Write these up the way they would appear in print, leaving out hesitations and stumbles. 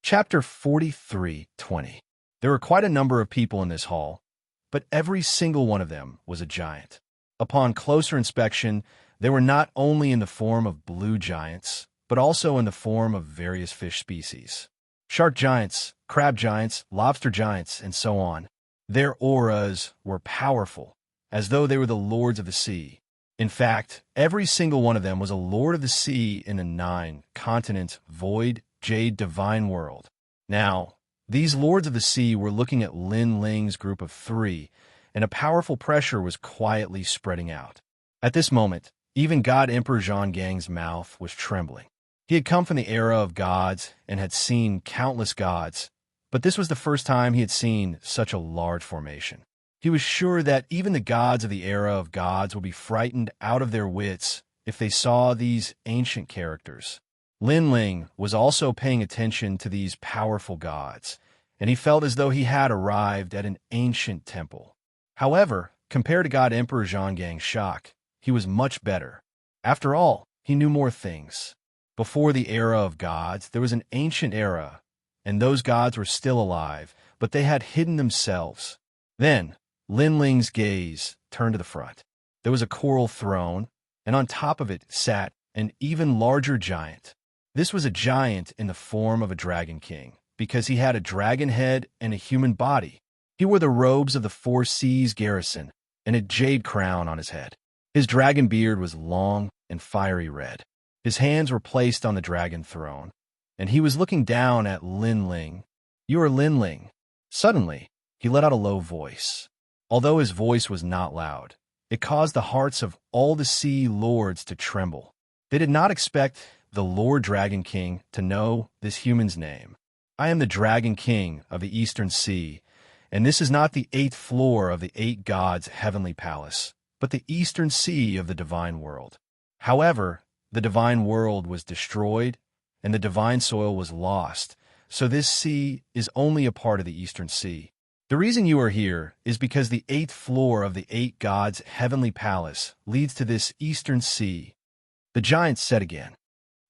Chapter 43:20. There were quite a number of people in this hall, but every single one of them was a giant. Upon closer inspection, they were not only in the form of blue giants, but also in the form of various fish species. Shark giants, crab giants, lobster giants, and so on. Their auras were powerful, as though they were the lords of the sea. In fact, every single one of them was a lord of the sea in a 9-continent, void, jade divine world. Now, these lords of the sea were looking at Lin Ling's group of 3, and a powerful pressure was quietly spreading out. At this moment, even God Emperor Xianxia's mouth was trembling. He had come from the era of gods and had seen countless gods, but this was the first time he had seen such a large formation. He was sure that even the gods of the era of gods would be frightened out of their wits if they saw these ancient characters. Lin Ling was also paying attention to these powerful gods, and he felt as though he had arrived at an ancient temple. However, compared to God Emperor Xianxia's shock, he was much better. After all, he knew more things. Before the era of gods, there was an ancient era, and those gods were still alive, but they had hidden themselves. Then, Lin Ling's gaze turned to the front. There was a coral throne, and on top of it sat an even larger giant. This was a giant in the form of a dragon king, because he had a dragon head and a human body. He wore the robes of the Four Seas garrison and a jade crown on his head. His dragon beard was long and fiery red. His hands were placed on the dragon throne, and he was looking down at Lin Ling. "You are Lin Ling." Suddenly, he let out a low voice. Although his voice was not loud, it caused the hearts of all the sea lords to tremble. They did not expect the Lord Dragon King to know this human's name. "I am the Dragon King of the Eastern Sea, and this is not the 8th floor of the 8 gods' heavenly palace, but the Eastern Sea of the divine world. However, the divine world was destroyed, and the divine soil was lost, so this sea is only a part of the Eastern Sea. The reason you are here is because the 8th floor of the 8 gods' heavenly palace leads to this Eastern Sea." The giant said again.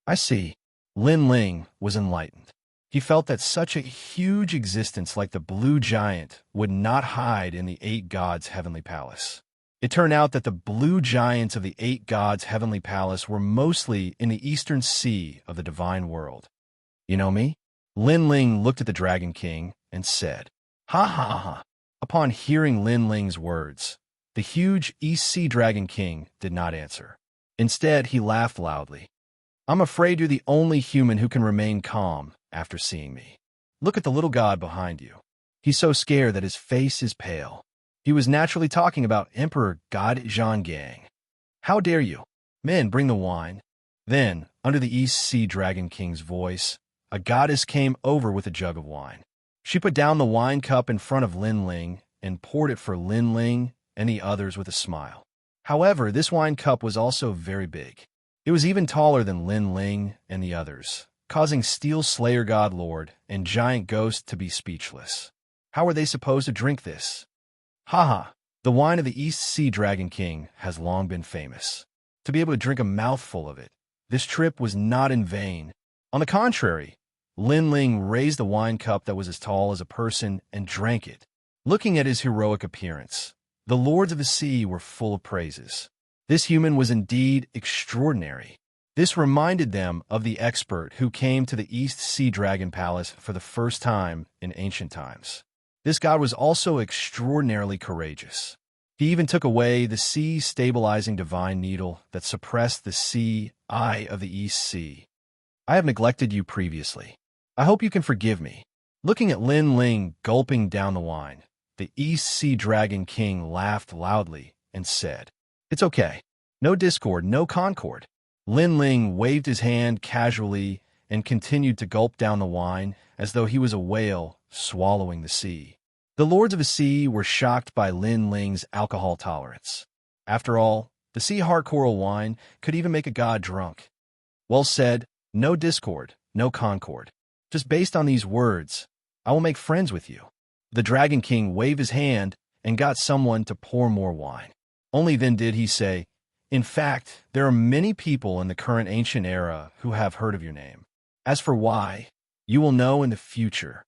"I see." Lin Ling was enlightened. He felt that such a huge existence like the blue giant would not hide in the 8 gods' heavenly palace. It turned out that the blue giants of the 8 gods' heavenly palace were mostly in the Eastern Sea of the divine world. "You know me?" Lin Ling looked at the Dragon King and said, "Ha ha ha." Upon hearing Lin Ling's words, the huge East Sea Dragon King did not answer. Instead, he laughed loudly. "I'm afraid you're the only human who can remain calm after seeing me. Look at the little god behind you. He's so scared that his face is pale." He was naturally talking about Emperor God Xianxia. "How dare you? Men, bring the wine." Then, under the East Sea Dragon King's voice, a goddess came over with a jug of wine. She put down the wine cup in front of Lin Ling and poured it for Lin Ling and the others with a smile. However, this wine cup was also very big. It was even taller than Lin Ling and the others, causing Steel Slayer God Lord and Giant Ghost to be speechless. How were they supposed to drink this? Haha, the wine of the East Sea Dragon King has long been famous. To be able to drink a mouthful of it, this trip was not in vain. On the contrary, Lin Ling raised the wine cup that was as tall as a person and drank it. Looking at his heroic appearance, the lords of the sea were full of praises. This human was indeed extraordinary. This reminded them of the expert who came to the East Sea Dragon Palace for the first time in ancient times. This god was also extraordinarily courageous. He even took away the sea-stabilizing divine needle that suppressed the sea eye of the East Sea. "I have neglected you previously. I hope you can forgive me." Looking at Lin Ling gulping down the wine, the East Sea Dragon King laughed loudly and said, "It's okay. No discord, no concord." Lin Ling waved his hand casually and continued to gulp down the wine as though he was a whale swallowing the sea. The lords of the sea were shocked by Lin Ling's alcohol tolerance. After all, the sea heart coral wine could even make a god drunk. "Well said, no discord, no concord. Just based on these words, I will make friends with you." The Dragon King waved his hand and got someone to pour more wine. Only then did he say, "In fact, there are many people in the current ancient era who have heard of your name. As for why, You will know in the future.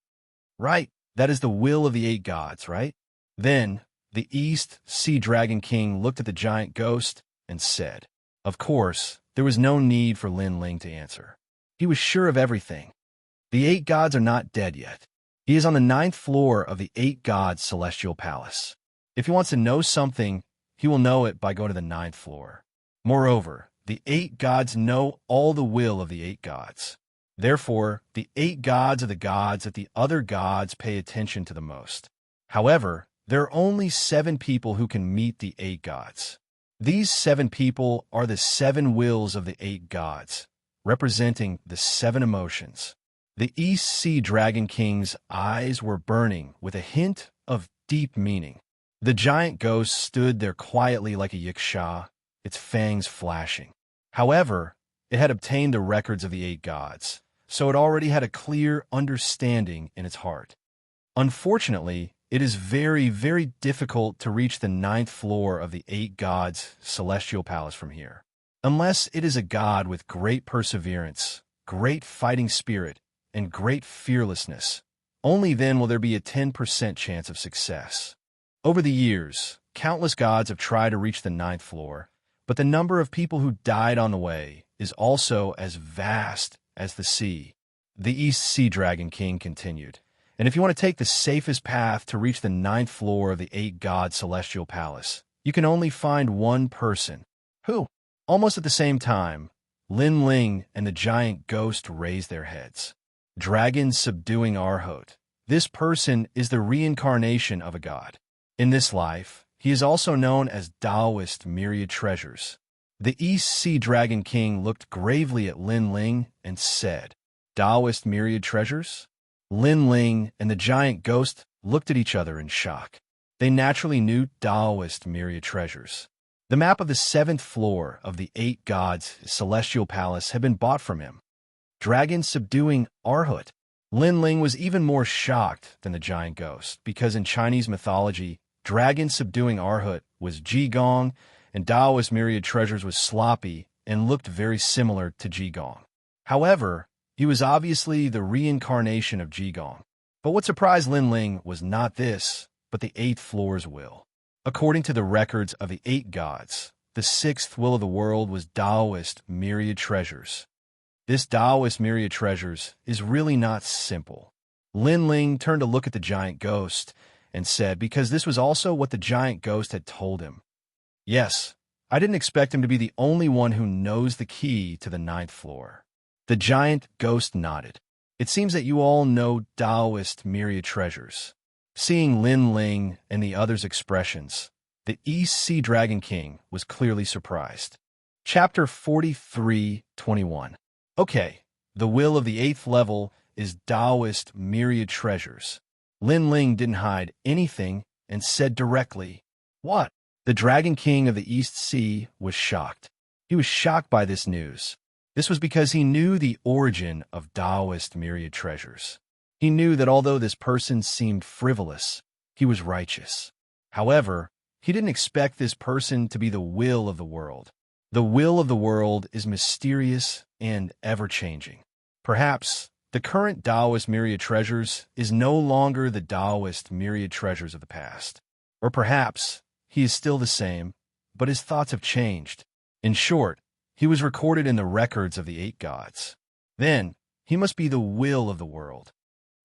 Right, that is the will of the 8 gods, right? Then, the East Sea Dragon King looked at the giant ghost and said, of course, there was no need for Lin Ling to answer. He was sure of everything. The 8 gods are not dead yet. He is on the 9th floor of the 8 gods' celestial palace. If he wants to know something, he will know it by going to the 9th floor. Moreover, the 8 gods know all the will of the 8 gods. Therefore, the 8 gods are the gods that the other gods pay attention to the most. However, there are only 7 people who can meet the 8 gods. These 7 people are the 7 wills of the 8 gods, representing the 7 emotions. The East Sea Dragon King's eyes were burning with a hint of deep meaning. The giant ghost stood there quietly like a Xianxia, its fangs flashing. However, it had obtained the records of the 8 gods, so it already had a clear understanding in its heart. Unfortunately, it is very, very difficult to reach the 9th floor of the 8 gods' celestial palace from here. Unless it is a god with great perseverance, great fighting spirit, and great fearlessness, only then will there be a 10% chance of success. Over the years, countless gods have tried to reach the 9th floor, but the number of people who died on the way is also as vast as the sea. The East Sea Dragon King continued, and if you want to take the safest path to reach the 9th floor of the 8 gods' celestial palace, you can only find one person. Who? Almost at the same time, Lin Ling and the giant ghost raised their heads. Dragon subduing Arhot. This person is the reincarnation of a god. In this life, he is also known as Taoist Myriad Treasures. The East Sea Dragon King looked gravely at Lin Ling and said, Taoist Myriad Treasures? Lin Ling and the giant ghost looked at each other in shock. They naturally knew Taoist Myriad Treasures. The map of the 7th floor of the 8 gods' celestial palace had been bought from him. Dragon subduing Arhot. Lin Ling was even more shocked than the giant ghost, because in Chinese mythology, Dragon subduing Arhot was Jigong, and Taoist Myriad Treasures was sloppy and looked very similar to Jigong. However, he was obviously the reincarnation of Jigong. But what surprised Lin Ling was not this, but the 8th floor's will. According to the records of the 8 gods, the 6th will of the world was Taoist Myriad Treasures. This Taoist Myriad Treasures is really not simple. Lin Ling turned to look at the giant ghost and said, because this was also what the giant ghost had told him. Yes, I didn't expect him to be the only one who knows the key to the 9th floor. The giant ghost nodded. It seems that you all know Taoist Myriad Treasures. Seeing Lin Ling and the others' expressions, the East Sea Dragon King was clearly surprised. Chapter 43:21. Okay, the will of the 8th level is Taoist Myriad Treasures. Lin Ling didn't hide anything and said directly, what? The Dragon King of the East Sea was shocked. He was shocked by this news. This was because he knew the origin of Taoist Myriad Treasures. He knew that although this person seemed frivolous, he was righteous. However, he didn't expect this person to be the will of the world. The will of the world is mysterious and ever-changing. Perhaps the current Taoist Myriad Treasures is no longer the Taoist Myriad Treasures of the past. Or perhaps he is still the same, but his thoughts have changed. In short, he was recorded in the records of the 8 gods. Then, he must be the will of the world.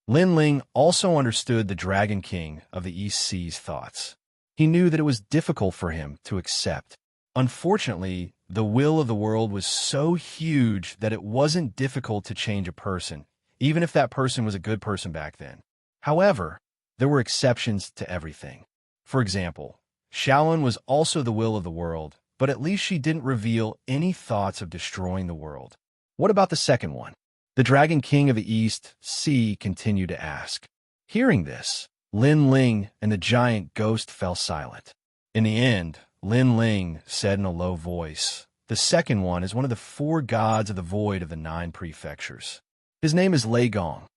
Lin Ling also understood the Dragon King of the East Sea's thoughts. He knew that it was difficult for him to accept. Unfortunately, the will of the world was so huge that it wasn't difficult to change a person, even if that person was a good person back then. However, there were exceptions to everything. For example, Shaolin was also the will of the world, but at least she didn't reveal any thoughts of destroying the world. What about the second one? The Dragon King of the East Sea continued to ask. Hearing this, Lin Ling and the giant ghost fell silent. In the end, Lin Ling said in a low voice, the second one is one of the 4 gods of the void of the 9 prefectures. His name is Lei Gong.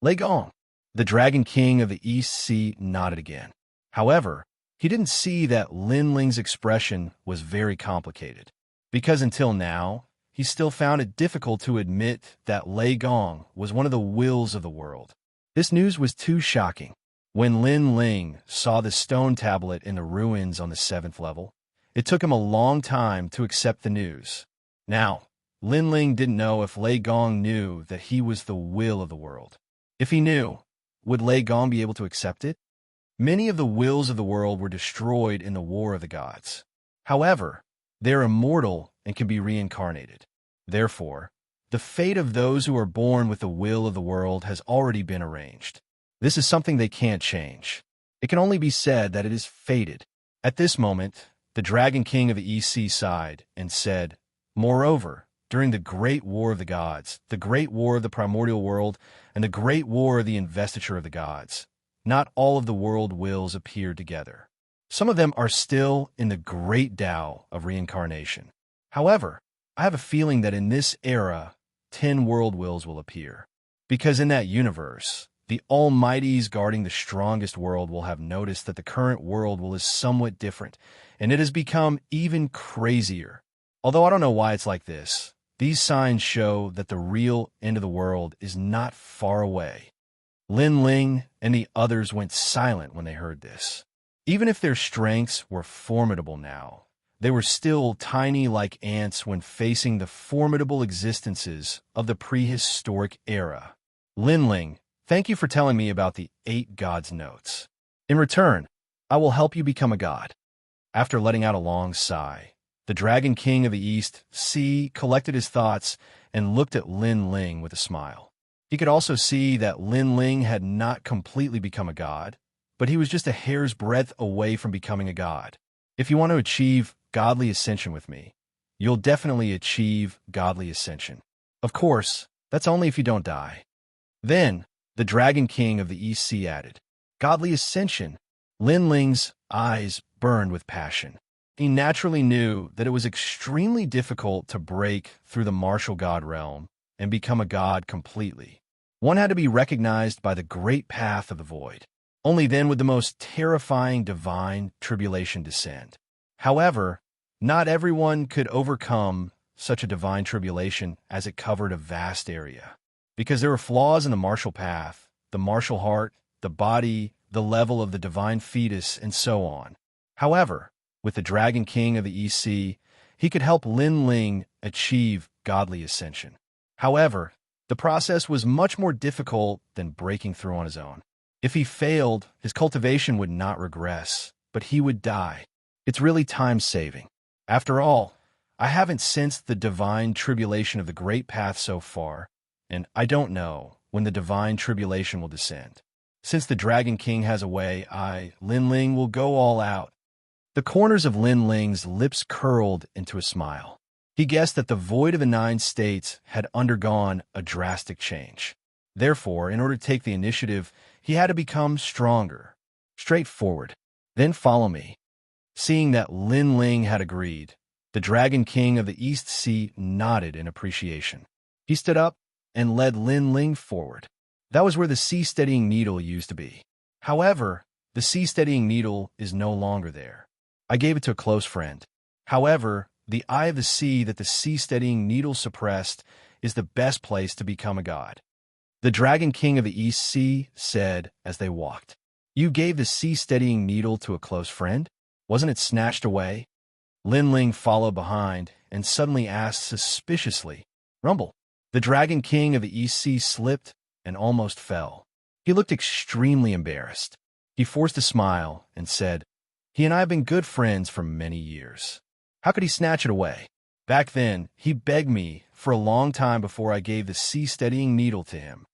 Lei Gong. The Dragon King of the East Sea nodded again. However, he didn't see that Lin Ling's expression was very complicated, because until now, he still found it difficult to admit that Lei Gong was one of the wills of the world. This news was too shocking. When Lin Ling saw the stone tablet in the ruins on the 7th level, it took him a long time to accept the news. Now, Lin Ling didn't know if Lei Gong knew that he was the will of the world. If he knew, would Lei Gong be able to accept it? Many of the wills of the world were destroyed in the War of the Gods. However, they are immortal and can be reincarnated. Therefore, the fate of those who are born with the will of the world has already been arranged. This is something they can't change. It can only be said that it is fated. At this moment, the Dragon King of the East Sea sighed and said, "Moreover, during the Great War of the Gods, the Great War of the Primordial World, and the Great War of the Investiture of the Gods, not all of the world wills appeared together. Some of them are still in the Great Tao of Reincarnation. However, I have a feeling that in this era, 10 world wills will appear. Because in that universe, the Almighties guarding the strongest world will have noticed that the current world will is somewhat different, and it has become even crazier. Although I don't know why it's like this, these signs show that the real end of the world is not far away." Lin Ling and the others went silent when they heard this. Even if their strengths were formidable now, they were still tiny like ants when facing the formidable existences of the prehistoric era. "Lin Ling, thank you for telling me about the 8 gods' notes. In return, I will help you become a god." After letting out a long sigh, the Dragon King of the East Sea collected his thoughts and looked at Lin Ling with a smile. He could also see that Lin Ling had not completely become a god, but he was just a hair's breadth away from becoming a god. "If you want to achieve godly ascension with me, you'll definitely achieve godly ascension. Of course, that's only if you don't die." Then, the Dragon King of the East Sea added, "Godly ascension." Lin Ling's eyes burned with passion. He naturally knew that it was extremely difficult to break through the martial god realm and become a god completely. One had to be recognized by the great path of the void. Only then would the most terrifying divine tribulation descend. However, not everyone could overcome such a divine tribulation as it covered a vast area. Because there were flaws in the martial path, the martial heart, the body, the level of the divine fetus, and so on. However, with the Dragon King of the East Sea, he could help Lin Ling achieve godly ascension. However, the process was much more difficult than breaking through on his own. If he failed, his cultivation would not regress, but he would die. It's really time-saving. After all, I haven't sensed the divine tribulation of the great path so far, and I don't know when the divine tribulation will descend. Since the Dragon King has a way, Lin Ling, will go all out. The corners of Lin Ling's lips curled into a smile. He guessed that the void of the 9 states had undergone a drastic change. Therefore, in order to take the initiative, he had to become stronger, straightforward. "Then follow me." Seeing that Lin Ling had agreed, the Dragon King of the East Sea nodded in appreciation. He stood up and led Lin Ling forward. That was where the sea-steadying needle used to be. However, the sea-steadying needle is no longer there. I gave it to a close friend. However, the eye of the sea that the sea-steadying needle suppressed is the best place to become a god. The Dragon King of the East Sea said as they walked. "You gave the sea-steadying needle to a close friend? Wasn't it snatched away?" Lin Ling followed behind and suddenly asked suspiciously, "Rumble." The Dragon King of the East Sea slipped and almost fell. He looked extremely embarrassed. He forced a smile and said, "He and I have been good friends for many years. How could he snatch it away? Back then, he begged me for a long time before I gave the sea-steadying needle to him."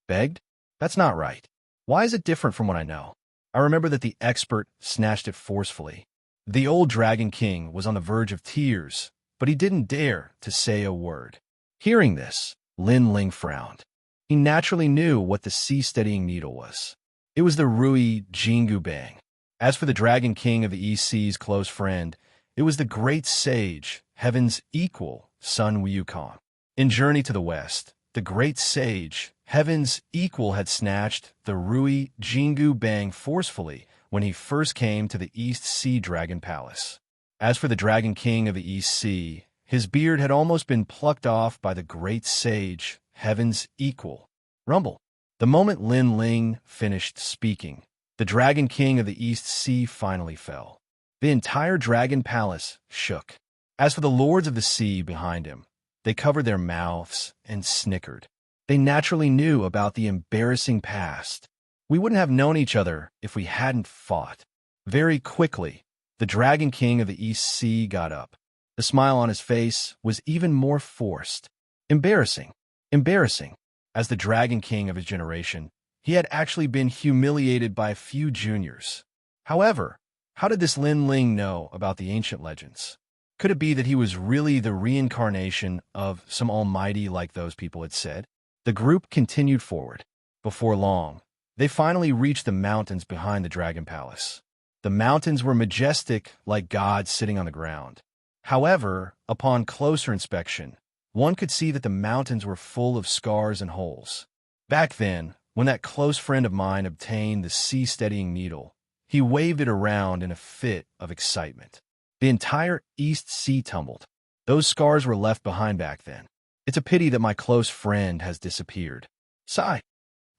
"Begged? That's not right. Why is it different from what I know?" "I remember that the expert snatched it forcefully." The old Dragon King was on the verge of tears, but he didn't dare to say a word. Hearing this, Lin Ling frowned. He naturally knew what the sea-steadying needle was. It was the Rui Jingu Bang. As for the Dragon King of the East Sea's close friend, it was the great sage, heaven's equal, Sun Wukong. In Journey to the West, the great sage, heaven's equal, had snatched the Rui Jingu Bang forcefully when he first came to the East Sea Dragon Palace. As for the Dragon King of the East Sea, His beard had almost been plucked off by the great sage, heaven's equal. Rumble. The moment Lin Ling finished speaking, the Dragon King of the East Sea finally fell. The entire dragon palace shook. As for the lords of the sea behind him, they covered their mouths and snickered. They naturally knew about the embarrassing past. We wouldn't have known each other if we hadn't fought. Very quickly, the Dragon King of the East Sea got up. The smile on his face was even more forced. Embarrassing. Embarrassing. As the Dragon King of his generation, he had actually been humiliated by a few juniors. However, how did this Lin Ling know about the ancient legends? Could it be that he was really the reincarnation of some almighty like those people had said? The group continued forward. Before long, they finally reached the mountains behind the Dragon Palace. The mountains were majestic like gods sitting on the ground. However, upon closer inspection, one could see that the mountains were full of scars and holes. Back then, when that close friend of mine obtained the sea-steadying needle, he waved it around in a fit of excitement. The entire East Sea tumbled. Those scars were left behind back then. It's a pity that my close friend has disappeared. Sigh.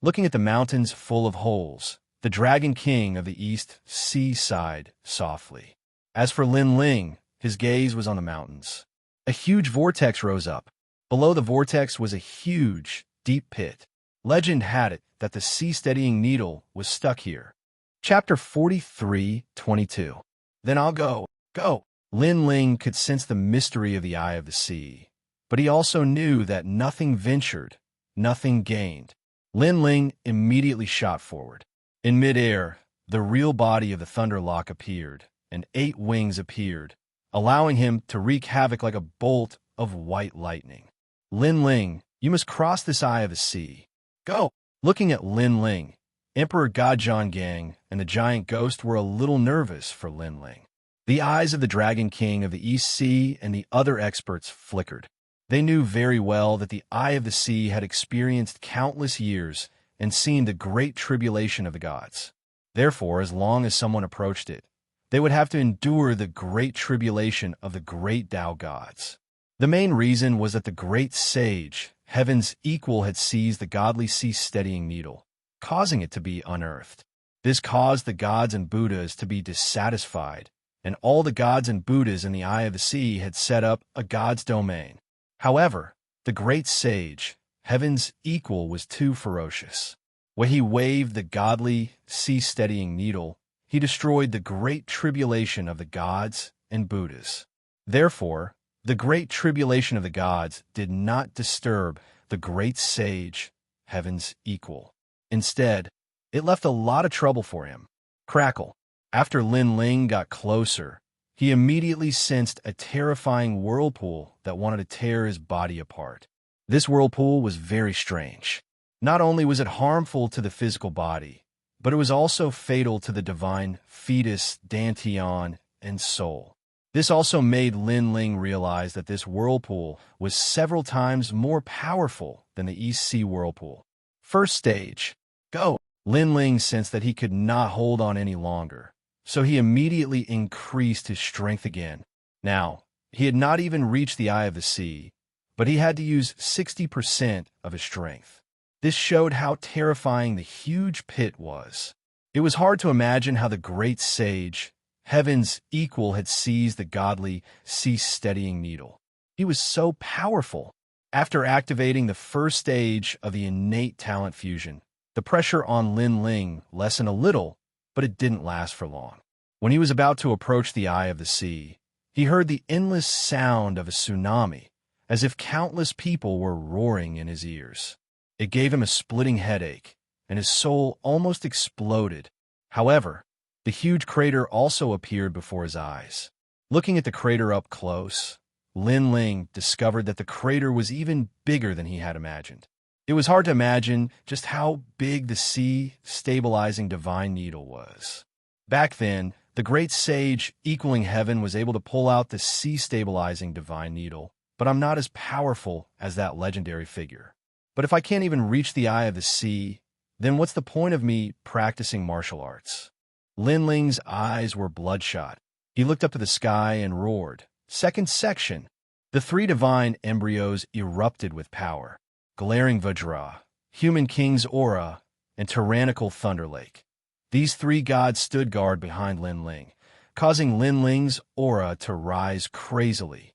Looking at the mountains full of holes, the Dragon King of the East Sea sighed softly. As for Lin Ling, his gaze was on the mountains. A huge vortex rose up. Below the vortex was a huge, deep pit. Legend had it that the sea-steadying needle was stuck here. Chapter 43:22. Then I'll go. Go. Lin Ling could sense the mystery of the Eye of the Sea, but he also knew that nothing ventured, nothing gained. Lin Ling immediately shot forward. In midair, the real body of the Thunderlock appeared, and 8 wings appeared, allowing him to wreak havoc like a bolt of white lightning. Lin Ling, you must cross this Eye of the Sea. Go! Looking at Lin Ling, Emperor Gajian Gang and the giant ghost were a little nervous for Lin Ling. The eyes of the Dragon King of the East Sea and the other experts flickered. They knew very well that the Eye of the Sea had experienced countless years and seen the great tribulation of the gods. Therefore, as long as someone approached it, they would have to endure the great tribulation of the great Tao gods. The main reason was that the great sage, heaven's equal, had seized the godly sea-steadying needle, causing it to be unearthed. This caused the gods and Buddhas to be dissatisfied, and all the gods and Buddhas in the Eye of the Sea had set up a god's domain. However, the great sage, heaven's equal, was too ferocious. When he waved the godly, sea-steadying needle, he destroyed the great tribulation of the gods and Buddhas. Therefore, the great tribulation of the gods did not disturb the great sage, heaven's equal. Instead, it left a lot of trouble for him. Crackle. After Lin Ling got closer, he immediately sensed a terrifying whirlpool that wanted to tear his body apart. This whirlpool was very strange. Not only was it harmful to the physical body, but it was also fatal to the divine fetus, Dantian, and soul. This also made Lin Ling realize that this whirlpool was several times more powerful than the East Sea whirlpool. First stage. Go! Lin Ling sensed that he could not hold on any longer, so he immediately increased his strength again. Now, he had not even reached the Eye of the Sea, but he had to use 60% of his strength. This showed how terrifying the huge pit was. It was hard to imagine how the great sage, heaven's equal, had seized the godly, sea-steadying needle. He was so powerful. After activating the first stage of the innate talent fusion, the pressure on Lin Ling lessened a little, but it didn't last for long. When he was about to approach the Eye of the Sea, he heard the endless sound of a tsunami, as if countless people were roaring in his ears. It gave him a splitting headache, and his soul almost exploded. However, the huge crater also appeared before his eyes. Looking at the crater up close, Lin Ling discovered that the crater was even bigger than he had imagined. It was hard to imagine just how big the sea-stabilizing divine needle was. Back then, the great sage equaling heaven was able to pull out the sea-stabilizing divine needle, but I'm not as powerful as that legendary figure. But if I can't even reach the Eye of the Sea, then what's the point of me practicing martial arts? Lin Ling's eyes were bloodshot. He looked up to the sky and roared, "Second section!" The three divine embryos erupted with power: glaring Vajra, human king's aura, and tyrannical Thunder Lake. These three gods stood guard behind Lin Ling, causing Lin Ling's aura to rise crazily.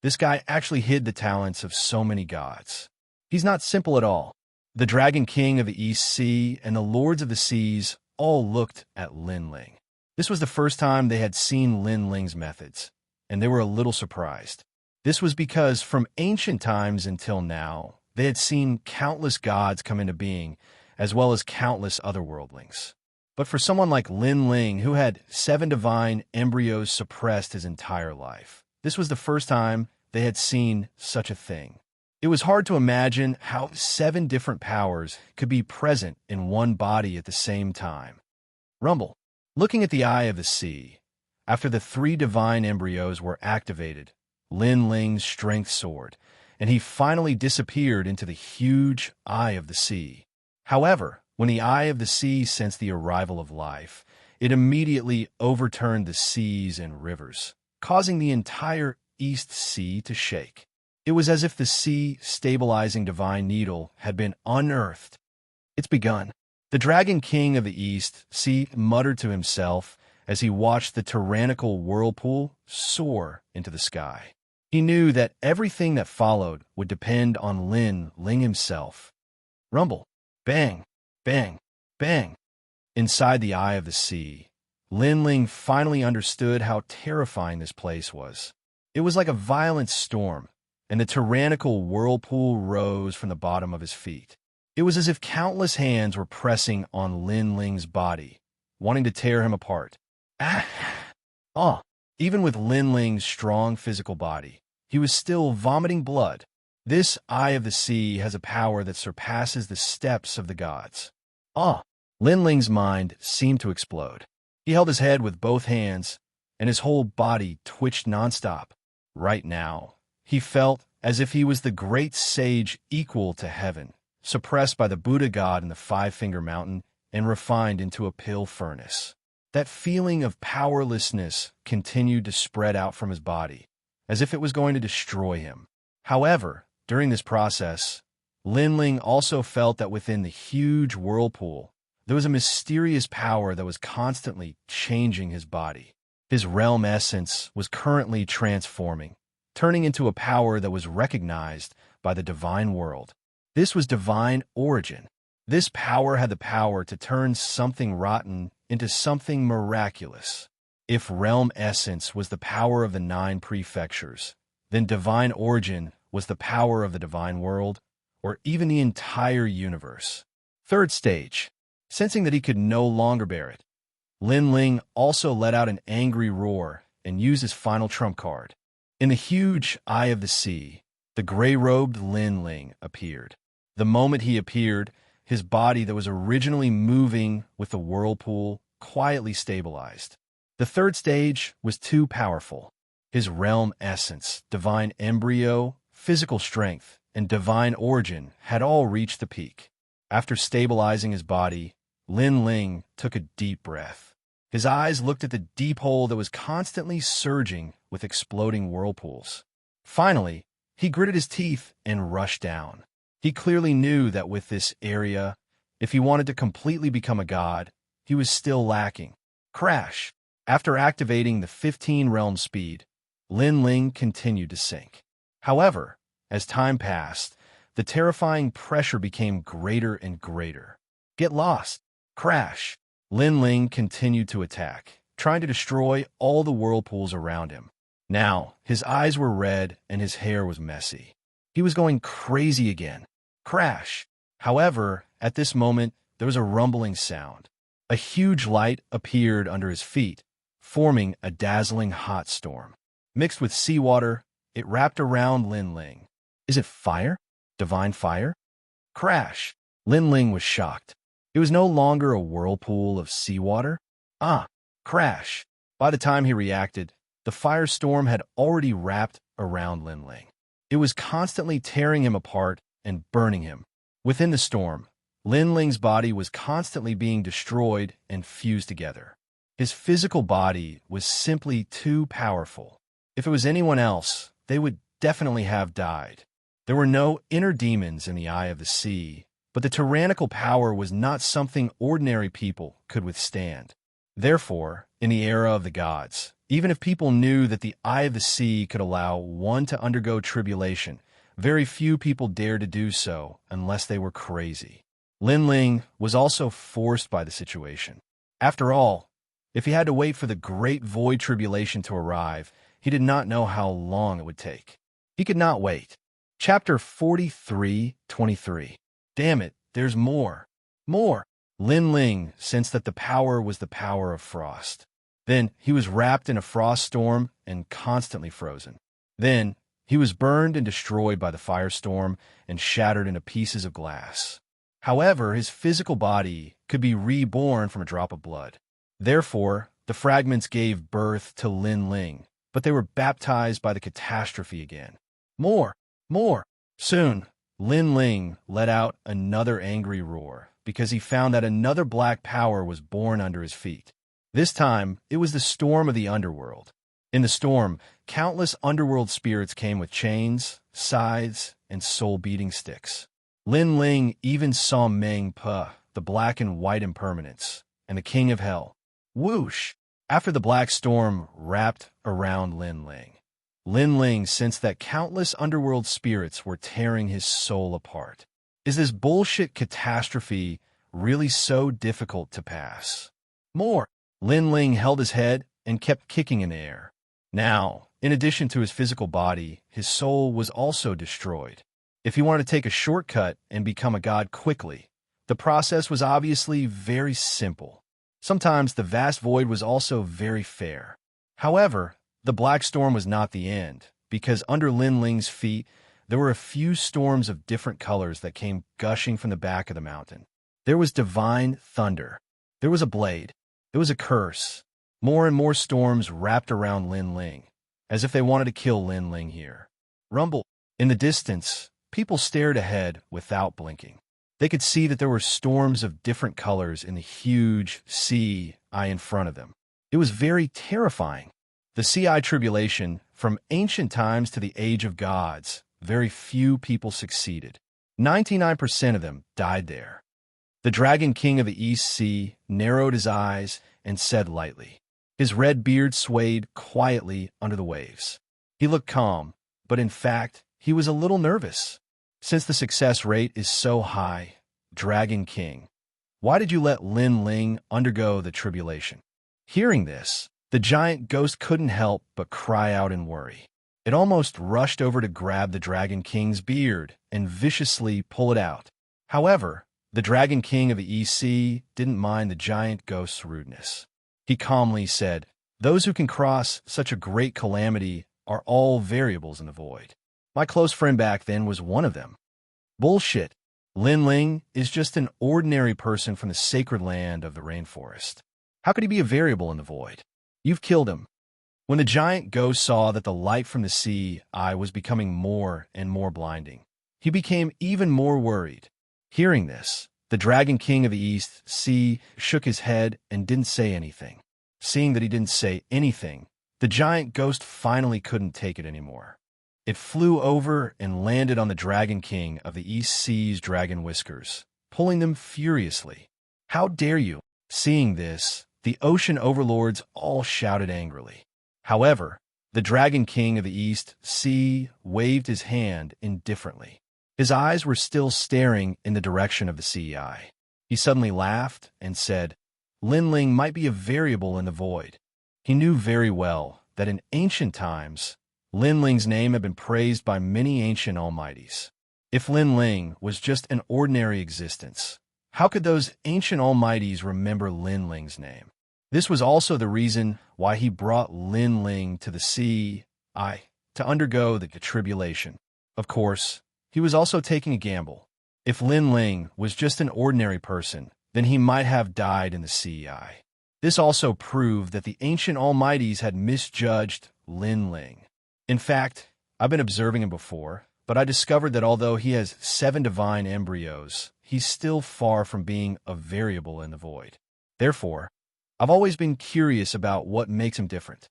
This guy actually hid the talents of so many gods. He's not simple at all. The Dragon King of the East Sea and the Lords of the Seas all looked at Lin Ling. This was the first time they had seen Lin Ling's methods, and they were a little surprised. This was because from ancient times until now, they had seen countless gods come into being, as well as countless otherworldlings. But for someone like Lin Ling, who had 7 divine embryos suppressed his entire life, this was the first time they had seen such a thing. It was hard to imagine how 7 different powers could be present in one body at the same time. Rumble. Looking at the Eye of the Sea, after the 3 divine embryos were activated, Lin Ling's strength soared, and he finally disappeared into the huge Eye of the Sea. However, when the Eye of the Sea sensed the arrival of life, it immediately overturned the seas and rivers, causing the entire East Sea to shake. It was as if the sea-stabilizing divine needle had been unearthed. It's begun. The Dragon King of the East Sea muttered to himself as he watched the tyrannical whirlpool soar into the sky. He knew that everything that followed would depend on Lin Ling himself. Rumble. Bang. Bang. Bang. Inside the Eye of the Sea, Lin Ling finally understood how terrifying this place was. It was like a violent storm, and the tyrannical whirlpool rose from the bottom of his feet. It was as if countless hands were pressing on Lin Ling's body, wanting to tear him apart. Even with Lin Ling's strong physical body, he was still vomiting blood. This Eye of the Sea has a power that surpasses the steps of the gods. Lin Ling's mind seemed to explode. He held his head with both hands, and his whole body twitched nonstop. Right now, he felt as if he was the great sage equal to heaven, suppressed by the Buddha god in the 5-Finger Mountain and refined into a pill furnace. That feeling of powerlessness continued to spread out from his body, as if it was going to destroy him. However, during this process, Lin Ling also felt that within the huge whirlpool, there was a mysterious power that was constantly changing his body. His realm essence was currently transforming, turning into a power that was recognized by the divine world. This was divine origin. This power had the power to turn something rotten into something miraculous. If realm essence was the power of the 9 prefectures, then divine origin was the power of the divine world, or even the entire universe. Third stage. Sensing that he could no longer bear it, Lin Ling also let out an angry roar and used his final trump card. In the huge Eye of the Sea, the gray-robed Lin Ling appeared. The moment he appeared, his body that was originally moving with the whirlpool quietly stabilized. The third stage was too powerful. His realm essence, divine embryo, physical strength, and divine origin had all reached the peak. After stabilizing his body, Lin Ling took a deep breath. His eyes looked at the deep hole that was constantly surging with exploding whirlpools. Finally, he gritted his teeth and rushed down. He clearly knew that with this area, if he wanted to completely become a god, he was still lacking. Crash! After activating the 15-realm speed, Lin Ling continued to sink. However, as time passed, the terrifying pressure became greater and greater. Get lost! Crash! Lin Ling continued to attack, trying to destroy all the whirlpools around him. Now, his eyes were red and his hair was messy. He was going crazy again. Crash! However, at this moment, there was a rumbling sound. A huge light appeared under his feet, forming a dazzling hot storm. Mixed with seawater, it wrapped around Lin Ling. Is it fire? Divine fire? Crash! Lin Ling was shocked. It was no longer a whirlpool of seawater. Crash! By the time he reacted, the firestorm had already wrapped around Lin Ling. It was constantly tearing him apart and burning him. Within the storm, Lin Ling's body was constantly being destroyed and fused together. His physical body was simply too powerful. If it was anyone else, they would definitely have died. There were no inner demons in the eye of the sea, but the tyrannical power was not something ordinary people could withstand. Therefore, in the era of the gods, even if people knew that the eye of the sea could allow one to undergo tribulation, very few people dared to do so unless they were crazy. Lin Ling was also forced by the situation. After all, if he had to wait for the great void tribulation to arrive, he did not know how long it would take. He could not wait. Chapter 43:23. Damn it, there's more. More. Lin Ling sensed that the power was the power of frost. Then he was wrapped in a frost storm and constantly frozen. Then he was burned and destroyed by the firestorm and shattered into pieces of glass. However, his physical body could be reborn from a drop of blood. Therefore, the fragments gave birth to Lin Ling, but they were baptized by the catastrophe again. More. More. Soon, Lin Ling let out another angry roar because he found that another black power was born under his feet. This time, it was the storm of the underworld. In the storm, countless underworld spirits came with chains, scythes, and soul-beating sticks. Lin Ling even saw Meng Pe, the black and white impermanence, and the king of hell. Whoosh! After the black storm wrapped around Lin Ling sensed that countless underworld spirits were tearing his soul apart. Is this bullshit catastrophe really so difficult to pass? More. Lin Ling held his head and kept kicking in the air. Now, in addition to his physical body, his soul was also destroyed. If he wanted to take a shortcut and become a god quickly, the process was obviously very simple. Sometimes the vast void was also very fair. However, the black storm was not the end, because under Lin Ling's feet, there were a few storms of different colors that came gushing from the back of the mountain. There was divine thunder. There was a blade. There was a curse. More and more storms wrapped around Lin Ling, as if they wanted to kill Lin Ling here. Rumble. In the distance, people stared ahead without blinking. They could see that there were storms of different colors in the huge sea in front of them. It was very terrifying. The sea tribulation, from ancient times to the age of gods, very few people succeeded. 99% of them died there. The Dragon King of the East Sea narrowed his eyes and said lightly. His red beard swayed quietly under the waves. He looked calm, but in fact, he was a little nervous. Since the success rate is so high, Dragon King, why did you let Lin Ling undergo the tribulation? Hearing this, the giant ghost couldn't help but cry out in worry. It almost rushed over to grab the Dragon King's beard and viciously pull it out. However, the Dragon King of the East Sea didn't mind the giant ghost's rudeness. He calmly said, "Those who can cross such a great calamity are all variables in the void. My close friend back then was one of them." Bullshit. Lin Ling is just an ordinary person from the sacred land of the rainforest. How could he be a variable in the void? You've killed him. When the giant ghost saw that the light from the sea eye was becoming more and more blinding, he became even more worried. Hearing this, the Dragon King of the East Sea shook his head and didn't say anything. Seeing that he didn't say anything, the giant ghost finally couldn't take it anymore. It flew over and landed on the Dragon King of the East Sea's dragon whiskers, pulling them furiously. "How dare you!" Seeing this, the ocean overlords all shouted angrily. However, the Dragon King of the East Sea waved his hand indifferently. His eyes were still staring in the direction of the sea eye. He suddenly laughed and said, "Lin Ling might be a variable in the void." He knew very well that in ancient times, Lin Ling's name had been praised by many ancient almighties. If Lin Ling was just an ordinary existence, how could those ancient almighties remember Lin Ling's name? This was also the reason why he brought Lin Ling to the sea to undergo the tribulation. Of course, he was also taking a gamble. If Lin Ling was just an ordinary person, then he might have died in the sea eye. This also proved that the ancient almighties had misjudged Lin Ling. In fact, I've been observing him before, but I discovered that although he has 7 divine embryos, he's still far from being a variable in the void. Therefore, I've always been curious about what makes him different.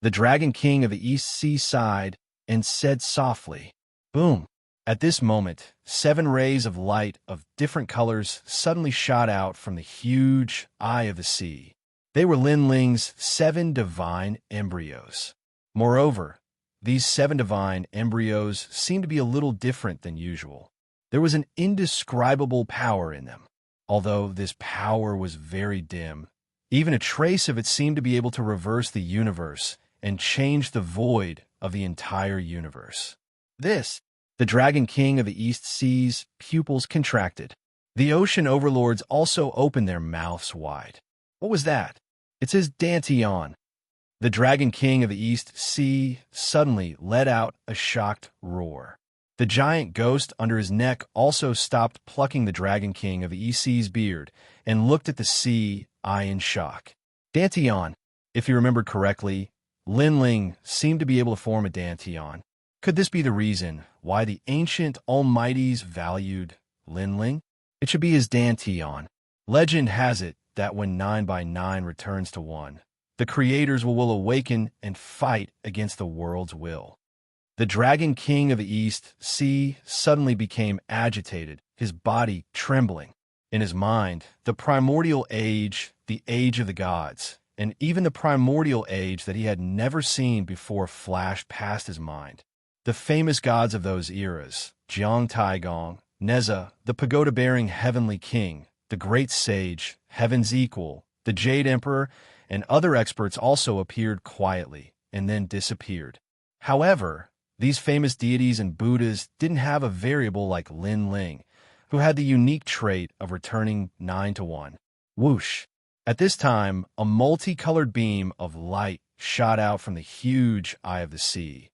The Dragon King of the East Sea sighed and said softly, "Boom." At this moment, 7 rays of light of different colors suddenly shot out from the huge eye of the sea. They were Lin Ling's 7 divine embryos. Moreover, these 7 divine embryos seemed to be a little different than usual. There was an indescribable power in them. Although this power was very dim, even a trace of it seemed to be able to reverse the universe and change the void of the entire universe. The Dragon King of the East Sea's pupils contracted. The ocean overlords also opened their mouths wide. What was that? It's his Dantian. The Dragon King of the East Sea suddenly let out a shocked roar. The giant ghost under his neck also stopped plucking the Dragon King of the East Sea's beard and looked at the sea eye in shock. Dantian. If you remembered correctly, Lin Ling seemed to be able to form a Dantian. Could this be the reason why the ancient almighties valued Lin Ling? It should be his Dantian. Legend has it that when 9 by 9 returns to 1, the creators will awaken and fight against the world's will. The Dragon King of the East Sea suddenly became agitated, his body trembling. In his mind, the primordial age, the age of the gods, and even the primordial age that he had never seen before flashed past his mind. The famous gods of those eras, Jiang Taigong, Neza, the pagoda-bearing heavenly king, the great sage, heaven's equal, the Jade Emperor, and other experts also appeared quietly and then disappeared. However, these famous deities and Buddhas didn't have a variable like Lin Ling, who had the unique trait of returning 9 to 1. Whoosh! At this time, a multicolored beam of light shot out from the huge eye of the sea,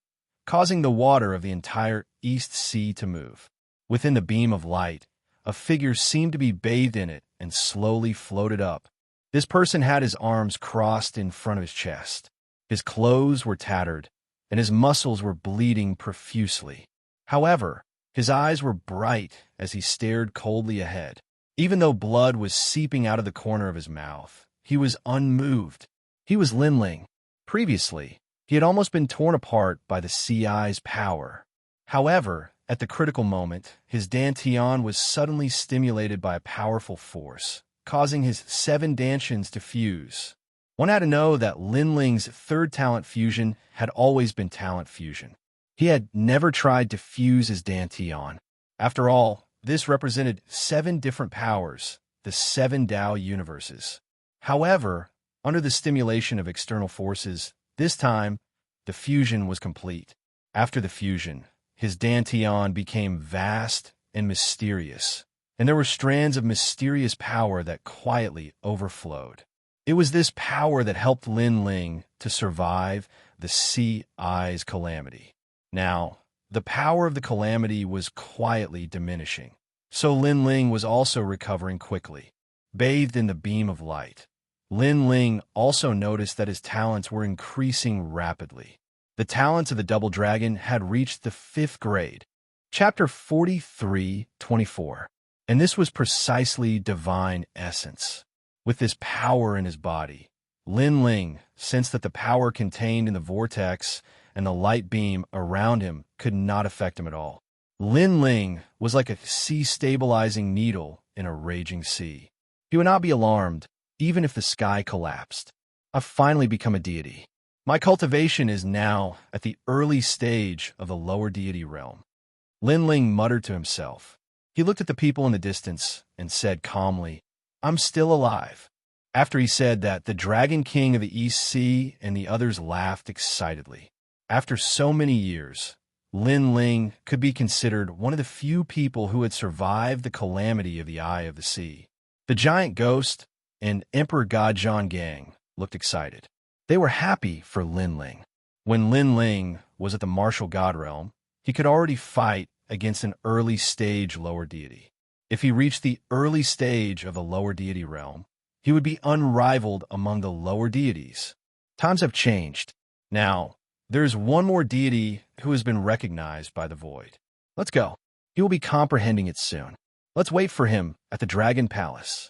causing the water of the entire East Sea to move. Within the beam of light, a figure seemed to be bathed in it and slowly floated up. This person had his arms crossed in front of his chest. His clothes were tattered, and his muscles were bleeding profusely. However, his eyes were bright as he stared coldly ahead. Even though blood was seeping out of the corner of his mouth, he was unmoved. He was Lin Ling. Previously, he had almost been torn apart by the sea eye's power. However, at the critical moment, his Dantian was suddenly stimulated by a powerful force, causing his 7 Dantians to fuse. One had to know that Lin Ling's 3rd talent fusion had always been talent fusion. He had never tried to fuse his Dantian. After all, this represented 7 different powers, the 7 Tao universes. However, under the stimulation of external forces, this time, the fusion was complete. After the fusion, his Dantian became vast and mysterious, and there were strands of mysterious power that quietly overflowed. It was this power that helped Lin Ling to survive the sea eye's calamity. Now, the power of the calamity was quietly diminishing, so Lin Ling was also recovering quickly. Bathed in the beam of light, Lin Ling also noticed that his talents were increasing rapidly. The talents of the Double Dragon had reached the 5th grade. Chapter 43:24. And this was precisely divine essence. With this power in his body, Lin Ling sensed that the power contained in the vortex and the light beam around him could not affect him at all. Lin Ling was like a sea-stabilizing needle in a raging sea. He would not be alarmed, even if the sky collapsed. I've finally become a deity. My cultivation is now at the early stage of the lower deity realm. Lin Ling muttered to himself. He looked at the people in the distance and said calmly, "I'm still alive." After he said that, the Dragon King of the East Sea and the others laughed excitedly. After so many years, Lin Ling could be considered one of the few people who had survived the calamity of the Eye of the Sea. The giant ghost and Emperor God Zhang Gang looked excited. They were happy for Lin Ling. When Lin Ling was at the martial god realm, he could already fight against an early stage lower deity. If he reached the early stage of the lower deity realm, he would be unrivaled among the lower deities. Times have changed. Now, there is one more deity who has been recognized by the void. Let's go. He will be comprehending it soon. Let's wait for him at the Dragon Palace.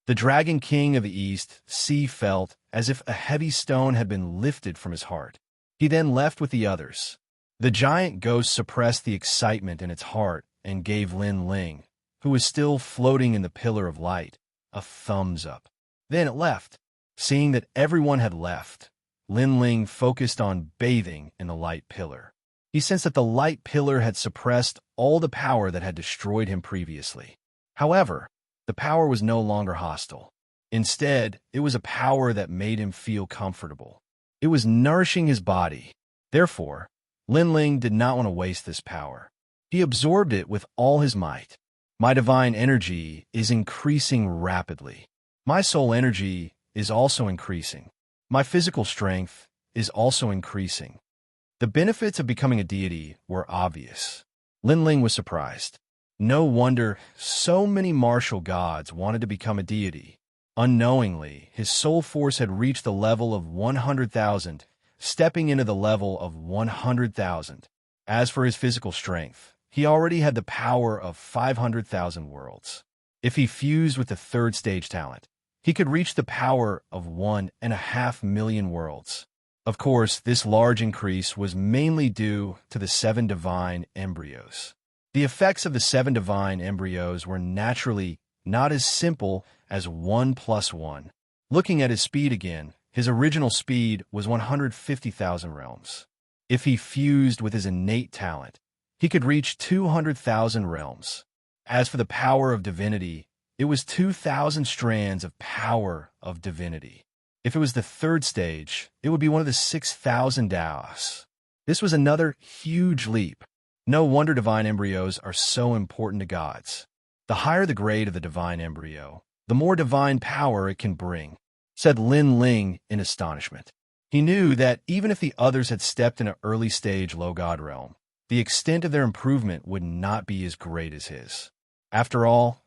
The Dragon King of the East Sea felt as if a heavy stone had been lifted from his heart. He then left with the others. The giant ghost suppressed the excitement in its heart and gave Lin Ling, who was still floating in the pillar of light, a thumbs up. Then it left. Seeing that everyone had left, Lin Ling focused on bathing in the light pillar. He sensed that the light pillar had suppressed all the power that had destroyed him previously. However, the power was no longer hostile. Instead, it was a power that made him feel comfortable. It was nourishing his body. Therefore, Lin Ling did not want to waste this power. He absorbed it with all his might. My divine energy is increasing rapidly. My soul energy is also increasing. My physical strength is also increasing. The benefits of becoming a deity were obvious. Lin Ling was surprised. No wonder so many martial gods wanted to become a deity. Unknowingly, his soul force had reached the level of 100,000, stepping into the level of 100,000. As for his physical strength, he already had the power of 500,000 worlds. If he fused with the third stage talent, he could reach the power of 1.5 million worlds. Of course, this large increase was mainly due to the 7 divine embryos. The effects of the 7 divine embryos were naturally not as simple as 1 plus 1. Looking at his speed again, his original speed was 150,000 realms. If he fused with his innate talent, he could reach 200,000 realms. As for the power of divinity, it was 2,000 strands of power of divinity. If it was the third stage, it would be one of the 6,000 Daos. This was another huge leap. No wonder divine embryos are so important to gods. The higher the grade of the divine embryo, the more divine power it can bring, said Lin Ling in astonishment. He knew that even if the others had stepped in an early stage low god realm, the extent of their improvement would not be as great as his. After all,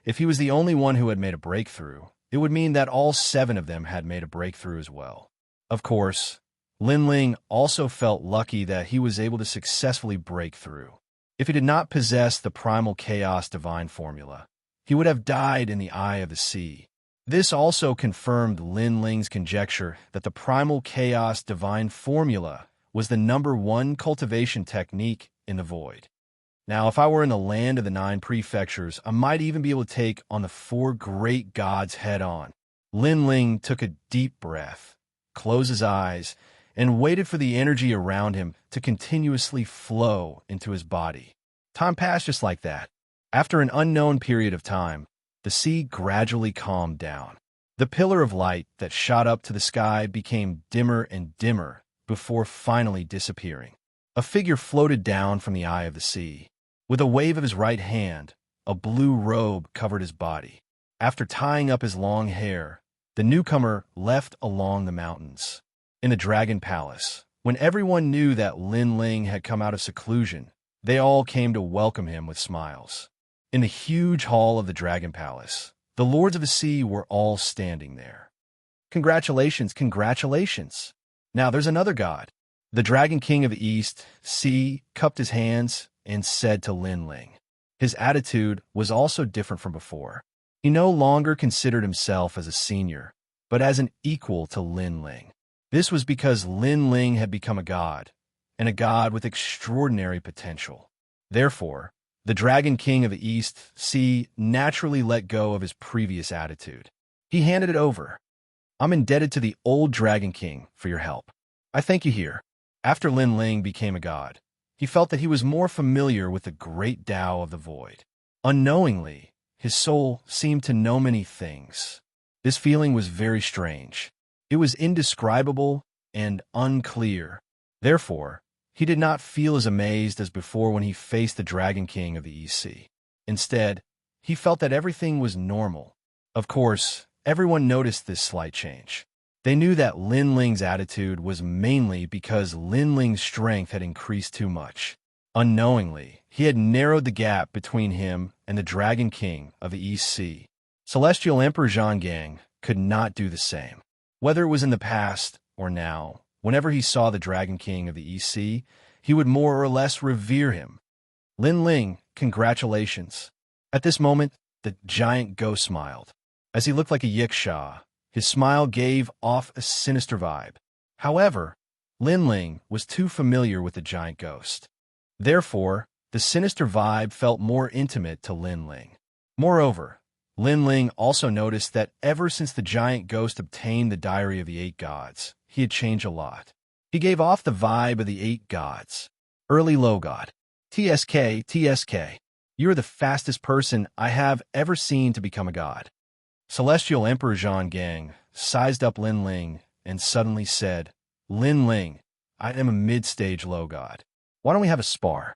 if he was the only one who had made a breakthrough, it would mean that all 7 of them had made a breakthrough as well. Of course, Lin Ling also felt lucky that he was able to successfully break through. If he did not possess the primal chaos divine formula, he would have died in the eye of the sea. This also confirmed Lin Ling's conjecture that the primal chaos divine formula was the #1 cultivation technique in the void. Now, if I were in the land of the 9 prefectures, I might even be able to take on the 4 great gods head-on. Lin Ling took a deep breath, closed his eyes, and waited for the energy around him to continuously flow into his body. Time passed just like that. After an unknown period of time, the sea gradually calmed down. The pillar of light that shot up to the sky became dimmer and dimmer before finally disappearing. A figure floated down from the eye of the sea. With a wave of his right hand, a blue robe covered his body. After tying up his long hair, the newcomer left along the mountains. In the Dragon Palace, when everyone knew that Lin Ling had come out of seclusion, they all came to welcome him with smiles. In the huge hall of the Dragon Palace, the Lords of the Sea were all standing there. Congratulations, congratulations. Now there's another god. The Dragon King of the East, Sea, cupped his hands and said to Lin Ling. His attitude was also different from before. He no longer considered himself as a senior, but as an equal to Lin Ling. This was because Lin Ling had become a god, and a god with extraordinary potential. Therefore, the Dragon King of the East, Sea, naturally let go of his previous attitude. He handed it over. I'm indebted to the old Dragon King for your help. I thank you here. After Lin Ling became a god, he felt that he was more familiar with the great Tao of the void. Unknowingly, his soul seemed to know many things. This feeling was very strange. It was indescribable and unclear. Therefore, he did not feel as amazed as before when he faced the Dragon King of the East Sea. Instead, he felt that everything was normal. Of course, everyone noticed this slight change. They knew that Lin Ling's attitude was mainly because Lin Ling's strength had increased too much. Unknowingly, he had narrowed the gap between him and the Dragon King of the East Sea. Celestial Emperor Zhanggang could not do the same. Whether it was in the past or now, whenever he saw the Dragon King of the East Sea, he would more or less revere him. Lin Ling, congratulations. At this moment, the giant ghost smiled. As he looked like a Yiksha, his smile gave off a sinister vibe. However, Linling was too familiar with the giant ghost. Therefore, the sinister vibe felt more intimate to Linling. Moreover, Linling also noticed that ever since the giant ghost obtained the Diary of the Eight Gods, he had changed a lot. He gave off the vibe of the Eight Gods. Early Low God. TSK. You are the fastest person I have ever seen to become a god. Celestial Emperor Xianxia sized up Linling and suddenly said, Linling, I am a mid-stage low god. Why don't we have a spar?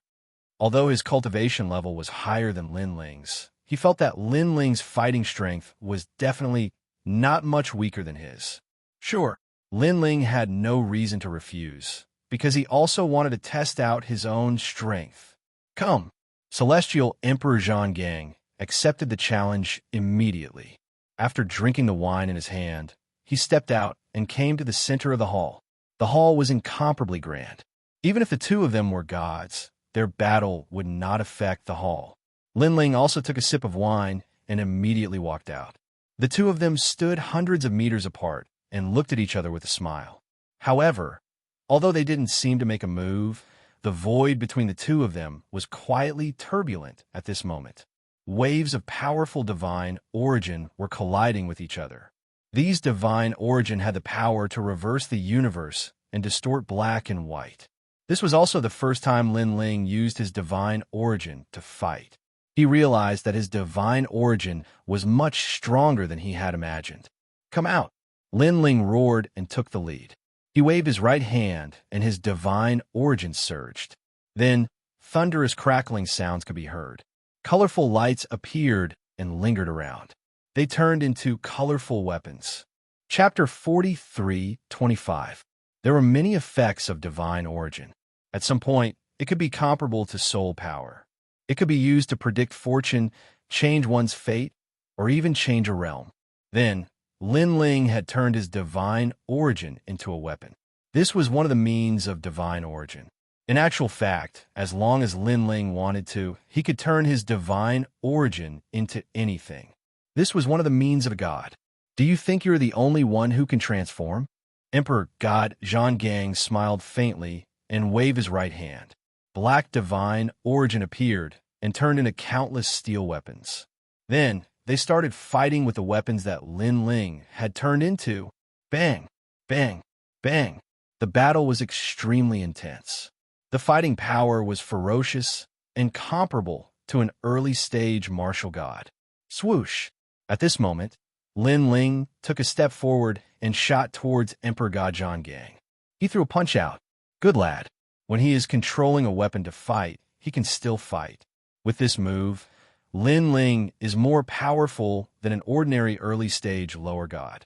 Although his cultivation level was higher than Linling's, he felt that Linling's fighting strength was definitely not much weaker than his. Sure, Linling had no reason to refuse, because he also wanted to test out his own strength. Come. Celestial Emperor Xianxia accepted the challenge immediately. After drinking the wine in his hand, he stepped out and came to the center of the hall. The hall was incomparably grand. Even if the two of them were gods, their battle would not affect the hall. Linling also took a sip of wine and immediately walked out. The two of them stood hundreds of meters apart and looked at each other with a smile. However, although they didn't seem to make a move, the void between the two of them was quietly turbulent at this moment. Waves of powerful divine origin were colliding with each other. These divine origin had the power to reverse the universe and distort black and white. This was also the first time Linling used his divine origin to fight. He realized that his divine origin was much stronger than he had imagined. Come out! Linling roared and took the lead. He waved his right hand, and his divine origin surged. Then, thunderous crackling sounds could be heard. Colorful lights appeared and lingered around. They turned into colorful weapons. Chapter 43:25. There were many effects of divine origin. At some point, it could be comparable to soul power. It could be used to predict fortune, change one's fate, or even change a realm. Then, Linling had turned his divine origin into a weapon. This was one of the means of divine origin. In actual fact, as long as Linling wanted to, he could turn his divine origin into anything. This was one of the means of a god. Do you think you're the only one who can transform? Emperor God Xianxia smiled faintly and waved his right hand. Black divine origin appeared and turned into countless steel weapons. Then, they started fighting with the weapons that Linling had turned into. Bang! Bang! Bang! The battle was extremely intense. The fighting power was ferocious and comparable to an early-stage martial god. Swoosh! At this moment, Linling took a step forward and shot towards Emperor God Xianxia. He threw a punch out. Good lad. When he is controlling a weapon to fight, he can still fight. With this move, Linling is more powerful than an ordinary early-stage lower god.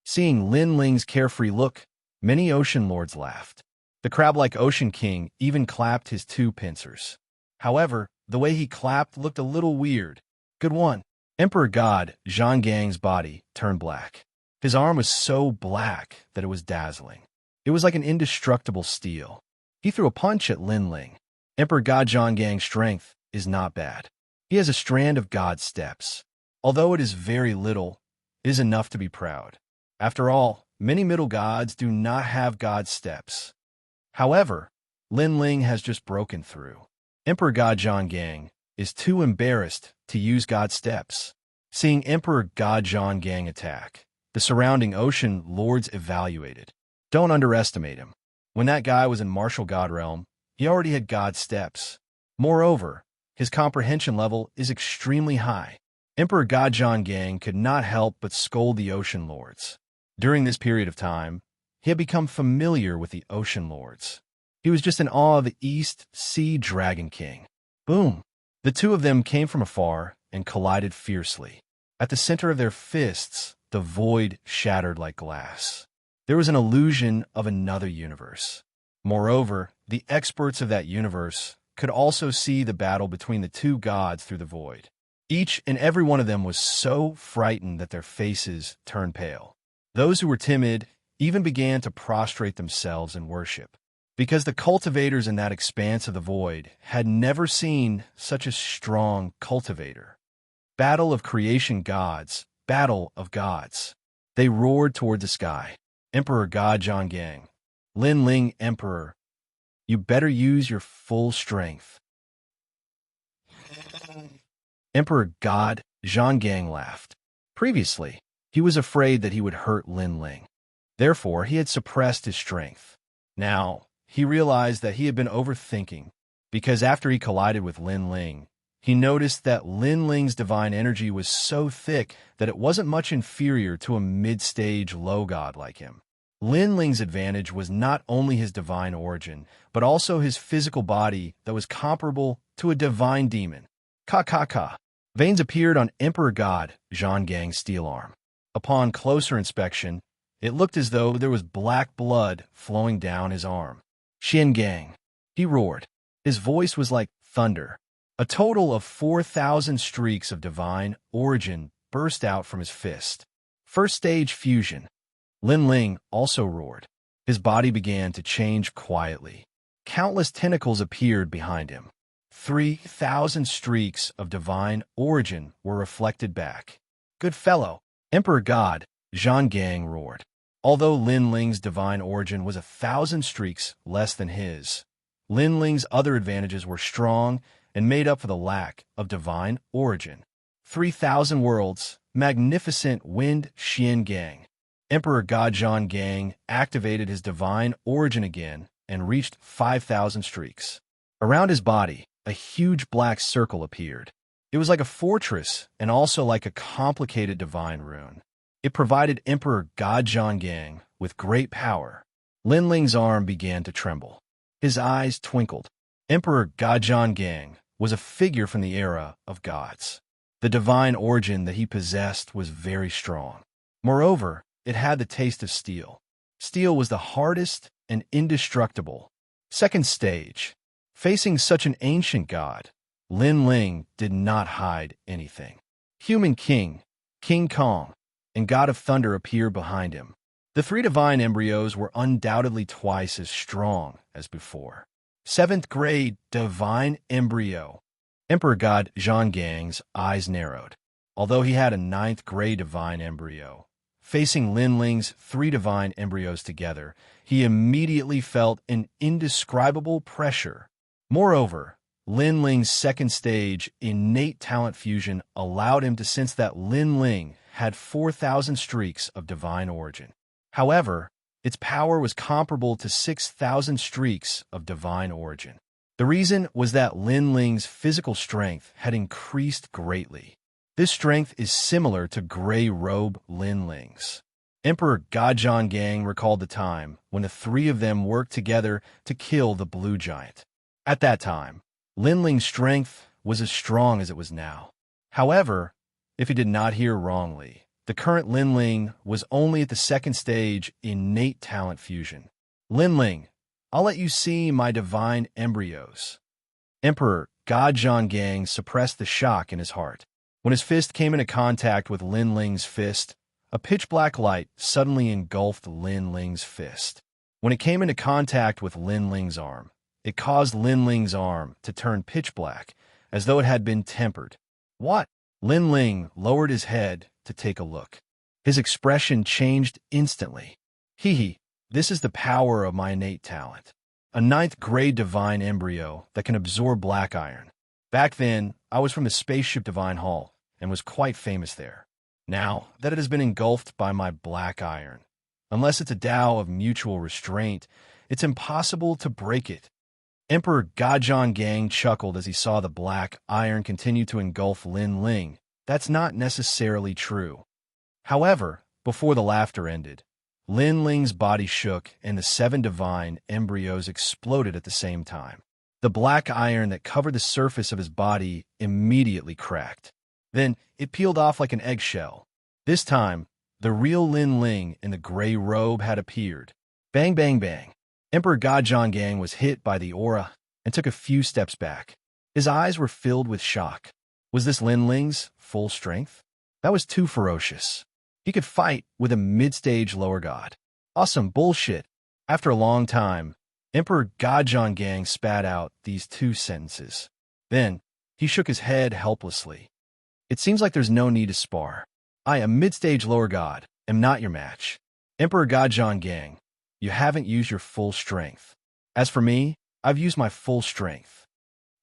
Seeing Linling's carefree look, many ocean lords laughed. The crab-like ocean king even clapped his two pincers. However, the way he clapped looked a little weird. Good one. Emperor God Xianxia's body turned black. His arm was so black that it was dazzling. It was like an indestructible steel. He threw a punch at Linling. Emperor God Xianxia's strength is not bad. He has a strand of God steps. Although it is very little, it is enough to be proud. After all, many middle gods do not have God steps. However, Linling has just broken through. Emperor God Xianxia is too embarrassed to use God steps. Seeing Emperor God Xianxia attack, the surrounding ocean lords evaluated. Don't underestimate him. When that guy was in martial god realm, he already had God steps. Moreover, his comprehension level is extremely high. Emperor God Xianxia could not help but scold the ocean lords. During this period of time, he had become familiar with the ocean lords. He was just in awe of the East Sea Dragon King. Boom! The two of them came from afar and collided fiercely. At the center of their fists, the void shattered like glass. There was an illusion of another universe. Moreover, the experts of that universe could also see the battle between the two gods through the void. Each and every one of them was so frightened that their faces turned pale. Those who were timid even began to prostrate themselves in worship, because the cultivators in that expanse of the void had never seen such a strong cultivator. Battle of creation gods, battle of gods. They roared toward the sky. Emperor God Xianxia Lin Ling, Emperor, you better use your full strength. Emperor God Zhonggang laughed. Previously, he was afraid that he would hurt Lin Ling. Therefore, he had suppressed his strength. Now, he realized that he had been overthinking, because after he collided with Lin Ling, he noticed that Lin Ling's divine energy was so thick that it wasn't much inferior to a mid-stage low god like him. Lin Ling's advantage was not only his divine origin, but also his physical body that was comparable to a divine demon. Ka. Veins appeared on Emperor God Zhongang's steel arm. Upon closer inspection, it looked as though there was black blood flowing down his arm. Xianxia, he roared. His voice was like thunder. A total of 4,000 streaks of divine origin burst out from his fist. First stage fusion. Lin Ling also roared. His body began to change quietly. Countless tentacles appeared behind him. 3,000 streaks of divine origin were reflected back. Good fellow, Emperor God Zhonggang roared. Although Lin Ling's divine origin was 1,000 streaks less than his, Lin Ling's other advantages were strong and made up for the lack of divine origin. 3,000 worlds, magnificent wind Xianxia. Emperor God Zhonggang activated his divine origin again and reached 5,000 streaks. Around his body, a huge black circle appeared. It was like a fortress and also like a complicated divine rune. It provided Emperor God Zhonggang with great power. Lin Ling's arm began to tremble. His eyes twinkled. Emperor God Zhonggang was a figure from the era of gods. The divine origin that he possessed was very strong. Moreover, it had the taste of steel. Steel was the hardest and indestructible. Second stage. Facing such an ancient god, Lin Ling did not hide anything. Human King, King Kong, and God of Thunder appeared behind him. The three divine embryos were undoubtedly twice as strong as before. Seventh grade divine embryo. Emperor God Zhonggang's eyes narrowed. Although he had a ninth grade divine embryo, facing Lin Ling's three divine embryos together, he immediately felt an indescribable pressure. Moreover, Lin Ling's second stage innate talent fusion allowed him to sense that Lin Ling had 4,000 streaks of divine origin. However, its power was comparable to 6,000 streaks of divine origin. The reason was that Lin Ling's physical strength had increased greatly. This strength is similar to gray robe Lin Ling's. Emperor Gajong recalled the time when the three of them worked together to kill the blue giant. At that time, Lin Ling's strength was as strong as it was now. However, if he did not hear wrongly, the current Lin Ling was only at the second stage innate talent fusion. Lin Ling, I'll let you see my divine embryos. Emperor Gajong suppressed the shock in his heart. When his fist came into contact with Lin Ling's fist, a pitch-black light suddenly engulfed Lin Ling's fist. When it came into contact with Lin Ling's arm, it caused Lin Ling's arm to turn pitch-black, as though it had been tempered. What? Lin Ling lowered his head to take a look. His expression changed instantly. Hee, this is the power of my innate talent. A ninth-grade divine embryo that can absorb black iron. Back then, I was from the Spaceship Divine Hall and was quite famous there. Now that it has been engulfed by my black iron, unless it's a Tao of mutual restraint, it's impossible to break it. Emperor Gajong chuckled as he saw the black iron continue to engulf Lin Ling. That's not necessarily true. However, before the laughter ended, Lin Ling's body shook and the 7 divine embryos exploded at the same time. The black iron that covered the surface of his body immediately cracked. Then it peeled off like an eggshell. This time, the real Lin Ling in the gray robe had appeared. Bang, bang, bang. Emperor Gajong was hit by the aura and took a few steps back. His eyes were filled with shock. Was this Lin Ling's full strength? That was too ferocious. He could fight with a mid-stage lower god. Awesome bullshit. After a long time, Emperor Gajong spat out these 2 sentences. Then, he shook his head helplessly. It seems like there's no need to spar. I, a mid-stage lower god, am not your match. Emperor Gajong, You haven't used your full strength. As for me, I've used my full strength."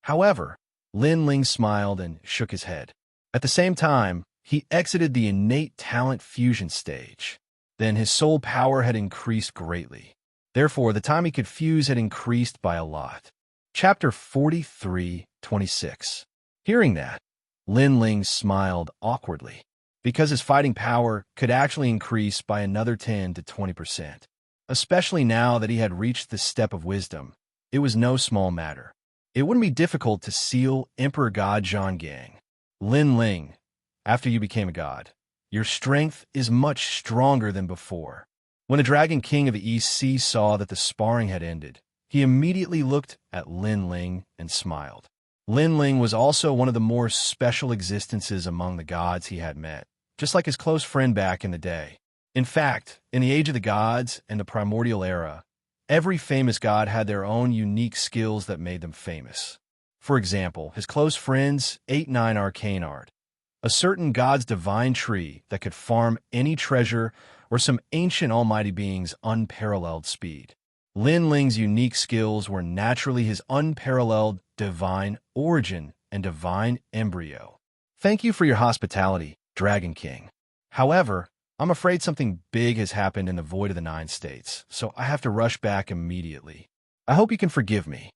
However, Lin Ling smiled and shook his head. At the same time, he exited the innate talent fusion stage. Then his soul power had increased greatly. Therefore, the time he could fuse had increased by a lot. Chapter 43:26. Hearing that, Lin Ling smiled awkwardly, because his fighting power could actually increase by another 10 to 20%. Especially now that he had reached the step of wisdom, it was no small matter. It wouldn't be difficult to seal Emperor God Zhonggang. "Lin Ling, after you became a god, your strength is much stronger than before." When the Dragon King of the East Sea saw that the sparring had ended, he immediately looked at Lin Ling and smiled. Lin Ling was also one of the more special existences among the gods he had met, just like his close friend back in the day. In fact, in the Age of the Gods and the Primordial Era, every famous god had their own unique skills that made them famous. For example, his close friends ate 9 arcane art, a certain god's divine tree that could farm any treasure, or some ancient almighty being's unparalleled speed. Lin Ling's unique skills were naturally his unparalleled divine origin and divine embryo. "Thank you for your hospitality, Dragon King. However, I'm afraid something big has happened in the Void of the Nine States, so I have to rush back immediately. I hope you can forgive me."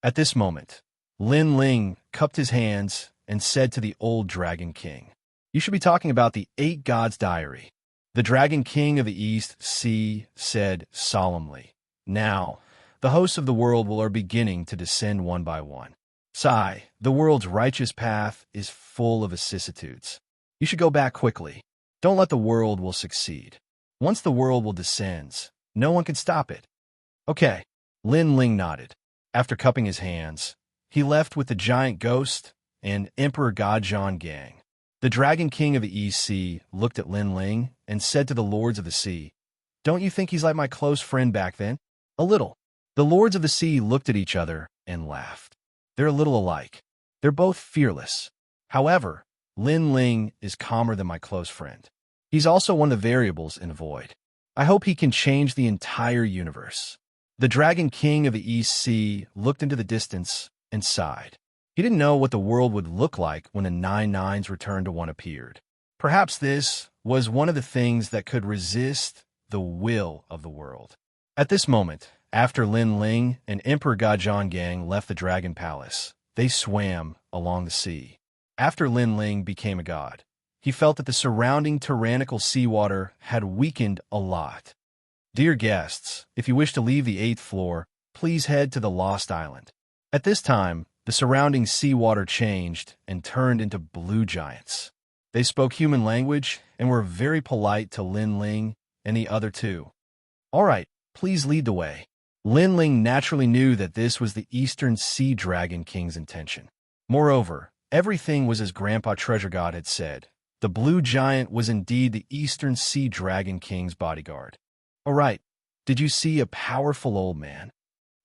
At this moment, Lin Ling cupped his hands and said to the old Dragon King, "You should be talking about the 8 Gods' Diary." The Dragon King of the East Sea said solemnly, "Now, the hosts of the world are beginning to descend one by one. Sigh, the world's righteous path is full of vicissitudes. You should go back quickly. Don't let the world will succeed. Once the world will descends, no one can stop it." "Okay." Lin Ling nodded. After cupping his hands, he left with the giant ghost and Emperor God Zhonggang. The Dragon King of the East Sea looked at Lin Ling and said to the Lords of the Sea, "Don't you think he's like my close friend back then?" "A little." The Lords of the Sea looked at each other and laughed. They're a little alike. They're both fearless. However, Lin Ling is calmer than my close friend. He's also one of the variables in the void. I hope he can change the entire universe." The Dragon King of the East Sea looked into the distance and sighed. He didn't know what the world would look like when the 9 nines returned to 1 appeared. Perhaps this was one of the things that could resist the will of the world. At this moment, after Lin Ling and Emperor God Zhonggang left the Dragon Palace, they swam along the sea. After Lin Ling became a god, he felt that the surrounding tyrannical seawater had weakened a lot. Dear guests, if you wish to leave the 8th floor, please head to the Lost Island. At this time, the surrounding seawater changed and turned into blue giants. They spoke human language and were very polite to Lin Ling and the other 2. "All right, please lead the way." Lin Ling naturally knew that this was the Eastern Sea Dragon King's intention. Moreover, everything was as Grandpa Treasure God had said. The blue giant was indeed the Eastern Sea Dragon King's bodyguard. "All right, did you see a powerful old man?"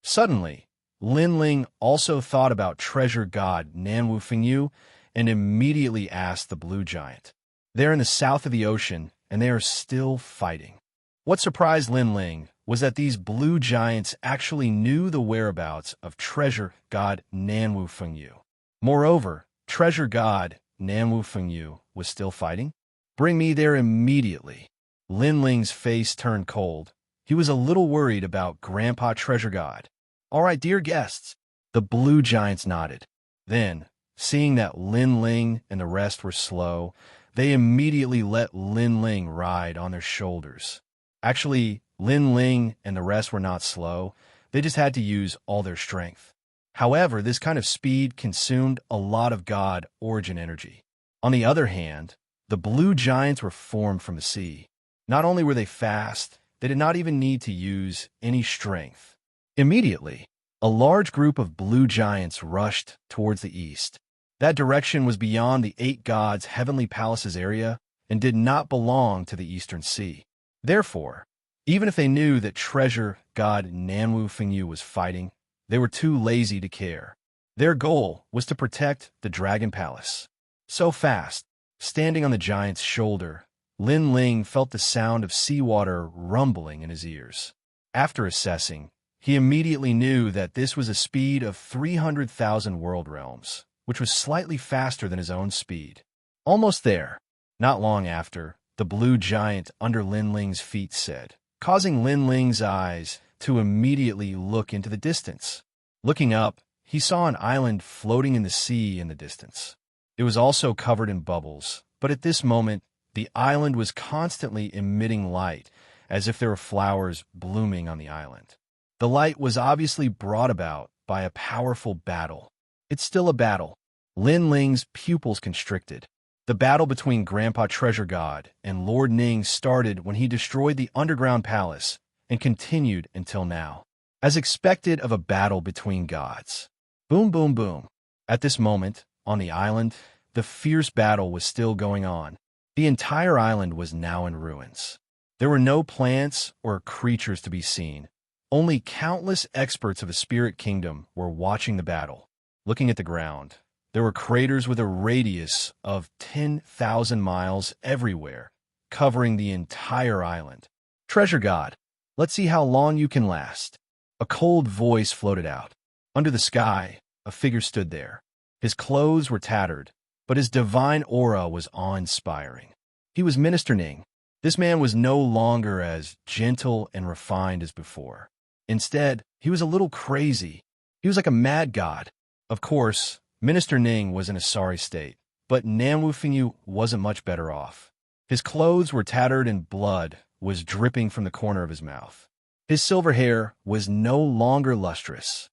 Suddenly, Lin Ling also thought about Treasure God Nanwu Fengyu and immediately asked the blue giant. They're in the south of the ocean, and they are still fighting. What surprised Lin Ling was that these blue giants actually knew the whereabouts of Treasure God Nanwu Fengyu. Moreover, Treasure God Nanwu Fengyu was still fighting? "Bring me there immediately." Lin Ling's face turned cold. He was a little worried about Grandpa Treasure God. "All right, dear guests." The blue giants nodded. Then, seeing that Lin Ling and the rest were slow, they immediately let Lin Ling ride on their shoulders. Actually, Lin Ling and the rest were not slow. They just had to use all their strength. However, this kind of speed consumed a lot of god origin energy. On the other hand, the blue giants were formed from the sea. Not only were they fast, they did not even need to use any strength. Immediately, a large group of blue giants rushed towards the east. That direction was beyond the 8 gods' heavenly palaces area and did not belong to the Eastern Sea. Therefore, even if they knew that Treasure God Nanwu Fengyu was fighting, they were too lazy to care. Their goal was to protect the Dragon Palace. So fast, standing on the giant's shoulder, Lin Ling felt the sound of seawater rumbling in his ears. After assessing, he immediately knew that this was a speed of 300,000 world realms, which was slightly faster than his own speed. Almost there. Not long after, the blue giant under Lin Ling's feet said, causing Lin Ling's eyes to immediately look into the distance. Looking up, he saw an island floating in the sea in the distance. It was also covered in bubbles, but at this moment, the island was constantly emitting light, as if there were flowers blooming on the island. The light was obviously brought about by a powerful battle. It's still a battle. Lin Ling's pupils constricted. The battle between Grandpa Treasure God and Lord Ning started when he destroyed the underground palace and continued until now, as expected of a battle between gods. Boom, boom, boom. At this moment, on the island, the fierce battle was still going on. The entire island was now in ruins. There were no plants or creatures to be seen. Only countless experts of the spirit kingdom were watching the battle. Looking at the ground, there were craters with a radius of 10,000 miles everywhere, covering the entire island. Treasure God, let's see how long you can last. A cold voice floated out. Under the sky, a figure stood there. His clothes were tattered, but his divine aura was awe-inspiring. He was Minister Ning. This man was no longer as gentle and refined as before. Instead, he was a little crazy. He was like a mad god. Of course, Minister Ning was in a sorry state, but Nanwu Fengyu wasn't much better off. His clothes were tattered and blood was dripping from the corner of his mouth. His silver hair was no longer lustrous.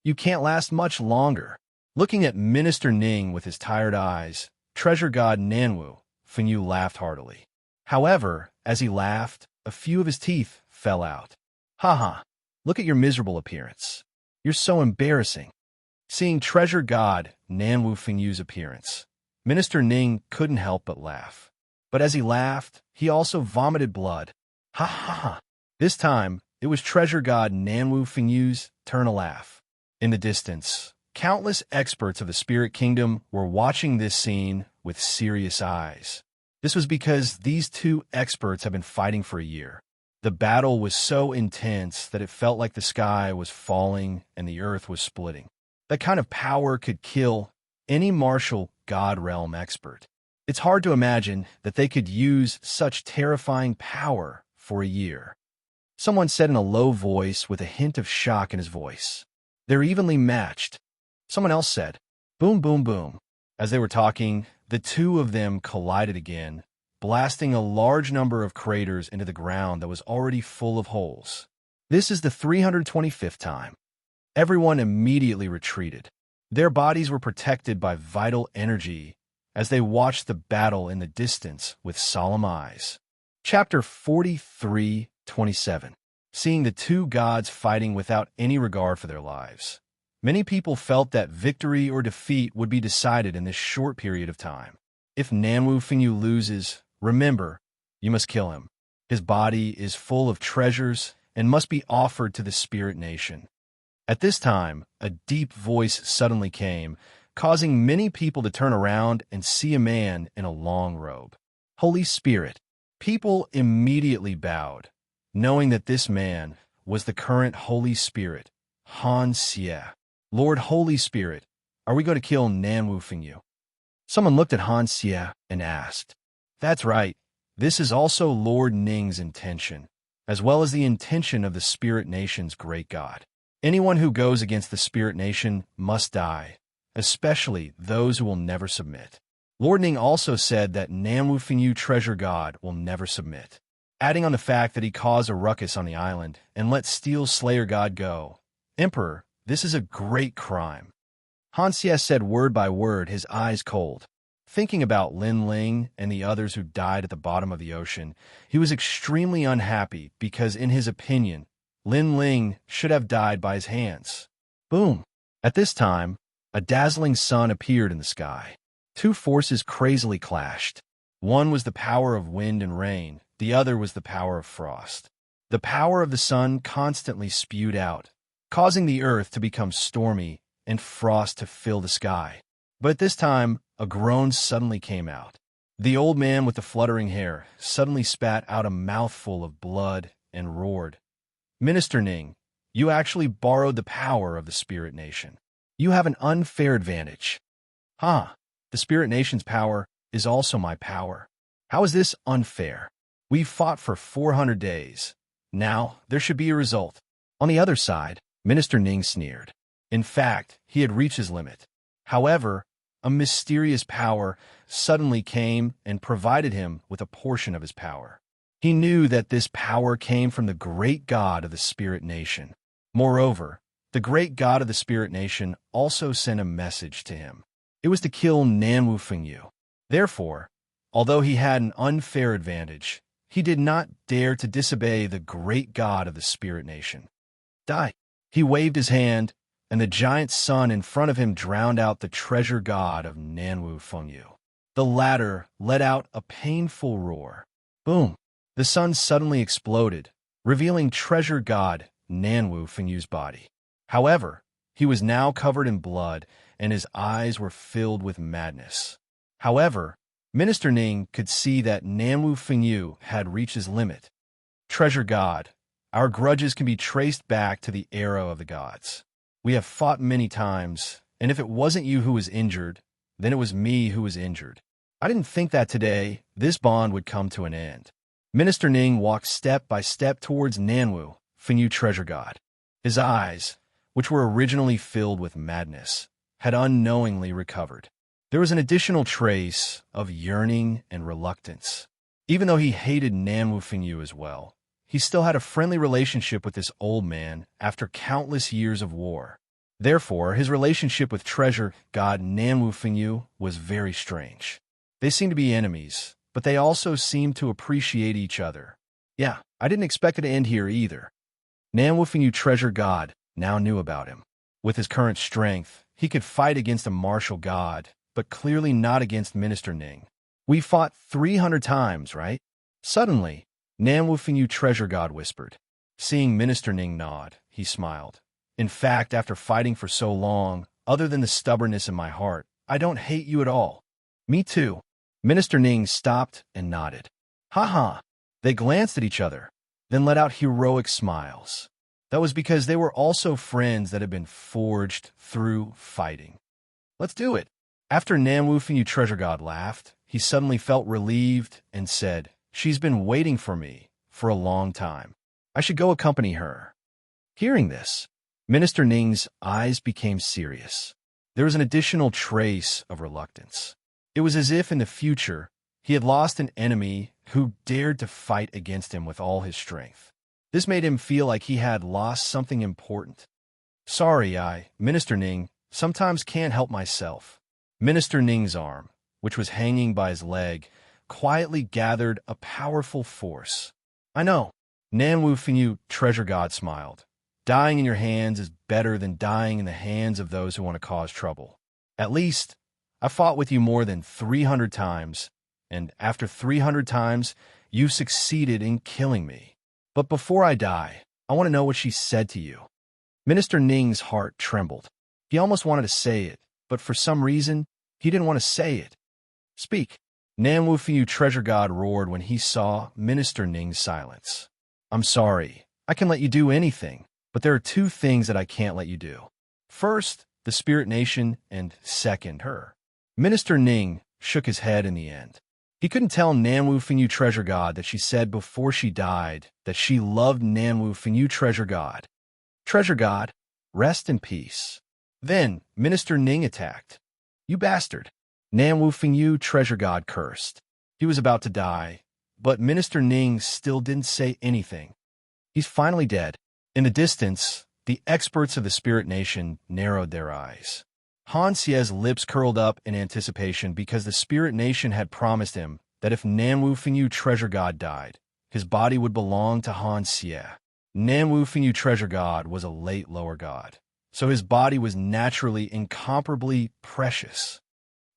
You can't last much longer. Looking at Minister Ning with his tired eyes, Treasure God Nanwu Fengyu laughed heartily. However, as he laughed, a few of his teeth fell out. Ha, look at your miserable appearance. You're so embarrassing. Seeing Treasure God Nanwu Fengyu's appearance, Minister Ning couldn't help but laugh. But as he laughed, he also vomited blood. Ha. This time, it was Treasure God Nanwu Fengyu's turn to laugh. In the distance, countless experts of the spirit kingdom were watching this scene with serious eyes. This was because these two experts have been fighting for a year. The battle was so intense that it felt like the sky was falling and the earth was splitting. That kind of power could kill any martial god realm expert. It's hard to imagine that they could use such terrifying power for a year. Someone said in a low voice with a hint of shock in his voice. They're evenly matched. Someone else said, boom, boom, boom. As they were talking, the two of them collided again, blasting a large number of craters into the ground that was already full of holes. This is the 325th time. Everyone immediately retreated. Their bodies were protected by vital energy as they watched the battle in the distance with solemn eyes. Chapter 43:27. Seeing the two gods fighting without any regard for their lives. Many people felt that victory or defeat would be decided in this short period of time. If Nanwu Fengyu loses, remember, you must kill him. His body is full of treasures and must be offered to the spirit nation. At this time, a deep voice suddenly came, causing many people to turn around and see a man in a long robe. Holy Spirit. People immediately bowed, knowing that this man was the current Holy Spirit, Xianxia. Lord Holy Spirit, are we going to kill Nanwu Fengyu? Someone looked at Xianxia and asked. That's right. This is also Lord Ning's intention, as well as the intention of the Spirit Nation's great God. Anyone who goes against the Spirit Nation must die, especially those who will never submit. Lord Ning also said that Nanwu Fengyu Treasure God will never submit, adding on the fact that he caused a ruckus on the island and let Steel Slayer God go. Emperor, this is a great crime. Xianxia said word by word, his eyes cold. Thinking about Lin Ling and the others who died at the bottom of the ocean, he was extremely unhappy because, in his opinion, Lin Ling should have died by his hands. Boom! At this time, a dazzling sun appeared in the sky. Two forces crazily clashed. One was the power of wind and rain, the other was the power of frost. The power of the sun constantly spewed out, causing the earth to become stormy and frost to fill the sky. But at this time, a groan suddenly came out. The old man with the fluttering hair suddenly spat out a mouthful of blood and roared, Minister Ning, you actually borrowed the power of the Spirit Nation. You have an unfair advantage. Huh, the Spirit Nation's power is also my power. How is this unfair? We've fought for 400 days. Now, there should be a result. On the other side, Minister Ning sneered. In fact, he had reached his limit. However, a mysterious power suddenly came and provided him with a portion of his power. He knew that this power came from the great god of the Spirit Nation. Moreover, the great god of the Spirit Nation also sent a message to him. It was to kill Nanwu Fengyu. Therefore, although he had an unfair advantage, he did not dare to disobey the great god of the Spirit Nation. Die. He waved his hand, and the giant sun in front of him drowned out the treasure god of Nanwu Fengyu. The latter let out a painful roar. Boom! The sun suddenly exploded, revealing treasure god Nanwu Fengyu's body. However, he was now covered in blood, and his eyes were filled with madness. However, Minister Ning could see that Nanwu Fengyu had reached his limit. Treasure god, our grudges can be traced back to the era of the gods. We have fought many times, and if it wasn't you who was injured, then it was me who was injured. I didn't think that today this bond would come to an end. Minister Ning walked step by step towards Nanwu Fengyu treasure god. His eyes, which were originally filled with madness, had unknowingly recovered. There was an additional trace of yearning and reluctance. Even though he hated Nanwu Fengyu as well, he still had a friendly relationship with this old man after countless years of war. Therefore, his relationship with treasure god Nanwu Fengyu was very strange. They seemed to be enemies, but they also seemed to appreciate each other. Yeah, I didn't expect it to end here either. Nanwu Fengyu treasure god now knew about him. With his current strength, he could fight against a martial god, but clearly not against Minister Ning. We fought 300 times, right? Suddenly, Nanwu Fengyu treasure god whispered. Seeing Minister Ning nod, he smiled. In fact, after fighting for so long, other than the stubbornness in my heart, I don't hate you at all. Me too. Minister Ning stopped and nodded. Ha. They glanced at each other, then let out heroic smiles. That was because they were also friends that had been forged through fighting. Let's do it. After Nanwu Fengyu treasure god laughed, he suddenly felt relieved and said, She's been waiting for me for a long time. I should go accompany her. Hearing this, Minister Ning's eyes became serious. There was an additional trace of reluctance. It was as if in the future, he had lost an enemy who dared to fight against him with all his strength. This made him feel like he had lost something important. Sorry, Minister Ning, sometimes can't help myself. Minister Ning's arm, which was hanging by his leg, quietly gathered a powerful force. I know. Nanwu Fengyu treasure god smiled. Dying in your hands is better than dying in the hands of those who want to cause trouble. At least, I fought with you more than 300 times, and after 300 times, you succeeded in killing me. But before I die, I want to know what she said to you. Minister Ning's heart trembled. He almost wanted to say it, but for some reason, he didn't want to say it. Speak. Nanwu Fengyu treasure god roared when he saw Minister Ning's silence. I'm sorry. I can let you do anything, but there are two things that I can't let you do. First, the Spirit Nation, and second, her. Minister Ning shook his head in the end. He couldn't tell Nanwu Fengyu treasure god that she said before she died that she loved Nanwu Fengyu treasure god. Treasure god, rest in peace. Then, Minister Ning attacked. You bastard. Nanwu Fengyu treasure god cursed. He was about to die, but Minister Ning still didn't say anything. He's finally dead. In the distance, the experts of the Spirit Nation narrowed their eyes. Xianxia's lips curled up in anticipation because the Spirit Nation had promised him that if Nanwu Fengyu treasure god died, his body would belong to Xianxia. Nanwu Fengyu treasure god was a late lower god, so his body was naturally incomparably precious.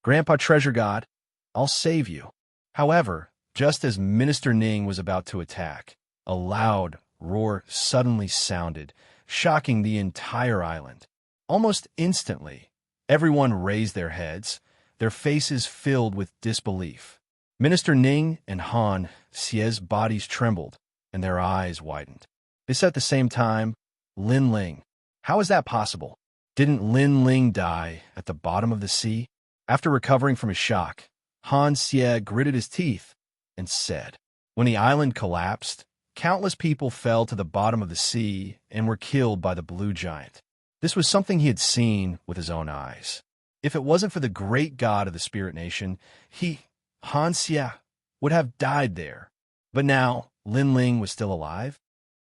Grandpa treasure god, I'll save you. However, just as Minister Ning was about to attack, a loud roar suddenly sounded, shocking the entire island. Almost instantly, everyone raised their heads, their faces filled with disbelief. Minister Ning and Xianxia's bodies trembled, and their eyes widened. They said at the same time, Lin Ling. How is that possible? Didn't Lin Ling die at the bottom of the sea? After recovering from his shock, Xianxia gritted his teeth and said, when the island collapsed, countless people fell to the bottom of the sea and were killed by the blue giant. This was something he had seen with his own eyes. If it wasn't for the great god of the spirit nation, Xianxia, would have died there. But now, Lin Ling was still alive?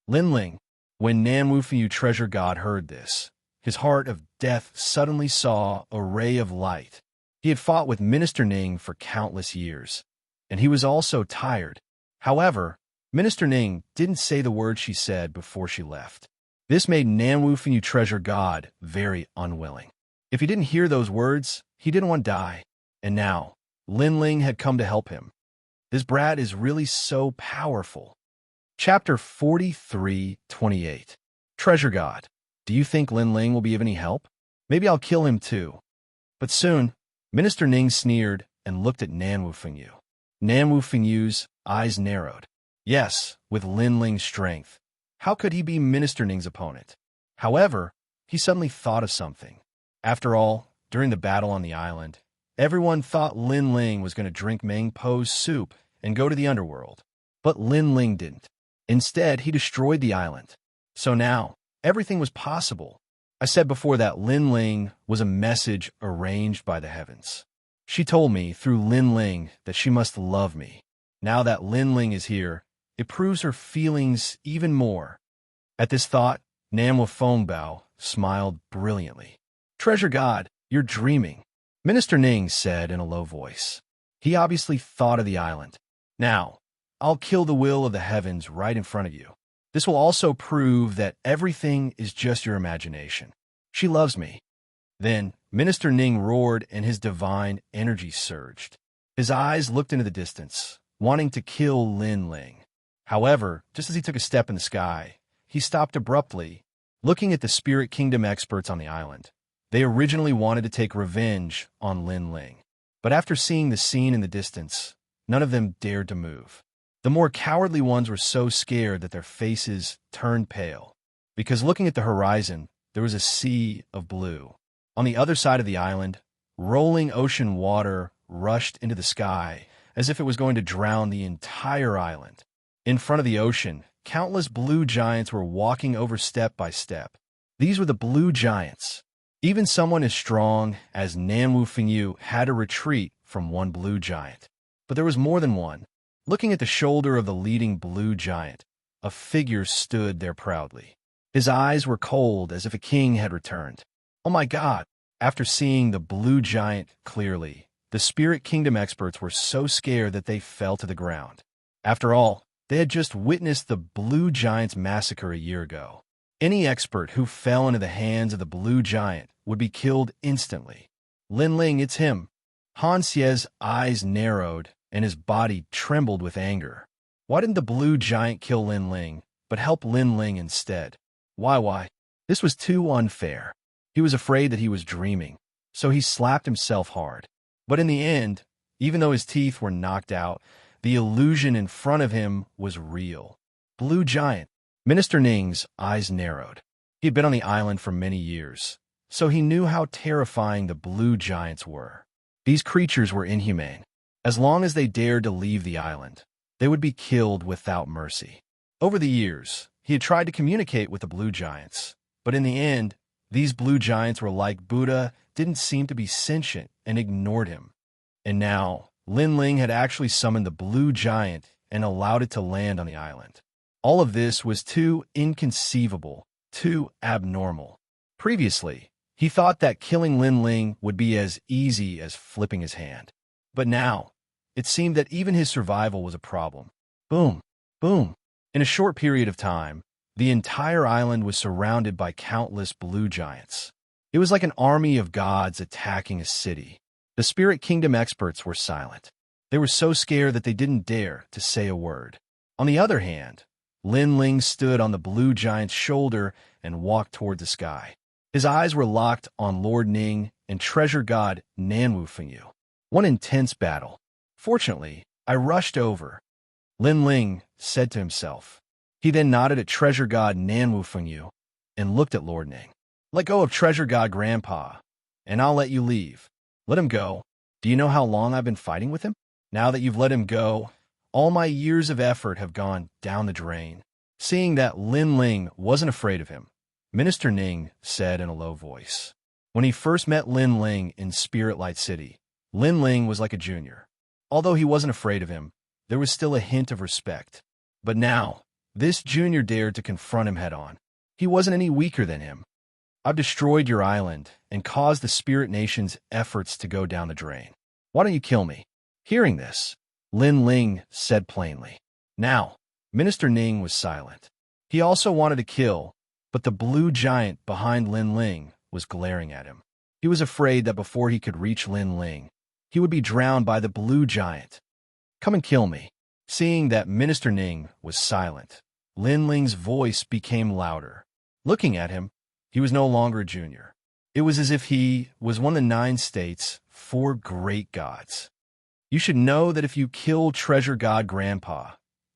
Lin Ling, when Nanwufen treasure god heard this, his heart of death suddenly saw a ray of light. He had fought with Minister Ning for countless years, and he was also tired. However, Minister Ning didn't say the words she said before she left. This made Nanwufen treasure god very unwilling. If he didn't hear those words, he didn't want to die. And now, Lin Ling had come to help him. This brat is really so powerful. Chapter 43:28. Treasure God. Do you think Lin Ling will be of any help? Maybe I'll kill him too. But soon, Minister Ning sneered and looked at Nanwufen. Nanwufen eyes narrowed. Yes, with Lin Ling's strength, how could he be Minister Ning's opponent? However, he suddenly thought of something. After all, during the battle on the island, everyone thought Lin Ling was going to drink Meng Po's soup and go to the underworld. But Lin Ling didn't. Instead, he destroyed the island. So now, everything was possible. I said before that Lin Ling was a message arranged by the heavens. She told me through Lin Ling that she must love me. Now that Lin Ling is here, it proves her feelings even more. At this thought, Nanwufen Bao smiled brilliantly. Treasure God, you're dreaming, Minister Ning said in a low voice. He obviously thought of the island. Now, I'll kill the will of the heavens right in front of you. This will also prove that everything is just your imagination. She loves me. Then, Minister Ning roared and his divine energy surged. His eyes looked into the distance, wanting to kill Lin Ling. However, just as he took a step in the sky, he stopped abruptly, looking at the Spirit Kingdom experts on the island. They originally wanted to take revenge on Lin Ling. But after seeing the scene in the distance, none of them dared to move. The more cowardly ones were so scared that their faces turned pale, because looking at the horizon, there was a sea of blue. On the other side of the island, rolling ocean water rushed into the sky as if it was going to drown the entire island. In front of the ocean, countless blue giants were walking over step by step. These were the blue giants. Even someone as strong as Nanwufen had to retreat from one blue giant. But there was more than one. Looking at the shoulder of the leading blue giant, a figure stood there proudly. His eyes were cold as if a king had returned. Oh my God! After seeing the blue giant clearly, the Spirit Kingdom experts were so scared that they fell to the ground. After all, they had just witnessed the blue giant's massacre a year ago. Any expert who fell into the hands of the blue giant would be killed instantly. Lin Ling, it's him. Xianxia's eyes narrowed and his body trembled with anger. Why didn't the blue giant kill Lin Ling, but help Lin Ling instead? Why? This was too unfair. He was afraid that he was dreaming, so he slapped himself hard. But in the end, even though his teeth were knocked out, the illusion in front of him was real. Blue giant. Minister Ning's eyes narrowed. He had been on the island for many years, so he knew how terrifying the blue giants were. These creatures were inhumane. As long as they dared to leave the island, they would be killed without mercy. Over the years, he had tried to communicate with the blue giants, but in the end, these blue giants were like Buddha, didn't seem to be sentient, and ignored him. And now, Lin Ling had actually summoned the blue giant and allowed it to land on the island. All of this was too inconceivable, too abnormal. Previously, he thought that killing Lin Ling would be as easy as flipping his hand. But now, it seemed that even his survival was a problem. Boom, boom. In a short period of time, the entire island was surrounded by countless blue giants. It was like an army of gods attacking a city. The Spirit Kingdom experts were silent. They were so scared that they didn't dare to say a word. On the other hand, Lin Ling stood on the blue giant's shoulder and walked toward the sky. His eyes were locked on Lord Ning and treasure god Nanwufen. One intense battle. Fortunately, I rushed over. Lin Ling said to himself. He then nodded at treasure god Nanwu Fengyu and looked at Lord Ning. Let go of treasure god Grandpa, and I'll let you leave. Let him go. Do you know how long I've been fighting with him? Now that you've let him go, all my years of effort have gone down the drain. Seeing that Lin Ling wasn't afraid of him, Minister Ning said in a low voice. When he first met Lin Ling in Spirit Light City, Lin Ling was like a junior. Although he wasn't afraid of him, there was still a hint of respect. But now, this junior dared to confront him head-on. He wasn't any weaker than him. I've destroyed your island and caused the Spirit Nation's efforts to go down the drain. Why don't you kill me? Hearing this, Lin Ling said plainly. Now, Minister Ning was silent. He also wanted to kill, but the blue giant behind Lin Ling was glaring at him. He was afraid that before he could reach Lin Ling, he would be drowned by the blue giant. Come and kill me. Seeing that Minister Ning was silent, Lin Ling's voice became louder. Looking at him, he was no longer a junior. It was as if he was one of the 9 states' 4 great gods. You should know that if you kill treasure god Grandpa,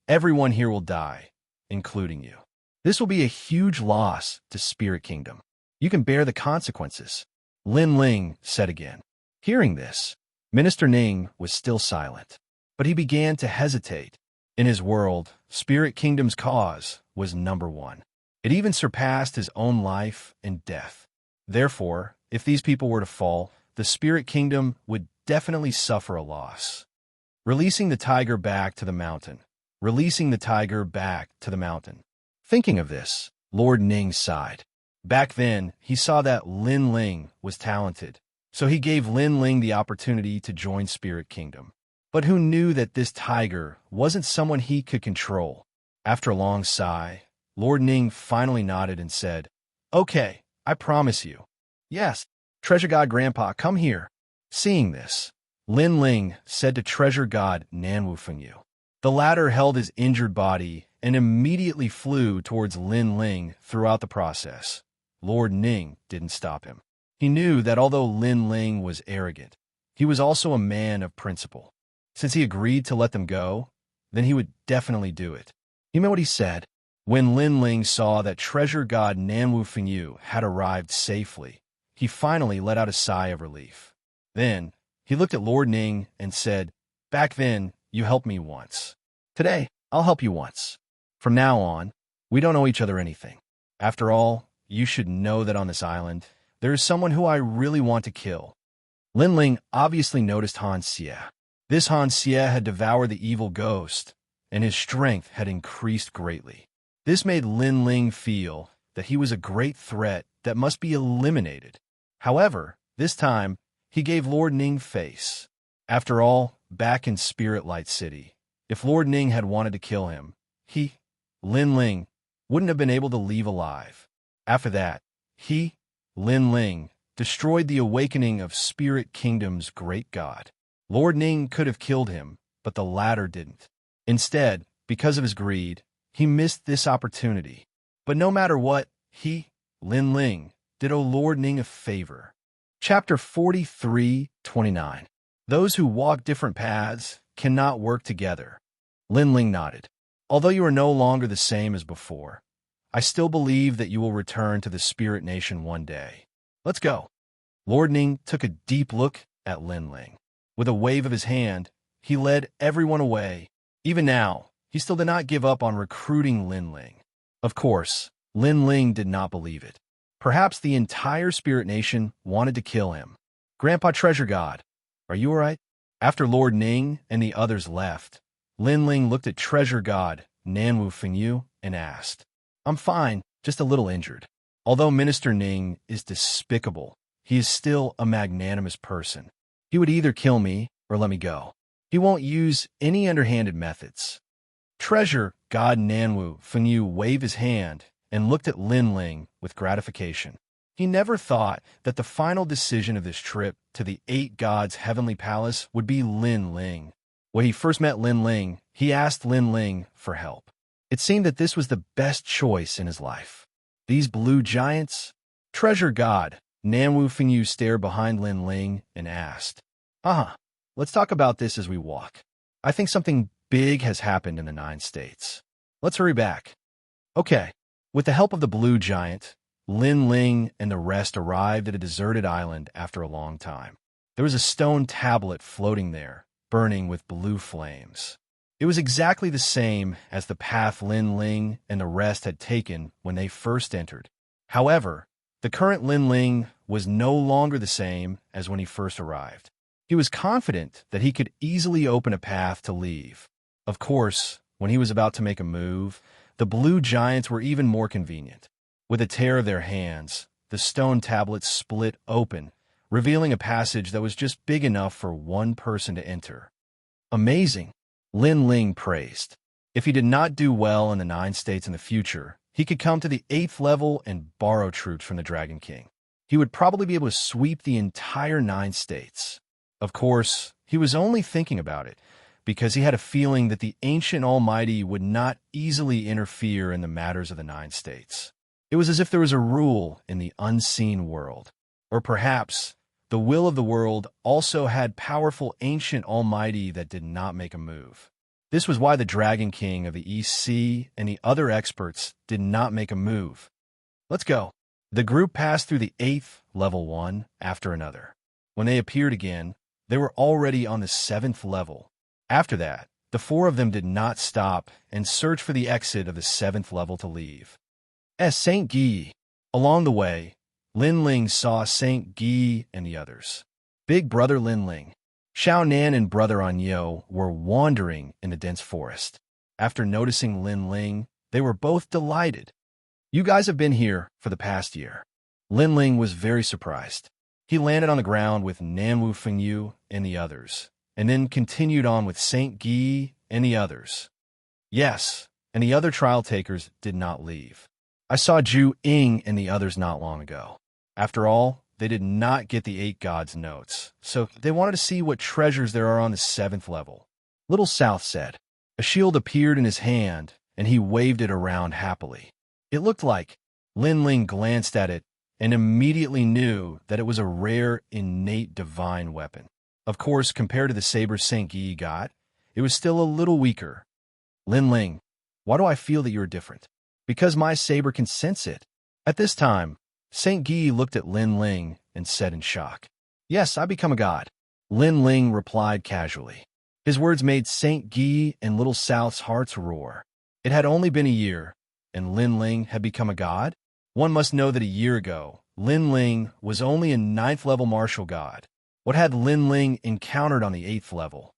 everyone here will die, including you. This will be a huge loss to Spirit Kingdom. You can bear the consequences, Lin Ling said again. Hearing this, Minister Ning was still silent, but he began to hesitate. In his world, Spirit Kingdom's cause was number 1. It even surpassed his own life and death. Therefore, if these people were to fall, the Spirit Kingdom would definitely suffer a loss. Releasing the tiger back to the mountain. Releasing the tiger back to the mountain. Thinking of this, Lord Ning sighed. Back then, he saw that Lin Ling was talented, so he gave Lin Ling the opportunity to join Spirit Kingdom. But who knew that this tiger wasn't someone he could control? After a long sigh, Lord Ning finally nodded and said, Okay, I promise you. Yes, Treasure God Grandpa, come here. Seeing this, Lin Ling said to Treasure God Nanwu Fengyu. The latter held his injured body and immediately flew towards Lin Ling. Throughout the process, Lord Ning didn't stop him. He knew that although Lin Ling was arrogant, he was also a man of principle. Since he agreed to let them go, then he would definitely do it. You know what he said? When Lin Ling saw that treasure god Nanwu Fengyu had arrived safely, he finally let out a sigh of relief. Then, he looked at Lord Ning and said, Back then, you helped me once. Today, I'll help you once. From now on, we don't owe each other anything. After all, you should know that on this island, there is someone who I really want to kill. Lin Ling obviously noticed Xianxia. This Xianxia had devoured the evil ghost, and his strength had increased greatly. This made Lin Ling feel that he was a great threat that must be eliminated. However, this time, he gave Lord Ning face. After all, back in Spirit Light City, if Lord Ning had wanted to kill him, he, Lin Ling, wouldn't have been able to leave alive. After that, he, Lin Ling, destroyed the awakening of Spirit Kingdom's great god. Lord Ning could have killed him, but the latter didn't. Instead, because of his greed, he missed this opportunity. But no matter what, he, Lin Ling, did owe Lord Ning a favor. Chapter 43:29. Those who walk different paths cannot work together. Lin Ling nodded. Although you are no longer the same as before, I still believe that you will return to the Spirit Nation one day. Let's go. Lord Ning took a deep look at Lin Ling. With a wave of his hand, he led everyone away. Even now, he still did not give up on recruiting Lin Ling. Of course, Lin Ling did not believe it. Perhaps the entire Spirit Nation wanted to kill him. Grandpa Treasure God, are you all right? After Lord Ning and the others left, Lin Ling looked at Treasure God Nanwu Fengyu and asked, I'm fine, just a little injured. Although Minister Ning is despicable, he is still a magnanimous person. He would either kill me or let me go. He won't use any underhanded methods. Treasure God Nanwu Fengyu waved his hand and looked at Lin Ling with gratification. He never thought that the final decision of this trip to the 8 Gods' Heavenly Palace would be Lin Ling. When he first met Lin Ling, he asked Lin Ling for help. It seemed that this was the best choice in his life. These blue giants? Treasure God Nanwu Fengyu stared behind Lin Ling and asked, let's talk about this as we walk. I think something big has happened in the 9 states. Let's hurry back. Okay, with the help of the blue giant, Lin Ling and the rest arrived at a deserted island after a long time. There was a stone tablet floating there, burning with blue flames. It was exactly the same as the path Lin Ling and the rest had taken when they first entered. However, the current Lin Ling was no longer the same as when he first arrived. He was confident that he could easily open a path to leave. Of course, when he was about to make a move, the blue giants were even more convenient. With a tear of their hands, the stone tablets split open, revealing a passage that was just big enough for one person to enter. Amazing, Lin Ling praised. If he did not do well in the 9 states in the future, he could come to the 8th level and borrow troops from the Dragon King. He would probably be able to sweep the entire 9 states. Of course, he was only thinking about it because he had a feeling that the Ancient Almighty would not easily interfere in the matters of the 9 states. It was as if there was a rule in the unseen world. Or perhaps the will of the world also had powerful Ancient Almighty that did not make a move. This was why the Dragon King of the East Sea and the other experts did not make a move. Let's go. The group passed through the 8th level one after another. When they appeared again, they were already on the 7th level. After that, the 4 of them did not stop and search for the exit of the 7th level to leave. St. Guy. Along the way, Lin Ling saw St. Guy and the others. Big brother Lin Ling, Xiao Nan and brother Anyo were wandering in the dense forest. After noticing Lin Ling, they were both delighted. You guys have been here for the past year. Lin Ling was very surprised. He landed on the ground with Nanwu Fengyu and the others, and then continued on with St. Guy and the others. Yes, and the other trial takers did not leave. I saw Zhu Ying and the others not long ago. After all, they did not get the 8 gods' notes, so they wanted to see what treasures there are on the 7th level. Little South said. A shield appeared in his hand, and he waved it around happily. It looked like Lin Ling glanced at it and immediately knew that it was a rare, innate divine weapon. Of course, compared to the saber St. Guy got, it was still a little weaker. Lin Ling, why do I feel that you are different? Because my saber can sense it. At this time, St. Guy looked at Lin Ling and said in shock, Yes, I become a god. Lin Ling replied casually. His words made St. Guy and Little South's hearts roar. It had only been a year, and Lin Ling had become a god? One must know that a year ago, Lin Ling was only a 9th level martial god. What had Lin Ling encountered on the 8th level?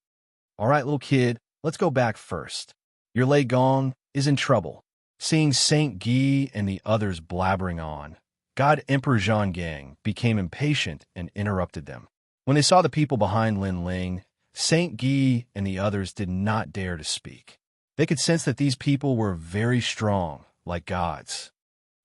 All right, little kid, let's go back first. Your Lei Gong is in trouble. Seeing St. Guy and the others blabbering on, God Emperor Zhonggang became impatient and interrupted them. When they saw the people behind Lin Ling, St. Guy and the others did not dare to speak. They could sense that these people were very strong, like gods.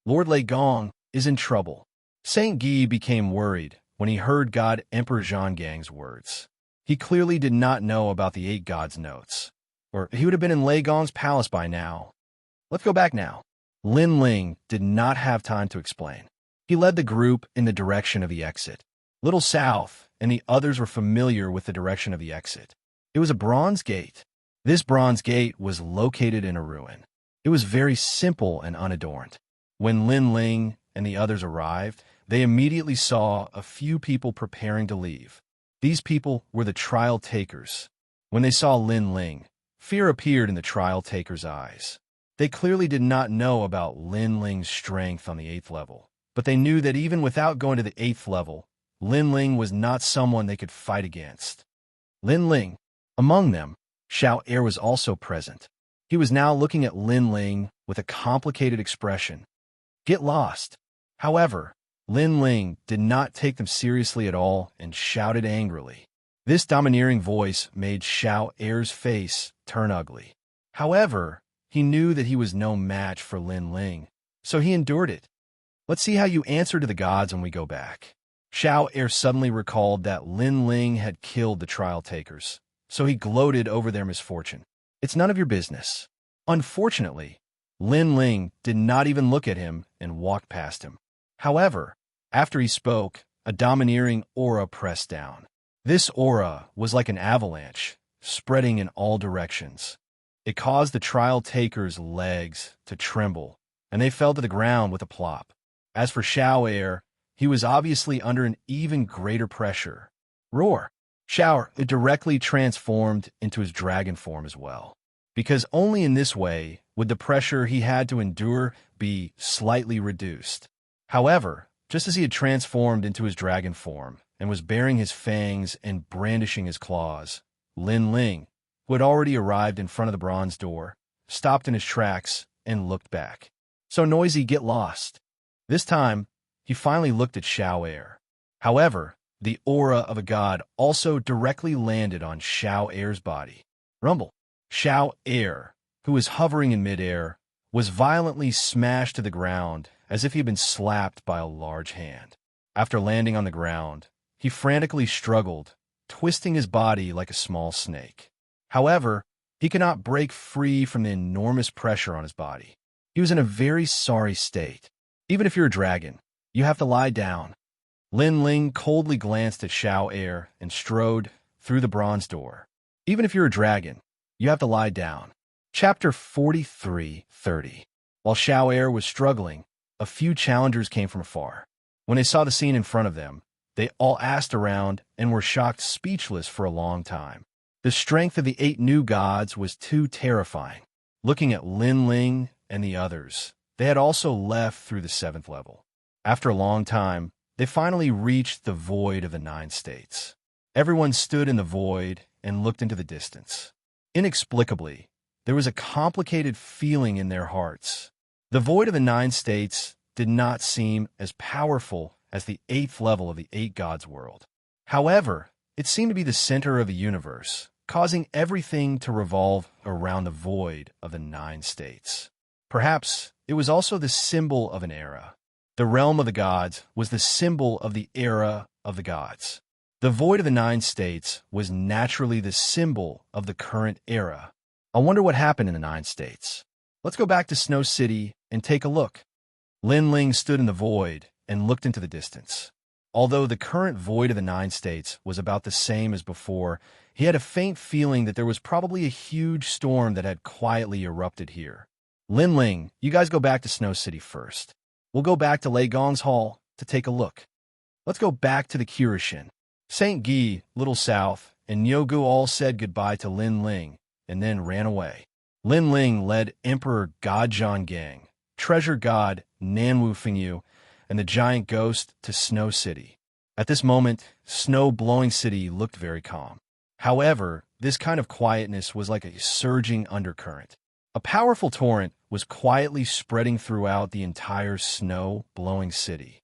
Lord Lei Gong is in trouble. St. Guy became worried when he heard God Emperor Zhonggang's words. He clearly did not know about the 8 gods' notes, or he would have been in Lei Gong's palace by now. Let's go back now. Lin Ling did not have time to explain. He led the group in the direction of the exit. Little South and the others were familiar with the direction of the exit. It was a bronze gate. This bronze gate was located in a ruin. It was very simple and unadorned. When Lin Ling and the others arrived, they immediately saw a few people preparing to leave. These people were the trial takers. When they saw Lin Ling, fear appeared in the trial takers' eyes. They clearly did not know about Lin Ling's strength on the 8th level, but they knew that even without going to the 8th level, Lin Ling was not someone they could fight against. Lin Ling. Among them, Xiao Er was also present. He was now looking at Lin Ling with a complicated expression. Get lost. However, Lin Ling did not take them seriously at all and shouted angrily. This domineering voice made Xiao Er's face turn ugly. However, he knew that he was no match for Lin Ling, so he endured it. Let's see how you answer to the gods when we go back. Xiao Er suddenly recalled that Lin Ling had killed the trial takers, so he gloated over their misfortune. It's none of your business. Unfortunately, Lin Ling did not even look at him and walked past him. However, after he spoke, a domineering aura pressed down. This aura was like an avalanche, spreading in all directions. It caused the trial takers' legs to tremble and they fell to the ground with a plop. As for Xianxia, he was obviously under an even greater pressure. Roar! Xianxia directly transformed into his dragon form as well, because only in this way would the pressure he had to endure be slightly reduced. However, just as he had transformed into his dragon form and was baring his fangs and brandishing his claws, Lin Ling, who had already arrived in front of the bronze door, stopped in his tracks and looked back. So noisy, get lost. This time, he finally looked at Xianxia. However, the aura of a god also directly landed on Xianxia's body. Rumble. Xianxia, who was hovering in midair, was violently smashed to the ground as if he had been slapped by a large hand. After landing on the ground, he frantically struggled, twisting his body like a small snake. However, he could not break free from the enormous pressure on his body. He was in a very sorry state. Even if you're a dragon, you have to lie down. Lin Ling coldly glanced at Xianxia and strode through the bronze door. Even if you're a dragon, you have to lie down. Chapter 43:30. While Xianxia was struggling, a few challengers came from afar. When they saw the scene in front of them, they all asked around and were shocked speechless for a long time. The strength of the 8 new gods was too terrifying. Looking at Lin Ling and the others, they had also left through the 7th level. After a long time, they finally reached the void of the 9 states. Everyone stood in the void and looked into the distance. Inexplicably, there was a complicated feeling in their hearts. The void of the 9 states did not seem as powerful as the 8th level of the 8 gods world. However, it seemed to be the center of the universe, causing everything to revolve around the void of the 9 states. Perhaps it was also the symbol of an era. The realm of the gods was the symbol of the era of the gods. The void of the 9 states was naturally the symbol of the current era. I wonder what happened in the 9 states. Let's go back to Snow City and take a look. Lin Ling stood in the void and looked into the distance. Although the current void of the 9 states was about the same as before, he had a faint feeling that there was probably a huge storm that had quietly erupted here. Lin Ling, you guys go back to Snow City first. We'll go back to Lei Gong's hall to take a look. Let's go back to the Curishin. St. Guy, Little South, and Nyogu all said goodbye to Lin Ling and then ran away. Lin Ling led Emperor Gajian Gang, Treasure God Nanwu Fengyu, and the giant ghost to Snow City. At this moment, snow-blowing city looked very calm. However, this kind of quietness was like a surging undercurrent. A powerful torrent was quietly spreading throughout the entire snow-blowing city.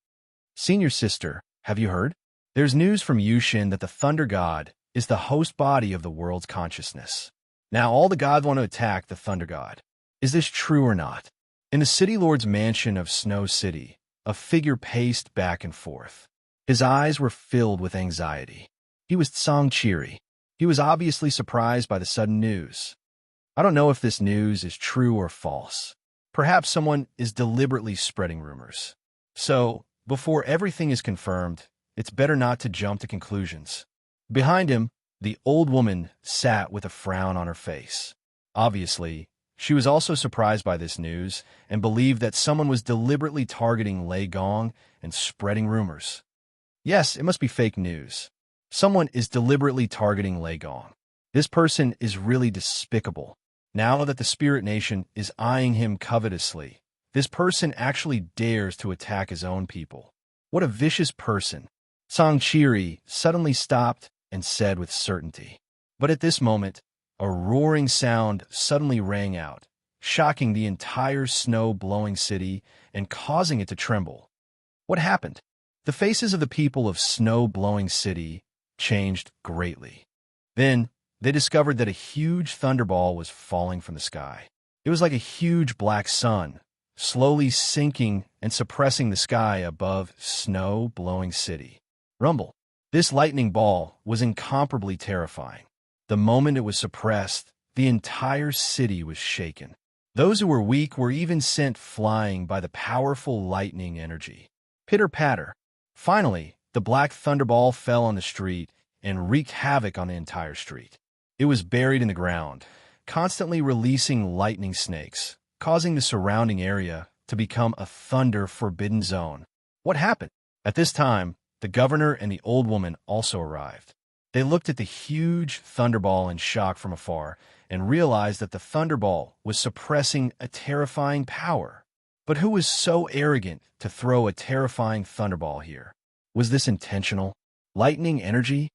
Senior sister, have you heard? There's news from Yushin that the Thunder God is the host body of the world's consciousness. Now all the gods want to attack the Thunder God. Is this true or not? In the City Lord's mansion of Snow City, a figure paced back and forth. His eyes were filled with anxiety. He was Xianxia. He was obviously surprised by the sudden news. I don't know if this news is true or false. Perhaps someone is deliberately spreading rumors. So, before everything is confirmed, it's better not to jump to conclusions. Behind him, the old woman sat with a frown on her face. Obviously, she was also surprised by this news and believed that someone was deliberately targeting Lei Gong and spreading rumors. Yes, it must be fake news. Someone is deliberately targeting Lei Gong. This person is really despicable. Now that the Spirit Nation is eyeing him covetously, this person actually dares to attack his own people. What a vicious person. Xianxia suddenly stopped and said with certainty. But at this moment, a roaring sound suddenly rang out, shocking the entire snow-blowing city and causing it to tremble. What happened? The faces of the people of snow-blowing city changed greatly. Then, they discovered that a huge thunderball was falling from the sky. It was like a huge black sun, slowly sinking and suppressing the sky above snow-blowing city. Rumble. This lightning ball was incomparably terrifying. The moment it was suppressed, the entire city was shaken. Those who were weak were even sent flying by the powerful lightning energy. Pitter-patter. Finally, the black thunderball fell on the street and wreaked havoc on the entire street. It was buried in the ground, constantly releasing lightning snakes, causing the surrounding area to become a thunder-forbidden zone. What happened? At this time, the governor and the old woman also arrived. They looked at the huge thunderball in shock from afar and realized that the thunderball was suppressing a terrifying power. But who was so arrogant to throw a terrifying thunderball here? Was this intentional? Lightning energy?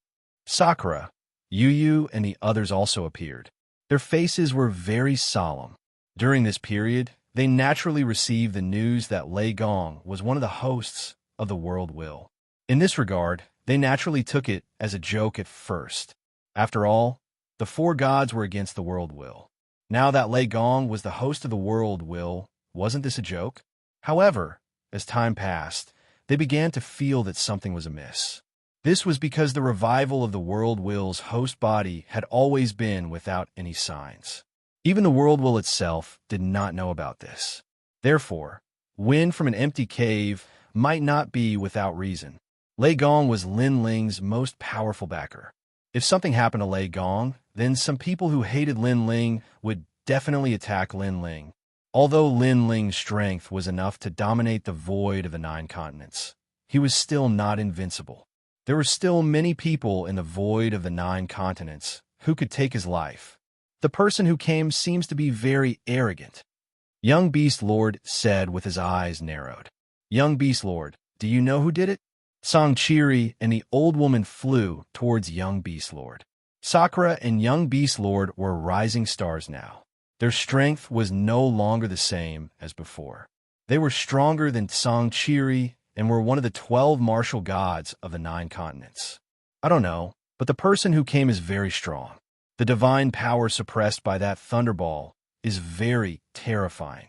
Sakura, Yu, and the others also appeared. Their faces were very solemn. During this period, they naturally received the news that Lei Gong was one of the hosts of the World Will. In this regard, they naturally took it as a joke at first. After all, the four gods were against the World Will. Now that Lei Gong was the host of the World Will, wasn't this a joke? However, as time passed, they began to feel that something was amiss. This was because the revival of the World Will's host body had always been without any signs. Even the World Will itself did not know about this. Therefore, wind from an empty cave might not be without reason. Lei Gong was Lin Ling's most powerful backer. If something happened to Lei Gong, then some people who hated Lin Ling would definitely attack Lin Ling. Although Lin Ling's strength was enough to dominate the void of the 9 continents, he was still not invincible. There were still many people in the void of the 9 continents who could take his life. The person who came seems to be very arrogant. Young Beast Lord said with his eyes narrowed. Young Beast Lord, do you know who did it? Xianxia and the old woman flew towards Young Beast Lord. Sakura and Young Beast Lord were rising stars now. Their strength was no longer the same as before. They were stronger than Xianxia and were one of the 12 martial gods of the 9 continents. I don't know, but the person who came is very strong. The divine power suppressed by that thunderball is very terrifying.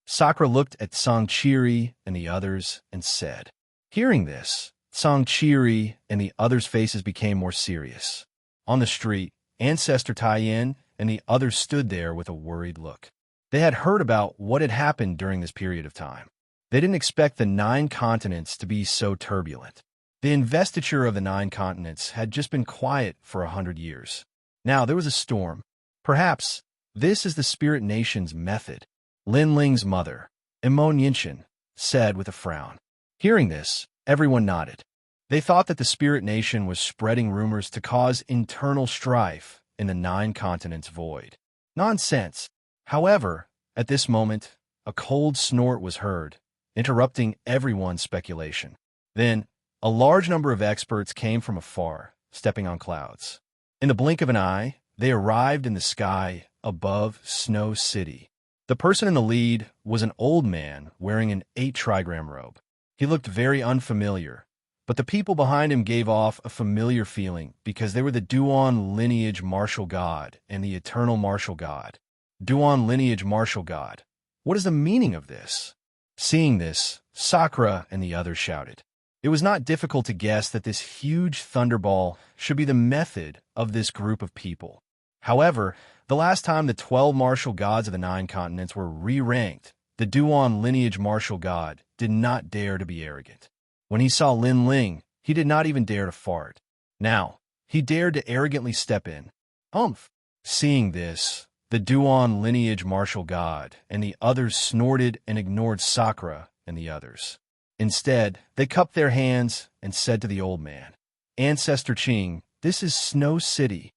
Sakura looked at Xianxia and the others and said. Hearing this, Xianxia and the others' faces became more serious. On the street, Ancestor Taiyin and the others stood there with a worried look. They had heard about what had happened during this period of time. They didn't expect the 9 continents to be so turbulent. The investiture of the 9 continents had just been quiet for 100 years. Now there was a storm. Perhaps this is the Spirit Nation's method. Lin Ling's mother, Immortal, said with a frown. Hearing this, everyone nodded. They thought that the Spirit Nation was spreading rumors to cause internal strife in the 9 continents void. Nonsense. However, at this moment, a cold snort was heard, interrupting everyone's speculation. Then, a large number of experts came from afar, stepping on clouds. In the blink of an eye, they arrived in the sky above Snow City. The person in the lead was an old man wearing an 8-trigram robe. He looked very unfamiliar, but the people behind him gave off a familiar feeling because they were the Duan lineage martial god and the eternal martial god. Duan lineage martial god. What is the meaning of this? Seeing this, Sakura and the others shouted. It was not difficult to guess that this huge thunderball should be the method of this group of people. However, the last time the 12 martial gods of the 9 continents were re-ranked, the Duan lineage martial god did not dare to be arrogant. When he saw Lin Ling, he did not even dare to fart. Now, he dared to arrogantly step in. Umph! Seeing this, the Duan lineage martial god and the others snorted and ignored Sakura and the others. Instead, they cupped their hands and said to the old man, Ancestor Qing, this is Snow City.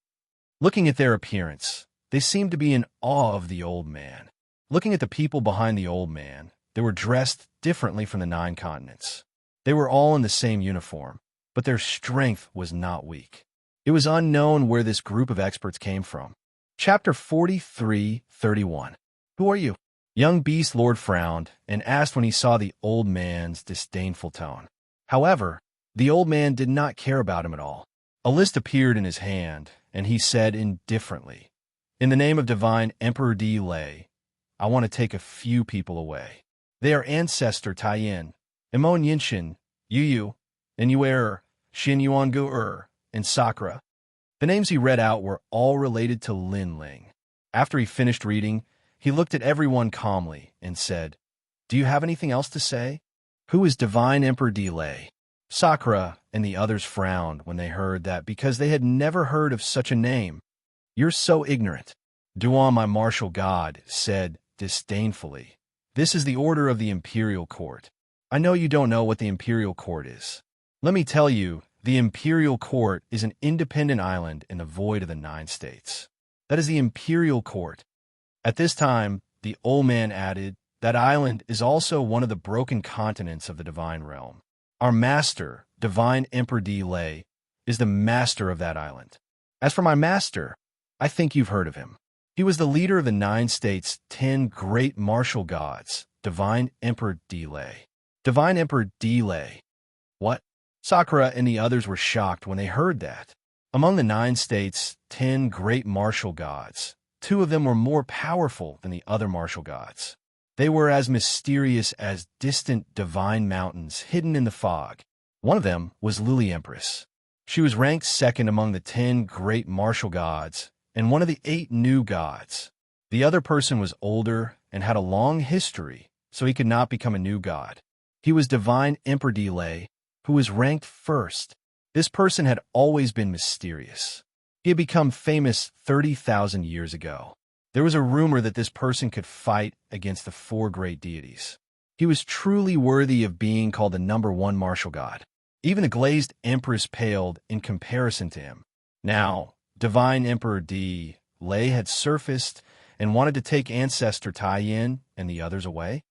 Looking at their appearance, they seemed to be in awe of the old man. Looking at the people behind the old man, they were dressed differently from the 9 continents. They were all in the same uniform, but their strength was not weak. It was unknown where this group of experts came from. Chapter 43:31. Who are you? Young Beast Lord frowned and asked when he saw the old man's disdainful tone. However, the old man did not care about him at all. A list appeared in his hand, and he said indifferently, In the name of Divine Emperor Di Lei, I want to take a few people away. They are Ancestor Taiyin, Imon Yinshin, Yu, and Yuer, Xin Yuangu and Sakura. The names he read out were all related to Lin Ling. After he finished reading, he looked at everyone calmly and said, Do you have anything else to say? Who is Divine Emperor Di Lei? Sakura and the others frowned when they heard that because they had never heard of such a name. You're so ignorant. Duan, my martial god, said disdainfully. This is the order of the Imperial Court. I know you don't know what the Imperial Court is. Let me tell you, the Imperial Court is an independent island in the void of the 9 states. That is the Imperial Court. At this time, the old man added, that island is also one of the broken continents of the divine realm. Our master, Divine Emperor Lei, is the master of that island. As for my master, I think you've heard of him. He was the leader of the 9 states' 10 great martial gods, Divine Emperor Lei. Divine Emperor Lei. What? Sakura and the others were shocked when they heard that. Among the 9 states' 10 great martial gods, 2 of them were more powerful than the other martial gods. They were as mysterious as distant divine mountains hidden in the fog. One of them was Lily Empress. She was ranked second among the 10 great martial gods and one of the 8 new gods. The other person was older and had a long history, so he could not become a new god. He was Divine Emperor Lei, who was ranked first. This person had always been mysterious. He had become famous 30,000 years ago. There was a rumor that this person could fight against the 4 great deities. He was truly worthy of being called the #1 martial god. Even the glazed empress paled in comparison to him. Now, Divine Emperor Lei had surfaced and wanted to take Ancestor Taiyin and the others away.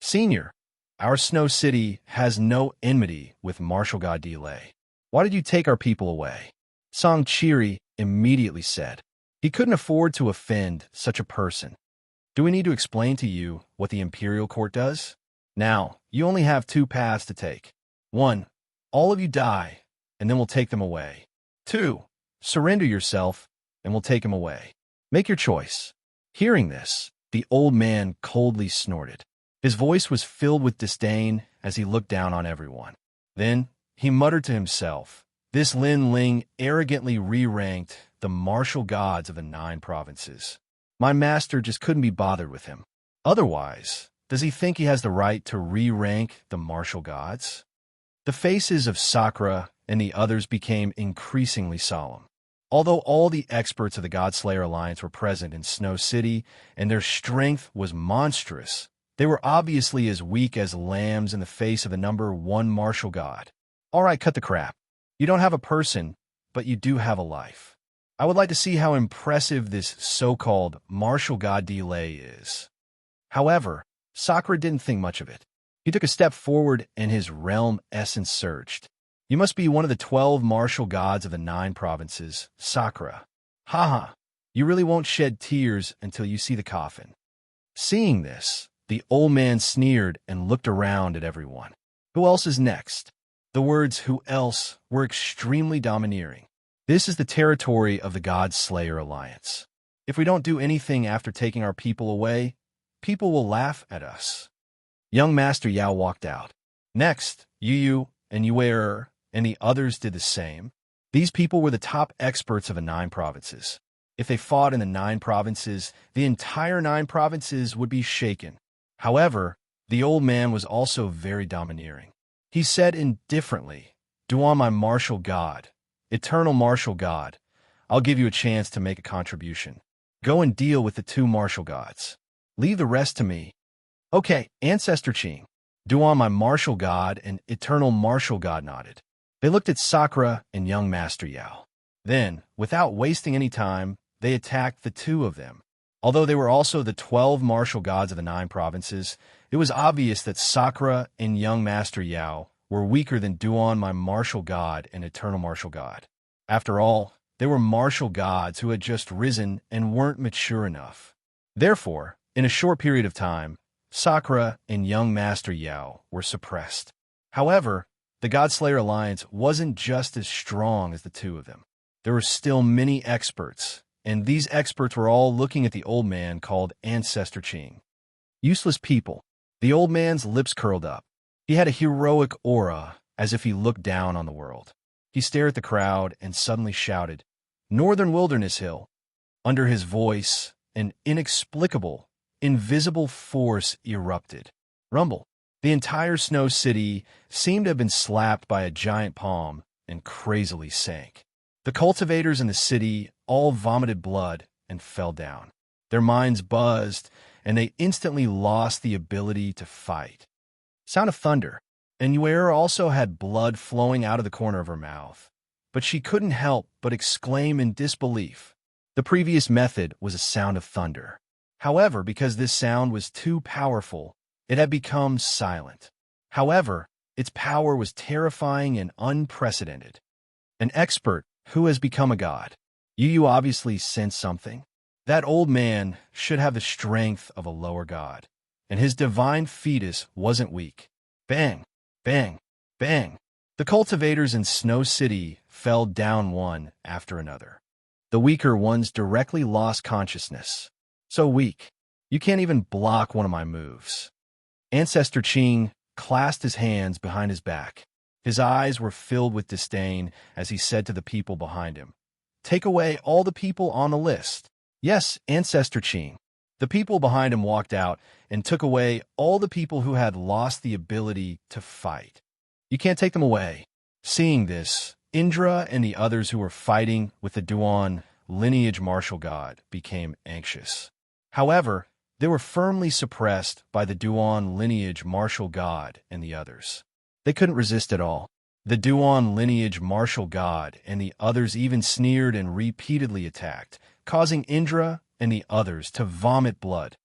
Senior, our Snow City has no enmity with martial god Lei. Why did you take our people away? Song Chiri immediately said. He couldn't afford to offend such a person. Do we need to explain to you what the Imperial Court does? Now, you only have 2 paths to take. 1, all of you die, and then we'll take them away. 2, surrender yourself, and we'll take them away. Make your choice. Hearing this, the old man coldly snorted. His voice was filled with disdain as he looked down on everyone. Then, he muttered to himself, this Lin Ling arrogantly re-ranked the martial gods of the 9 provinces. My master just couldn't be bothered with him. Otherwise, does he think he has the right to re-rank the martial gods? The faces of Sakura and the others became increasingly solemn. Although all the experts of the Godslayer Alliance were present in Snow City and their strength was monstrous, they were obviously as weak as lambs in the face of the #1 martial god. All right, cut the crap. You don't have a person, but you do have a life. I would like to see how impressive this so-called martial god Lei is. However, Sakura didn't think much of it. He took a step forward and his realm essence surged. You must be one of the 12 martial gods of the 9 provinces, Sakura. Haha, you really won't shed tears until you see the coffin. Seeing this, the old man sneered and looked around at everyone. Who else is next? The words who else were extremely domineering. This is the territory of the God-Slayer Alliance. If we don't do anything after taking our people away, people will laugh at us. Young Master Yao walked out. Next, Yu and Yuer and the others did the same. These people were the top experts of the 9 provinces. If they fought in the 9 provinces, the entire 9 provinces would be shaken. However, the old man was also very domineering. He said indifferently, Duan, my martial god, eternal martial god, I'll give you a chance to make a contribution. Go and deal with the 2 martial gods. Leave the rest to me. Okay, Ancestor Qing, Duan, my martial god, and eternal martial god nodded. They looked at Sakura and young Master Yao. Then, without wasting any time, they attacked the 2 of them. Although they were also the 12 martial gods of the 9 provinces, it was obvious that Sakura and young Master Yao were weaker than Duan, my martial god and eternal martial god. After all, they were martial gods who had just risen and weren't mature enough. Therefore, in a short period of time, Sakura and young Master Yao were suppressed. However, the Godslayer Alliance wasn't just as strong as the 2 of them. There were still many experts, and these experts were all looking at the old man called Ancestor Qing. Useless people. The old man's lips curled up. He had a heroic aura, as if he looked down on the world. He stared at the crowd and suddenly shouted, Northern Wilderness Hill. Under his voice, an inexplicable, invisible force erupted. Rumble. The entire Snow City seemed to have been slapped by a giant palm and crazily sank. The cultivators in the city all vomited blood and fell down. Their minds buzzed and they instantly lost the ability to fight. Sound of thunder. And Yuera also had blood flowing out of the corner of her mouth, but she couldn't help but exclaim in disbelief. The previous method was a sound of thunder. However, because this sound was too powerful, it had become silent. However, its power was terrifying and unprecedented. An expert who has become a god. You obviously sense something. That old man should have the strength of a lower god, and his divine fetus wasn't weak. Bang, bang, bang. The cultivators in Snow City fell down one after another. The weaker ones directly lost consciousness. So weak, you can't even block one of my moves. Ancestor Qing clasped his hands behind his back. His eyes were filled with disdain as he said to the people behind him, "Take away all the people on the list." Yes, Ancestor Qing. The people behind him walked out and took away all the people who had lost the ability to fight. You can't take them away. Seeing this, Indra and the others who were fighting with the Duan lineage martial god became anxious. However, they were firmly suppressed by the Duan lineage martial god and the others. They couldn't resist at all. The Duan lineage martial god and the others even sneered and repeatedly attacked, causing Indra and the others to vomit blood.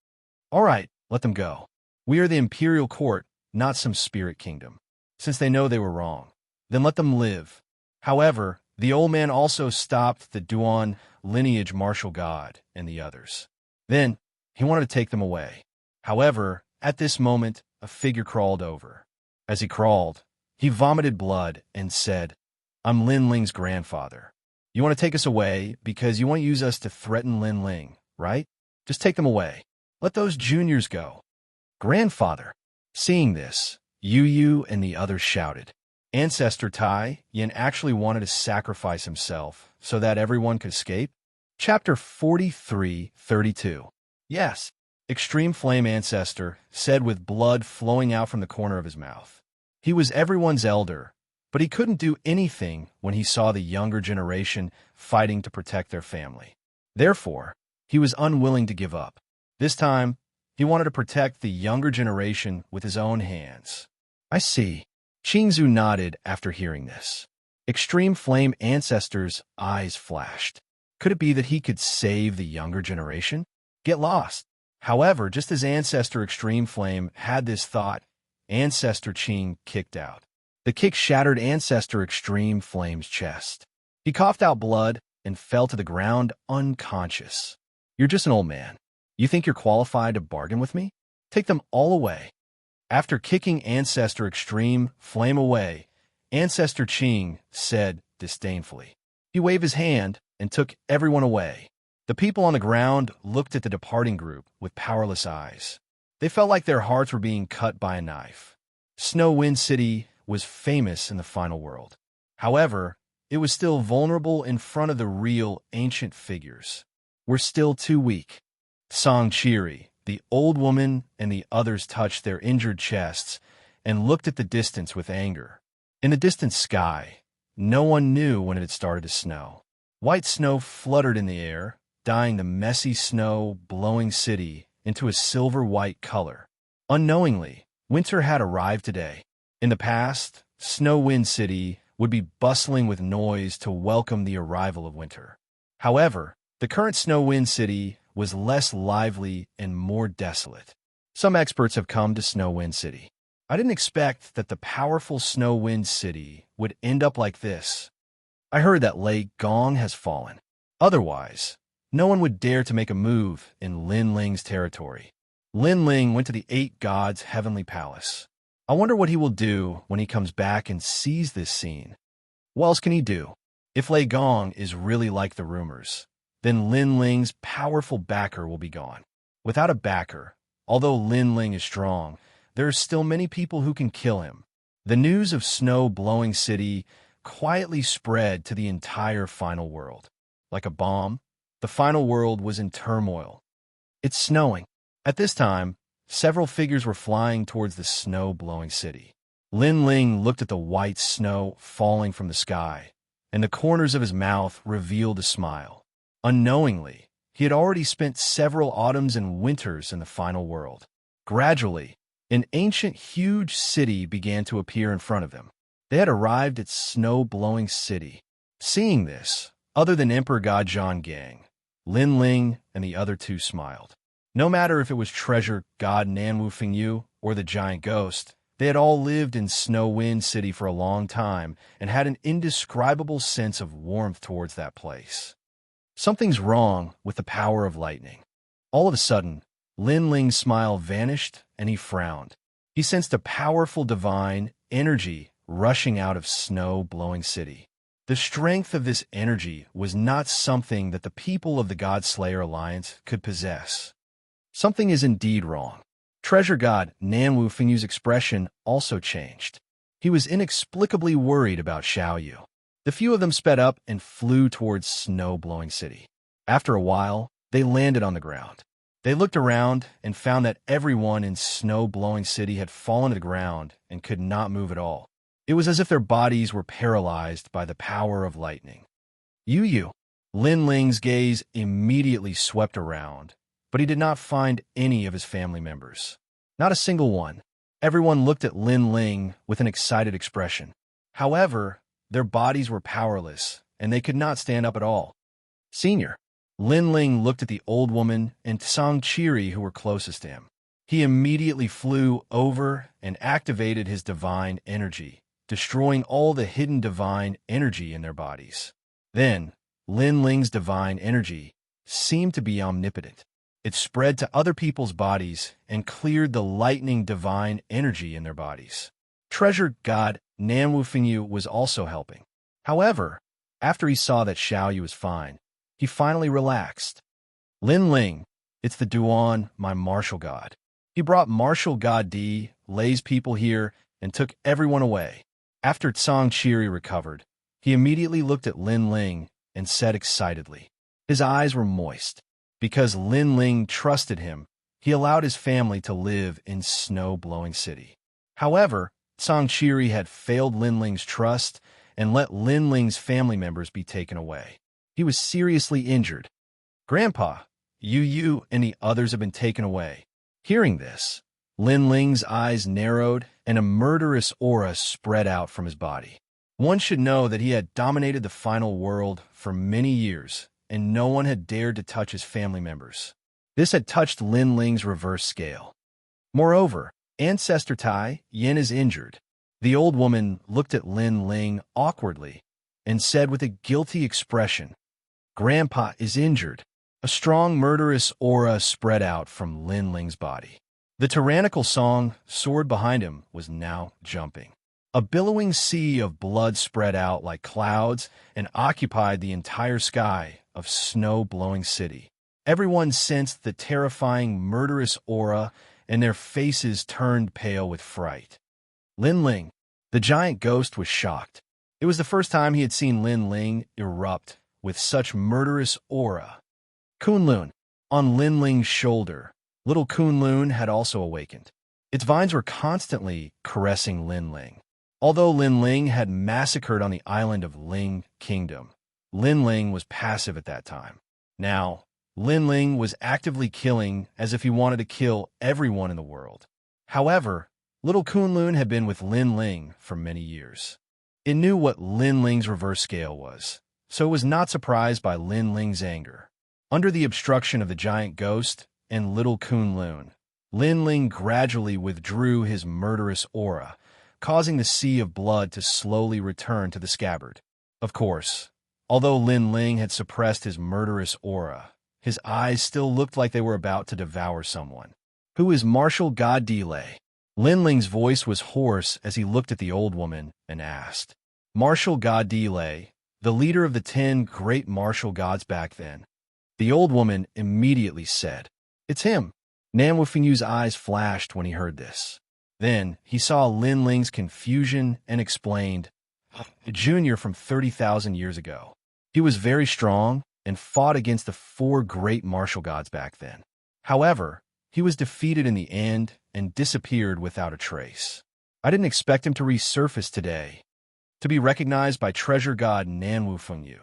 All right, let them go. We are the imperial court, not some spirit kingdom. Since they know they were wrong, then let them live. However, the old man also stopped the Duan lineage martial god and the others. Then, he wanted to take them away. However, at this moment, a figure crawled over. As he crawled, he vomited blood and said, "I'm Lin Ling's grandfather. You want to take us away because you want to use us to threaten Lin Ling, right? Just take them away. Let those juniors go." Grandfather. Seeing this, Yu and the others shouted. Ancestor Tai Yin actually wanted to sacrifice himself so that everyone could escape. Chapter 43:32. Yes, Extreme Flame Ancestor said with blood flowing out from the corner of his mouth. He was everyone's elder, but he couldn't do anything when he saw the younger generation fighting to protect their family. Therefore, he was unwilling to give up. This time, he wanted to protect the younger generation with his own hands. I see. Qingzu nodded after hearing this. Extreme Flame Ancestor's eyes flashed. Could it be that he could save the younger generation? Get lost. However, just as Ancestor Extreme Flame had this thought, Ancestor Qing kicked out. The kick shattered Ancestor Extreme Flame's chest. He coughed out blood and fell to the ground unconscious. You're just an old man. You think you're qualified to bargain with me? Take them all away. After kicking Ancestor Extreme Flame away, Ancestor Qing said disdainfully. He waved his hand and took everyone away. The people on the ground looked at the departing group with powerless eyes. They felt like their hearts were being cut by a knife. Snow Wind City was famous in the final world. However, it was still vulnerable in front of the real ancient figures. We're still too weak. Song Chiri, the old woman, and the others touched their injured chests and looked at the distance with anger. In the distant sky, no one knew when it had started to snow. White snow fluttered in the air, dyeing the messy snow-blowing city into a silver-white color. Unknowingly, winter had arrived today. In the past, Snow Wind City would be bustling with noise to welcome the arrival of winter. However, the current Snow Wind City was less lively and more desolate. Some experts have come to Snow Wind City. I didn't expect that the powerful Snow Wind City would end up like this. I heard that Lei Gong has fallen. Otherwise, no one would dare to make a move in Lin Ling's territory. Lin Ling went to the 8 Gods' heavenly palace. I wonder what he will do when he comes back and sees this scene. What else can he do? If Lei Gong is really like the rumors, then Lin Ling's powerful backer will be gone. Without a backer, although Lin Ling is strong, there are still many people who can kill him. The news of Snow-Blowing City quietly spread to the entire final world. Like a bomb, the final world was in turmoil. It's snowing. At this time, several figures were flying towards the snow-blowing city. Lin Ling looked at the white snow falling from the sky, and the corners of his mouth revealed a smile. Unknowingly, He had already spent several autumns and winters in the final world. Gradually, an ancient, huge city began to appear in front of them. They had arrived at snow-blowing city. Seeing this, other than Emperor God Zhang Gang, Lin Ling and the other two smiled. No matter if it was treasure god Nanwu Fengyu or the giant ghost, they had all lived in Snow Wind City for a long time and had an indescribable sense of warmth towards that place. Something's wrong with the power of lightning. All of a sudden, Lin Ling's smile vanished and he frowned. He sensed a powerful divine energy rushing out of snow-blowing city. The strength of this energy was not something that the people of the God-Slayer Alliance could possess. Something is indeed wrong. Treasure God Nanwu Fengyu's expression also changed. He was inexplicably worried about Xiaoyu. The few of them sped up and flew towards snow-blowing city. After a while, they landed on the ground. They looked around and found that everyone in snow-blowing city had fallen to the ground and could not move at all. It was as if their bodies were paralyzed by the power of lightning. Yu. Lin Ling's gaze immediately swept around, but he did not find any of his family members. Not a single one. Everyone looked at Lin Ling with an excited expression. However, their bodies were powerless, and they could not stand up at all. Senior. Lin Ling looked at the old woman and Xianxia who were closest to him. He immediately flew over and activated his divine energy, destroying all the hidden divine energy in their bodies. Then, Lin Ling's divine energy seemed to be omnipotent. It spread to other people's bodies and cleared the lightning divine energy in their bodies. Treasure God Nanwu Fengyu was also helping. However, after he saw that Xiaoyu was fine, he finally relaxed. Lin Ling, it's the Duan, my martial god. He brought martial god Di, Lei's people here, and took everyone away. After Xianxia recovered, he immediately looked at Lin Ling and said excitedly. His eyes were moist. Because Lin Ling trusted him, he allowed his family to live in snow-blowing city. However, Xianxia had failed Lin Ling's trust and let Lin Ling's family members be taken away. He was seriously injured. Grandpa, Yu and the others have been taken away. Hearing this, Lin Ling's eyes narrowed and a murderous aura spread out from his body. One should know that he had dominated the final world for many years, and no one had dared to touch his family members. This had touched Lin Ling's reverse scale. Moreover, Ancestor Tai Yin is injured. The old woman looked at Lin Ling awkwardly and said with a guilty expression, Grandpa is injured. A strong murderous aura spread out from Lin Ling's body. The tyrannical song, sword behind him, was now jumping. A billowing sea of blood spread out like clouds and occupied the entire sky of snow-blowing city. Everyone sensed the terrifying murderous aura and their faces turned pale with fright. Lin Ling, the giant ghost, was shocked. It was the first time he had seen Lin Ling erupt with such murderous aura. Kunlun, on Lin Ling's shoulder, little Kunlun had also awakened. Its vines were constantly caressing Lin Ling. Although Lin Ling had massacred on the island of Ling Kingdom, Lin Ling was passive at that time. Now, Lin Ling was actively killing as if he wanted to kill everyone in the world. However, little Kunlun had been with Lin Ling for many years. It knew what Lin Ling's reverse scale was, so it was not surprised by Lin Ling's anger. Under the obstruction of the giant ghost and little Kunlun, Lin Ling gradually withdrew his murderous aura, causing the sea of blood to slowly return to the scabbard. Of course, although Lin Ling had suppressed his murderous aura, his eyes still looked like they were about to devour someone. Who is martial god Delay? Lin Ling's voice was hoarse as he looked at the old woman and asked. Martial god Delay, the leader of the 10 great martial gods back then. The old woman immediately said, It's him. Nanwu Fengyu's eyes flashed when he heard this. Then he saw Lin Ling's confusion and explained, a junior from 30,000 years ago. He was very strong and fought against the 4 great martial gods back then. However, he was defeated in the end and disappeared without a trace. I didn't expect him to resurface today, to be recognized by treasure god Nanwu Fengyu.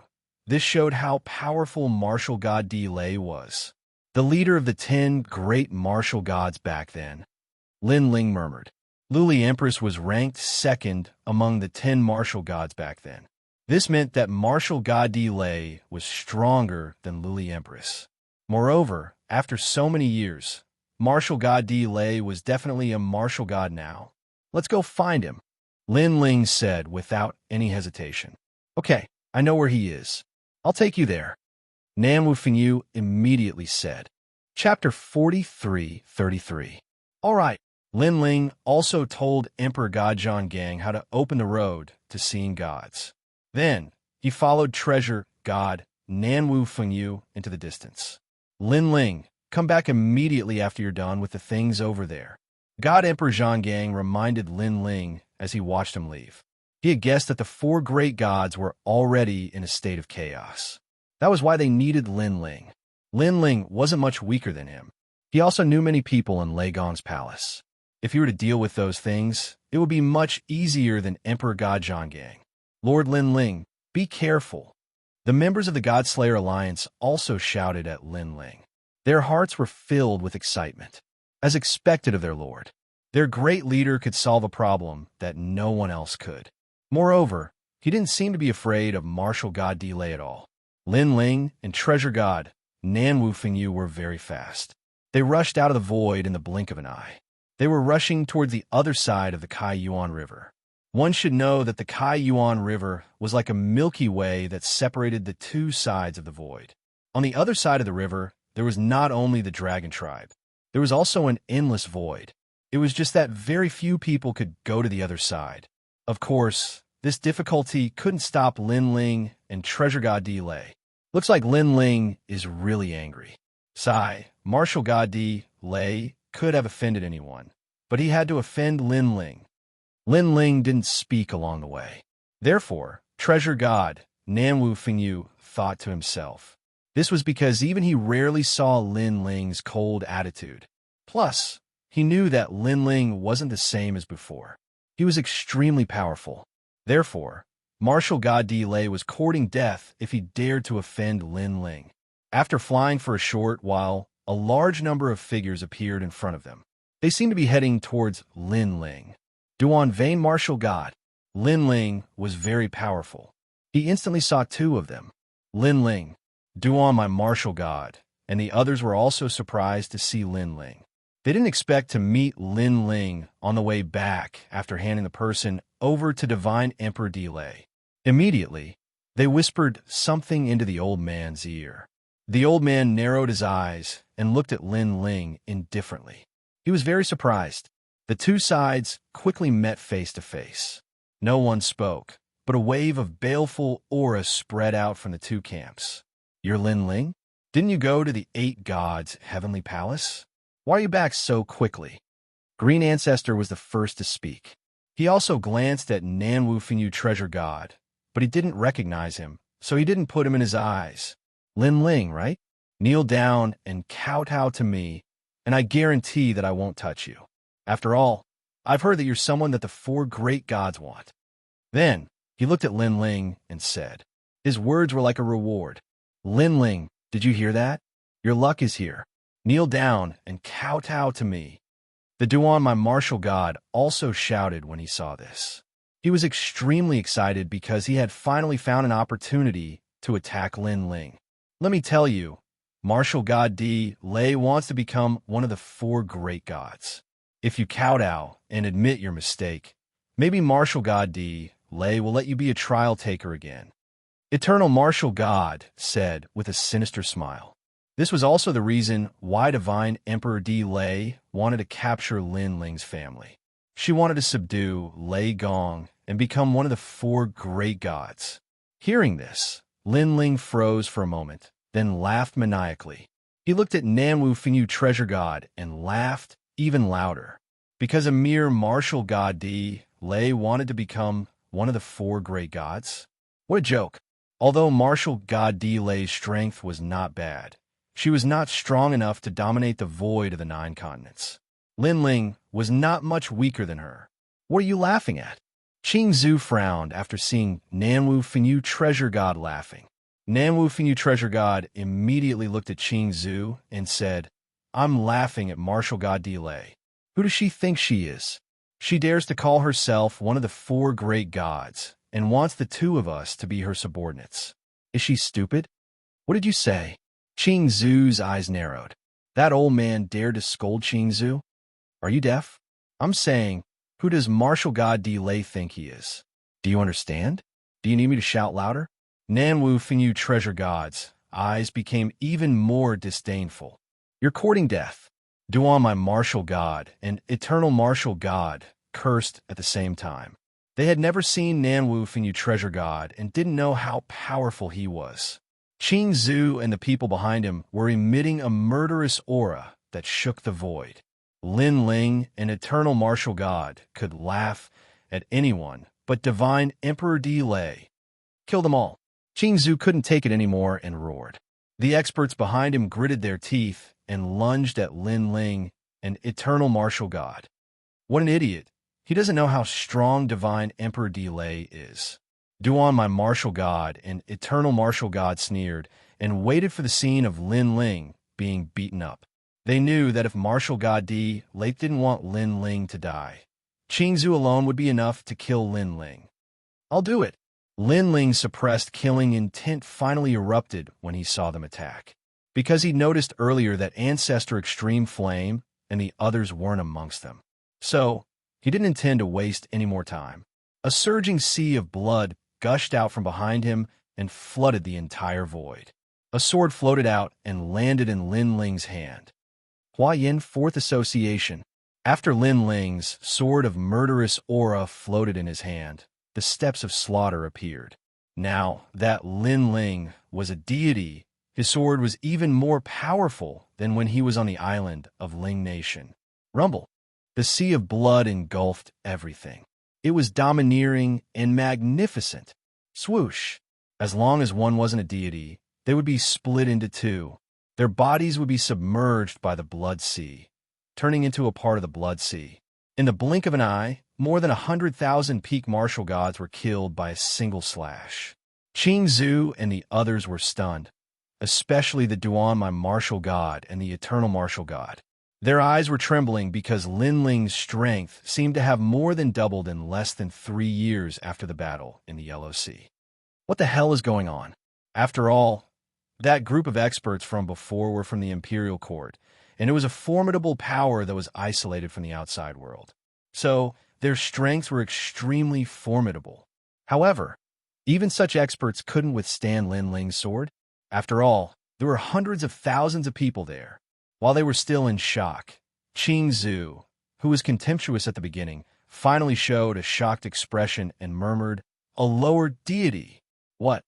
This showed how powerful martial god Di Lei was, the leader of the 10 great martial gods back then. Lin Ling murmured. Luli Empress was ranked second among the 10 martial gods back then. This meant that martial god Di Lei was stronger than Luli Empress. Moreover, after so many years, martial god Di Lei was definitely a martial god now. Let's go find him, Lin Ling said without any hesitation. Okay, I know where he is. I'll take you there, Nan Wufingyu immediately said. Chapter 43:33. All right, Lin Ling also told Emperor God Zhonggang how to open the road to seeing gods. Then, he followed treasure god Nan Wufingyu into the distance. Lin Ling, come back immediately after you're done with the things over there. God Emperor Zhonggang reminded Lin Ling as he watched him leave. He had guessed that the 4 great gods were already in a state of chaos. That was why they needed Lin Ling. Lin Ling wasn't much weaker than him. He also knew many people in Lei Gong's palace. If he were to deal with those things, it would be much easier than Emperor God Zhonggang. Lord Lin Ling, be careful. The members of the Godslayer Alliance also shouted at Lin Ling. Their hearts were filled with excitement, as expected of their lord. Their great leader could solve a problem that no one else could. Moreover, he didn't seem to be afraid of martial god Di Lei at all. Lin Ling and treasure god Nan Wufingyu were very fast. They rushed out of the void in the blink of an eye. They were rushing toward the other side of the Kai Yuan River. One should know that the Kai Yuan River was like a Milky Way that separated the 2 sides of the void. On the other side of the river, there was not only the dragon tribe. There was also an endless void. It was just that very few people could go to the other side. Of course, this difficulty couldn't stop Lin Ling and treasure god Di Lei. Looks like Lin Ling is really angry. Sigh, martial god Di Lei could have offended anyone, but he had to offend Lin Ling. Lin Ling didn't speak along the way. Therefore, treasure god Nan Wufingyu thought to himself. This was because even he rarely saw Lin Ling's cold attitude. Plus, he knew that Lin Ling wasn't the same as before. He was extremely powerful. Therefore, martial god Di Lei was courting death if he dared to offend Lin Ling. After flying for a short while, a large number of figures appeared in front of them. They seemed to be heading towards Lin Ling. Duan Vain martial god. Lin Ling was very powerful. He instantly saw 2 of them. Lin Ling, Duan my martial god, and the others were also surprised to see Lin Ling. They didn't expect to meet Lin Ling on the way back after handing the person over to Divine Emperor Di Lei. Immediately, they whispered something into the old man's ear. The old man narrowed his eyes and looked at Lin Ling indifferently. He was very surprised. The 2 sides quickly met face to face. No one spoke, but a wave of baleful aura spread out from the 2 camps. You're Lin Ling? Didn't you go to the 8 gods' heavenly palace? Why are you back so quickly? Green Ancestor was the first to speak. He also glanced at Nan Wufingyu treasure god, but he didn't recognize him, so he didn't put him in his eyes. Lin Ling, right? Kneel down and kowtow to me, and I guarantee that I won't touch you. After all, I've heard that you're someone that the 4 great gods want. Then, he looked at Lin Ling and said, his words were like a reward. Lin Ling, did you hear that? Your luck is here. Kneel down and kowtow to me. The Duan, my martial god, also shouted when he saw this. He was extremely excited because he had finally found an opportunity to attack Lin Ling. Let me tell you, martial god Di Lei wants to become one of the 4 great gods. If you kowtow and admit your mistake, maybe martial god Di Lei will let you be a trial taker again. Eternal martial god said with a sinister smile. This was also the reason why Divine Emperor Di Lei wanted to capture Lin Ling's family. She wanted to subdue Lei Gong and become one of the 4 great gods. Hearing this, Lin Ling froze for a moment, then laughed maniacally. He looked at Nan Wufingyu treasure god and laughed even louder. Because a mere martial god Di Lei wanted to become one of the 4 great gods? What a joke. Although martial god Di Lei's strength was not bad, she was not strong enough to dominate the void of the 9 continents. Lin Ling was not much weaker than her. What are you laughing at? Qing Zhu frowned after seeing Nan Wufingyu treasure god laughing. Nanwu Fengyu Treasure God immediately looked at Qing Zhu and said, I'm laughing at martial god Delay. Who does she think she is? She dares to call herself one of the 4 great gods and wants the 2 of us to be her subordinates. Is she stupid? What did you say? Qing Zhu's eyes narrowed. That old man dared to scold Qing Zhu? Are you deaf? I'm saying, who does martial god Delay think he is? Do you understand? Do you need me to shout louder? Nanwu Fengyu Treasure God's eyes became even more disdainful. You're courting death. Duan, my martial god, and eternal martial god, cursed at the same time. They had never seen Nanwu Fengyu Treasure God and didn't know how powerful he was. Qing Zhu and the people behind him were emitting a murderous aura that shook the void. Lin Ling, an eternal martial god, could laugh at anyone but divine Emperor Delay. Kill them all. Qing Zhu couldn't take it anymore and roared. The experts behind him gritted their teeth and lunged at Lin Ling, an eternal martial god. What an idiot. He doesn't know how strong divine Emperor Delay is. Duan, my martial god, and eternal martial god sneered and waited for the scene of Lin Ling being beaten up. They knew that if martial god Delay didn't want Lin Ling to die, Qing Zhu alone would be enough to kill Lin Ling. I'll do it. Lin Ling's suppressed killing intent finally erupted when he saw them attack. Because he'd noticed earlier that Ancestor Extreme Flame and the others weren't amongst them. So, he didn't intend to waste any more time. A surging sea of blood gushed out from behind him and flooded the entire void. A sword floated out and landed in Lin Ling's hand. Hua Yin 4th Association. After Lin Ling's sword of murderous aura floated in his hand, the steps of slaughter appeared. Now that Lin Ling was a deity, his sword was even more powerful than when he was on the island of Ling Nation. Rumble. The sea of blood engulfed everything. It was domineering and magnificent. Swoosh. As long as one wasn't a deity, they would be split into 2. Their bodies would be submerged by the blood sea, turning into a part of the blood sea. In the blink of an eye, more than 100,000 peak martial gods were killed by a single slash. Qing Zhu and the others were stunned, especially the Duan, my martial god, and the eternal martial god. Their eyes were trembling because Lin Ling's strength seemed to have more than doubled in less than 3 years after the battle in the Yellow Sea. What the hell is going on? After all, that group of experts from before were from the Imperial Court, and it was a formidable power that was isolated from the outside world. So, their strengths were extremely formidable. However, even such experts couldn't withstand Lin Ling's sword. After all, there were hundreds of thousands of people there. While they were still in shock, Qing Zhu, who was contemptuous at the beginning, finally showed a shocked expression and murmured, "A lower deity." What?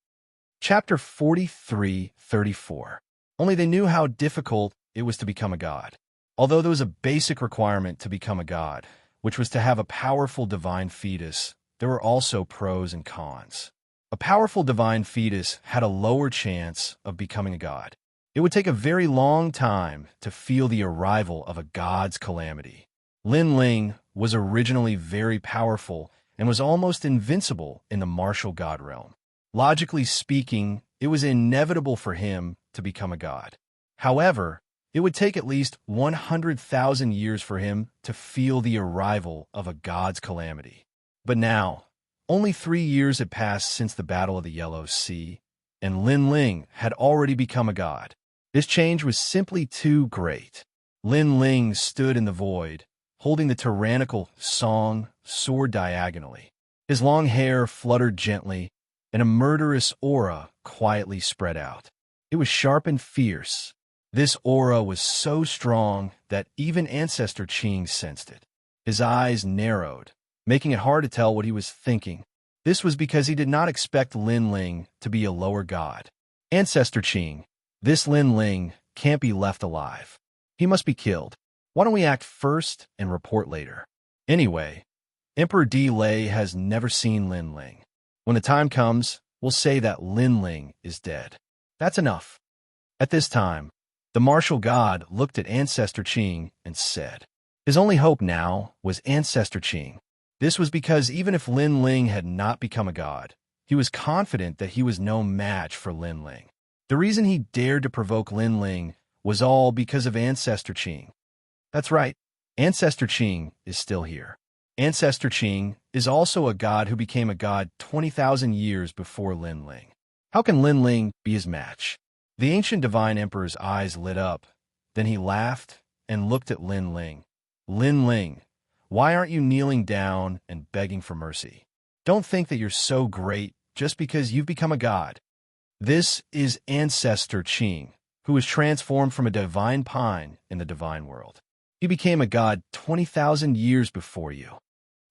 Chapter 43:34. Only they knew how difficult it was to become a god. Although there was a basic requirement to become a god, which was to have a powerful divine fetus, there were also pros and cons. A powerful divine fetus had a lower chance of becoming a god. It would take a very long time to feel the arrival of a god's calamity. Lin Ling was originally very powerful and was almost invincible in the martial god realm. Logically speaking, it was inevitable for him to become a god. However, it would take at least 100,000 years for him to feel the arrival of a god's calamity. But now, only 3 years had passed since the Battle of the Yellow Sea, and Lin Ling had already become a god. This change was simply too great. Lin Ling stood in the void, holding the tyrannical song sword diagonally. His long hair fluttered gently, and a murderous aura quietly spread out. It was sharp and fierce. This aura was so strong that even Ancestor Qing sensed it. His eyes narrowed, making it hard to tell what he was thinking. This was because he did not expect Lin Ling to be a lower god. Ancestor Qing, this Lin Ling can't be left alive. He must be killed. Why don't we act first and report later? Anyway, Emperor Delay has never seen Lin Ling. When the time comes, we'll say that Lin Ling is dead. That's enough. At this time, the martial god looked at Ancestor Qing and said, his only hope now was Ancestor Qing. This was because even if Lin Ling had not become a god, he was confident that he was no match for Lin Ling. The reason he dared to provoke Lin Ling was all because of Ancestor Qing. That's right, Ancestor Qing is still here. Ancestor Qing is also a god who became a god 20,000 years before Lin Ling. How can Lin Ling be his match? The ancient divine emperor's eyes lit up. Then he laughed and looked at Lin Ling. Lin Ling, why aren't you kneeling down and begging for mercy? Don't think that you're so great just because you've become a god. This is Ancestor Qing, who was transformed from a divine pine in the divine world. He became a god 20,000 years before you.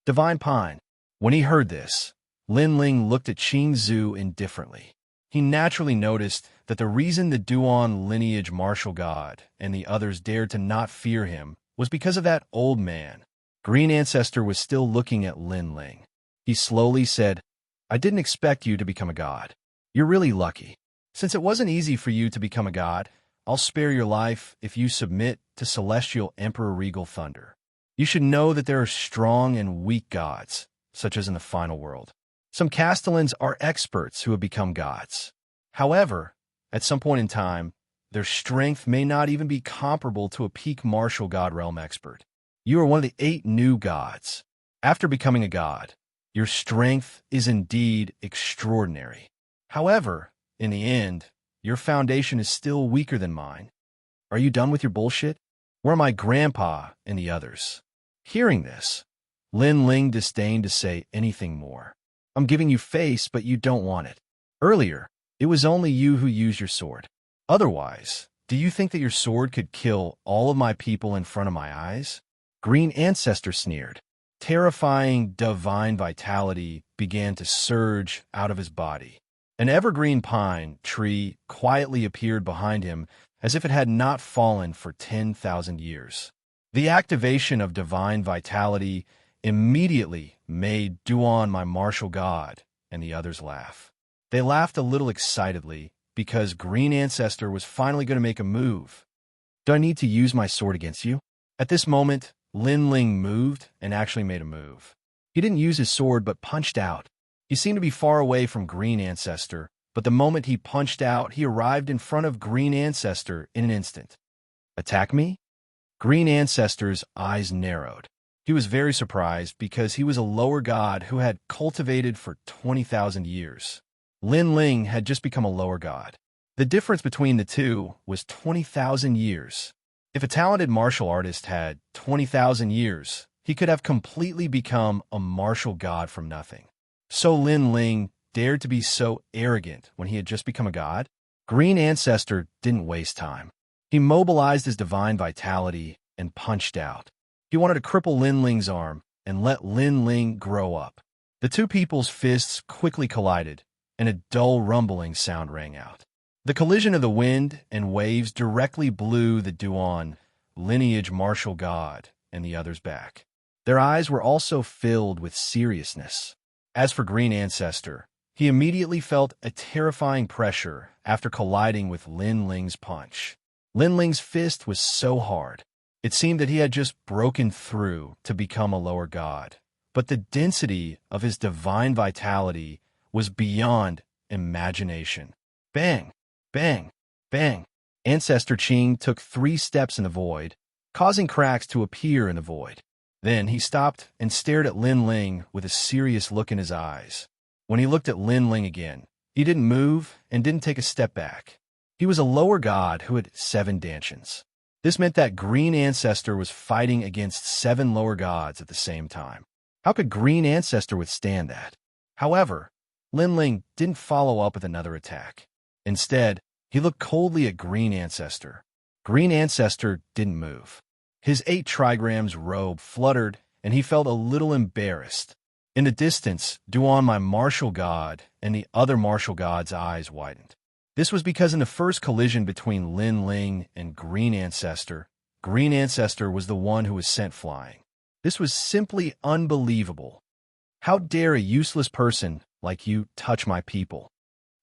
Divine pine. When he heard this, Lin Ling looked at Qing Zhu indifferently. He naturally noticed that the reason the Duan lineage martial god and the others dared to not fear him was because of that old man. Green Ancestor was still looking at Lin Ling. He slowly said, I didn't expect you to become a god. You're really lucky. Since it wasn't easy for you to become a god, I'll spare your life if you submit to Celestial Emperor Regal Thunder. You should know that there are strong and weak gods, such as in the final world. Some Castellans are experts who have become gods. However, at some point in time, their strength may not even be comparable to a peak martial god realm expert. You are one of the 8 new gods. After becoming a god, your strength is indeed extraordinary. However, in the end, your foundation is still weaker than mine. Are you done with your bullshit? Where are my grandpa and the others? Hearing this, Lin Ling disdained to say anything more. I'm giving you face, but you don't want it. Earlier, it was only you who used your sword. Otherwise, do you think that your sword could kill all of my people in front of my eyes? Green Ancestor sneered. Terrifying divine vitality began to surge out of his body. An evergreen pine tree quietly appeared behind him as if it had not fallen for 10,000 years. The activation of divine vitality immediately made Duan my martial god and the others laugh. They laughed a little excitedly because Green Ancestor was finally going to make a move. Do I need to use my sword against you? At this moment, Lin Ling moved and actually made a move. He didn't use his sword but punched out. He seemed to be far away from Green Ancestor, but the moment he punched out, he arrived in front of Green Ancestor in an instant. Attack me? Green Ancestor's eyes narrowed. He was very surprised because he was a lower god who had cultivated for 20,000 years. Lin Ling had just become a lower god. The difference between the two was 20,000 years. If a talented martial artist had 20,000 years, he could have completely become a martial god from nothing. So Lin Ling dared to be so arrogant when he had just become a god? Green Ancestor didn't waste time. He mobilized his divine vitality and punched out. He wanted to cripple Lin Ling's arm and let Lin Ling grow up. The two people's fists quickly collided, and a dull rumbling sound rang out. The collision of the wind and waves directly blew the Duan lineage martial god and the others back. Their eyes were also filled with seriousness. As for Green Ancestor, he immediately felt a terrifying pressure after colliding with Lin Ling's punch. Lin Ling's fist was so hard. It seemed that he had just broken through to become a lower god. But the density of his divine vitality was beyond imagination. Bang! Bang! Bang! Ancestor Qing took 3 steps in the void, causing cracks to appear in the void. Then he stopped and stared at Lin Ling with a serious look in his eyes. When he looked at Lin Ling again, he didn't move and didn't take a step back. He was a lower god who had 7 dantians. This meant that Green Ancestor was fighting against 7 lower gods at the same time. How could Green Ancestor withstand that? However, Lin Ling didn't follow up with another attack. Instead, he looked coldly at Green Ancestor. Green Ancestor didn't move. His 8 trigrams robe fluttered, and he felt a little embarrassed. In the distance, Duan, my martial god, and the other martial god's eyes widened. This was because in the first collision between Lin Ling and Green Ancestor was the one who was sent flying. This was simply unbelievable. How dare a useless person like you touch my people?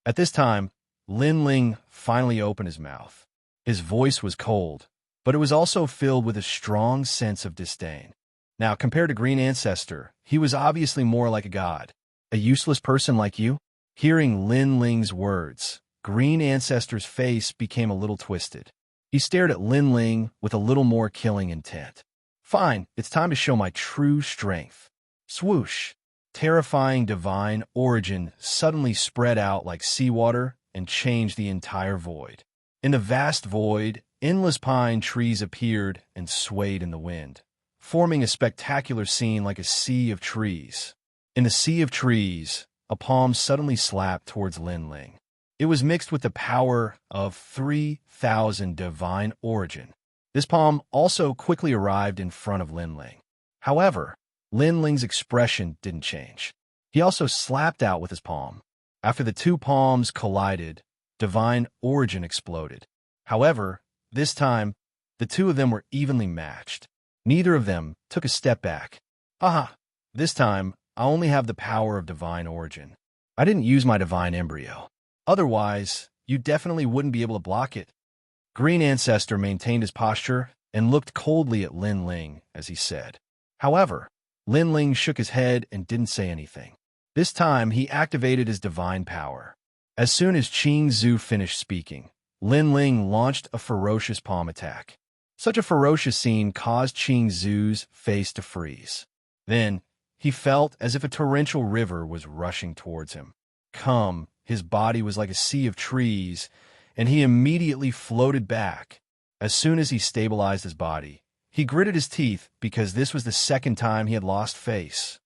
At this time, Lin Ling finally opened his mouth. His voice was cold, but it was also filled with a strong sense of disdain. Now, compared to Green Ancestor, he was obviously more like a god. A useless person like you? Hearing Lin Ling's words, Green Ancestor's face became a little twisted. He stared at Lin Ling with a little more killing intent. Fine, it's time to show my true strength. Swoosh! Terrifying divine origin suddenly spread out like seawater and changed the entire void. In the vast void, endless pine trees appeared and swayed in the wind, forming a spectacular scene like a sea of trees. In the sea of trees, a palm suddenly slapped towards Lin Ling. It was mixed with the power of 3,000 divine origin. This palm also quickly arrived in front of Lin Ling. However, Lin Ling's expression didn't change. He also slapped out with his palm. After the two palms collided, divine origin exploded. However, this time, the two of them were evenly matched. Neither of them took a step back. Haha, this time, I only have the power of divine origin. I didn't use my divine embryo. Otherwise, you definitely wouldn't be able to block it. Green Ancestor maintained his posture and looked coldly at Lin Ling as he said. However, Lin Ling shook his head and didn't say anything. This time, he activated his divine power. As soon as Qing Zhu finished speaking, Lin Ling launched a ferocious palm attack. Such a ferocious scene caused Qing Zhu's face to freeze. Then, he felt as if a torrential river was rushing towards him. His body was like a sea of trees, and he immediately floated back. As soon as he stabilized his body, he gritted his teeth because this was the second time he had lost face.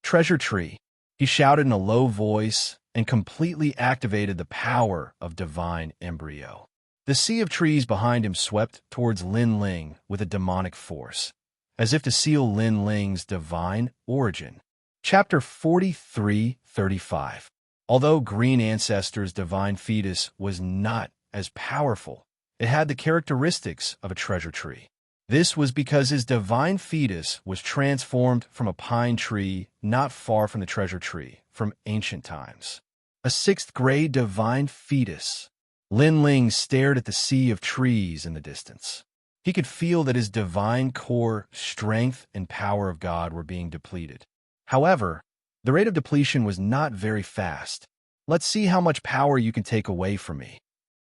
Treasure tree, he shouted in a low voice and completely activated the power of divine embryo. The sea of trees behind him swept towards Lin Ling with a demonic force, as if to seal Lin Ling's divine origin. Chapter 43-35. Although Green Ancestor's divine fetus was not as powerful, it had the characteristics of a treasure tree. This was because his divine fetus was transformed from a pine tree not far from the treasure tree from ancient times. A sixth-grade divine fetus. Lin Ling stared at the sea of trees in the distance. He could feel that his divine core, strength, and power of God were being depleted. However, the rate of depletion was not very fast. Let's see how much power you can take away from me.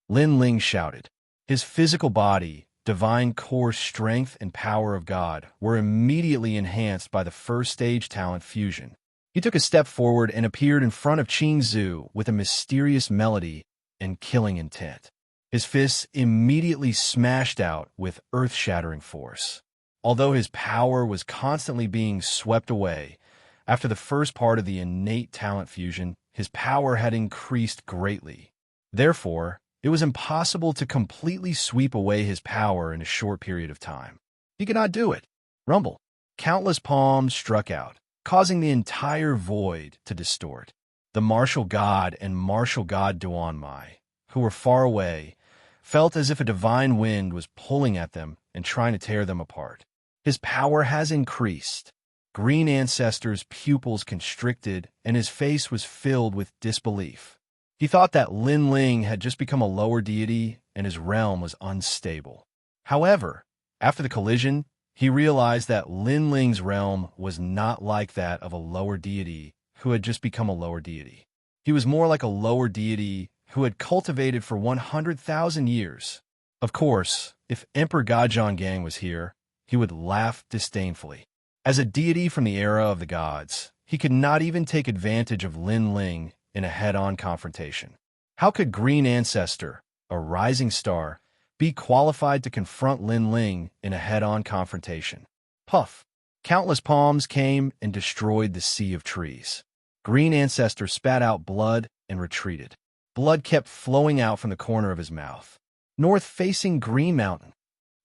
Lin Ling shouted. His physical body, divine core strength, and power of God were immediately enhanced by the first stage talent fusion. He took a step forward and appeared in front of Qing Zhu with a mysterious melody and killing intent. His fists immediately smashed out with earth-shattering force. Although his power was constantly being swept away, after the first part of the innate talent fusion, his power had increased greatly. Therefore, it was impossible to completely sweep away his power in a short period of time. He could not do it. Rumble. Countless palms struck out, causing the entire void to distort. The martial god and martial god Duanmai, who were far away, felt as if a divine wind was pulling at them and trying to tear them apart. His power has increased. Green Ancestor's pupils constricted, and his face was filled with disbelief. He thought that Lin Ling had just become a lower deity and his realm was unstable. However, after the collision, he realized that Lin Ling's realm was not like that of a lower deity who had just become a lower deity. He was more like a lower deity who had cultivated for 100,000 years. Of course, if Emperor Gajian Gang was here, he would laugh disdainfully. As a deity from the era of the gods, he could not even take advantage of Lin Ling in a head-on confrontation. How could Green Ancestor, a rising star, be qualified to confront Lin Ling in a head-on confrontation? Puff! Countless palms came and destroyed the sea of trees. Green Ancestor spat out blood and retreated. Blood kept flowing out from the corner of his mouth. North-facing Green Mountain.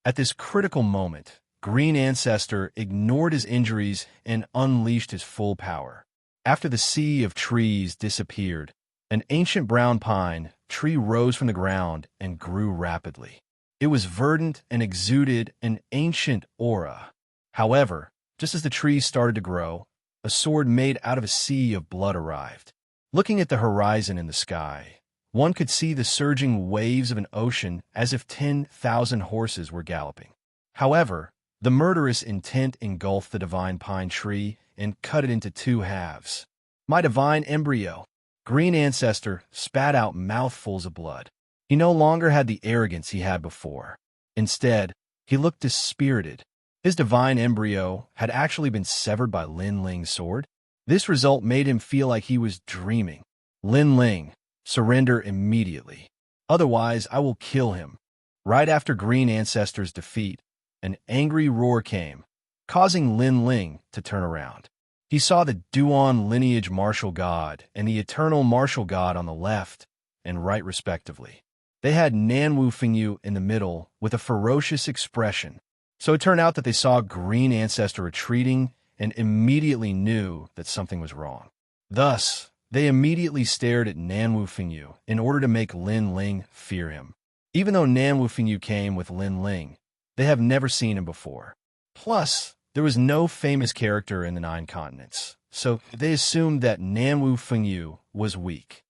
At this critical moment, Green Ancestor ignored his injuries and unleashed his full power. After the sea of trees disappeared, an ancient brown pine tree rose from the ground and grew rapidly. It was verdant and exuded an ancient aura. However, just as the tree started to grow, a sword made out of a sea of blood arrived. Looking at the horizon in the sky, one could see the surging waves of an ocean as if 10,000 horses were galloping. However, the murderous intent engulfed the divine pine tree and cut it into two halves. My divine embryo. Green Ancestor spat out mouthfuls of blood. He no longer had the arrogance he had before. Instead, he looked dispirited. His divine embryo had actually been severed by Lin Ling's sword. This result made him feel like he was dreaming. Lin Ling, surrender immediately. Otherwise, I will kill him. Right after Green Ancestor's defeat, an angry roar came, causing Lin Ling to turn around. He saw the Duan lineage martial god and the eternal martial god on the left and right respectively. They had Nanwu Fengyu in the middle with a ferocious expression. So it turned out that they saw Green Ancestor retreating and immediately knew that something was wrong. Thus, they immediately stared at Nanwu Fengyu in order to make Lin Ling fear him. Even though Nanwu Fengyu came with Lin Ling, they have never seen him before. Plus, there was no famous character in the 9 continents, so they assumed that Nanwu Fengyu was weak.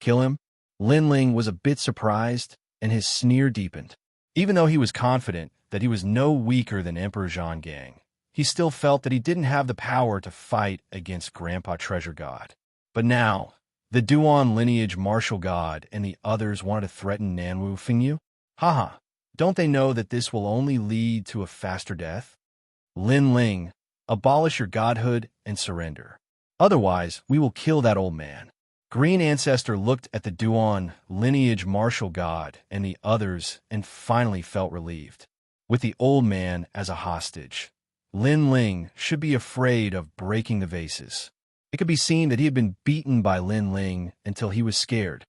Kill him? Lin Ling was a bit surprised, and his sneer deepened. Even though he was confident that he was no weaker than Emperor Zhanggang, he still felt that he didn't have the power to fight against Grandpa Treasure God. But now, the Duan lineage martial god and the others wanted to threaten Nanwu Fengyu? Haha, don't they know that this will only lead to a faster death? Lin Ling, abolish your godhood and surrender. Otherwise, we will kill that old man. Green Ancestor looked at the Duan lineage martial god and the others and finally felt relieved. With the old man as a hostage, Lin Ling should be afraid of breaking the vases. It could be seen that he had been beaten by Lin Ling until he was scared.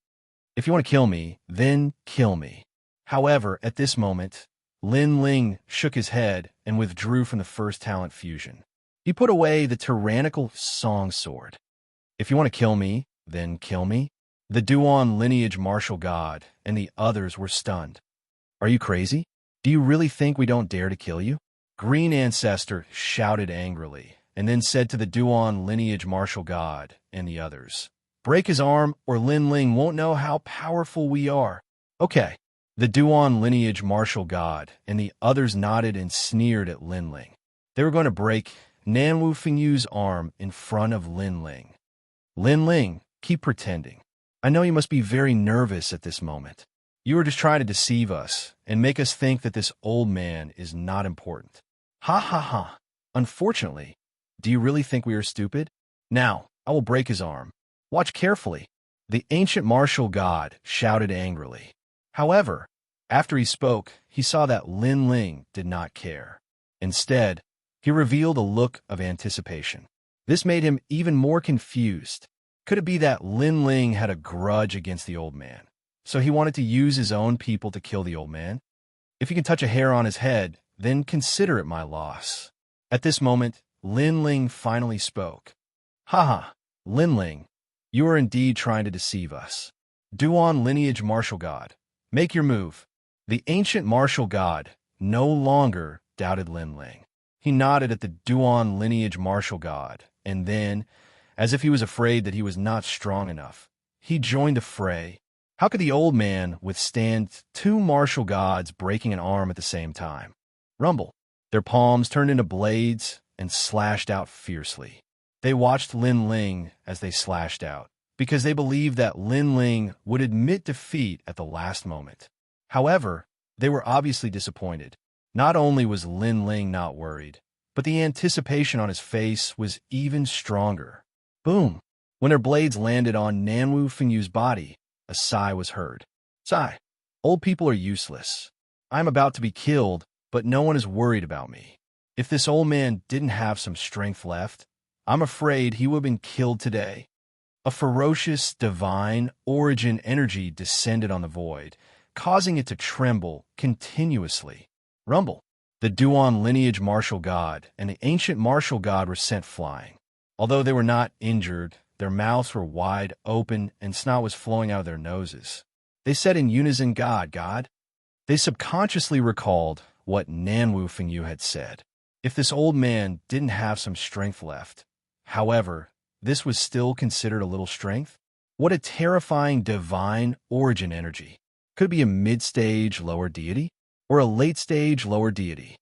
If you want to kill me, then kill me. However, at this moment, Lin Ling shook his head and withdrew from the first talent fusion. He put away the tyrannical song sword. If you want to kill me, then kill me. The Duan lineage martial god and the others were stunned. Are you crazy? Do you really think we don't dare to kill you? Green Ancestor shouted angrily and then said to the Duan lineage martial god and the others, break his arm or Lin Ling won't know how powerful we are. Okay. The Duan lineage martial god and the others nodded and sneered at Lin Ling. They were going to break Nanwu Fengyu's arm in front of Lin Ling. Lin Ling, keep pretending. I know you must be very nervous at this moment. You are just trying to deceive us and make us think that this old man is not important. Ha ha ha. Unfortunately, do you really think we are stupid? Now, I will break his arm. Watch carefully. The ancient martial god shouted angrily. However, after he spoke, he saw that Lin Ling did not care. Instead, he revealed a look of anticipation. This made him even more confused. Could it be that Lin Ling had a grudge against the old man, so he wanted to use his own people to kill the old man? If you can touch a hair on his head, then consider it my loss. At this moment, Lin Ling finally spoke. Haha, Lin Ling, you are indeed trying to deceive us. Duan lineage martial god, make your move. The ancient martial god no longer doubted Lin Ling. He nodded at the Duan lineage martial god, and then, as if he was afraid that he was not strong enough, he joined the fray. How could the old man withstand 2 martial gods breaking an arm at the same time? Rumble. Their palms turned into blades and slashed out fiercely. They watched Lin Ling as they slashed out, because they believed that Lin Ling would admit defeat at the last moment. However, they were obviously disappointed. Not only was Lin Ling not worried, but the anticipation on his face was even stronger. Boom! When their blades landed on Nanwu Fengyu's body, a sigh was heard. Sigh. Old people are useless. I'm about to be killed, but no one is worried about me. If this old man didn't have some strength left, I'm afraid he would have been killed today. A ferocious, divine origin energy descended on the void, causing it to tremble continuously. Rumble. The Duan lineage martial god and the ancient martial god were sent flying. Although they were not injured, their mouths were wide open and snot was flowing out of their noses. They said in unison, God, God. They subconsciously recalled what Nanwu Fengyu had said. If this old man didn't have some strength left, however, this was still considered a little strength? What a terrifying divine origin energy. Could it be a mid-stage lower deity? Or a late-stage lower deity?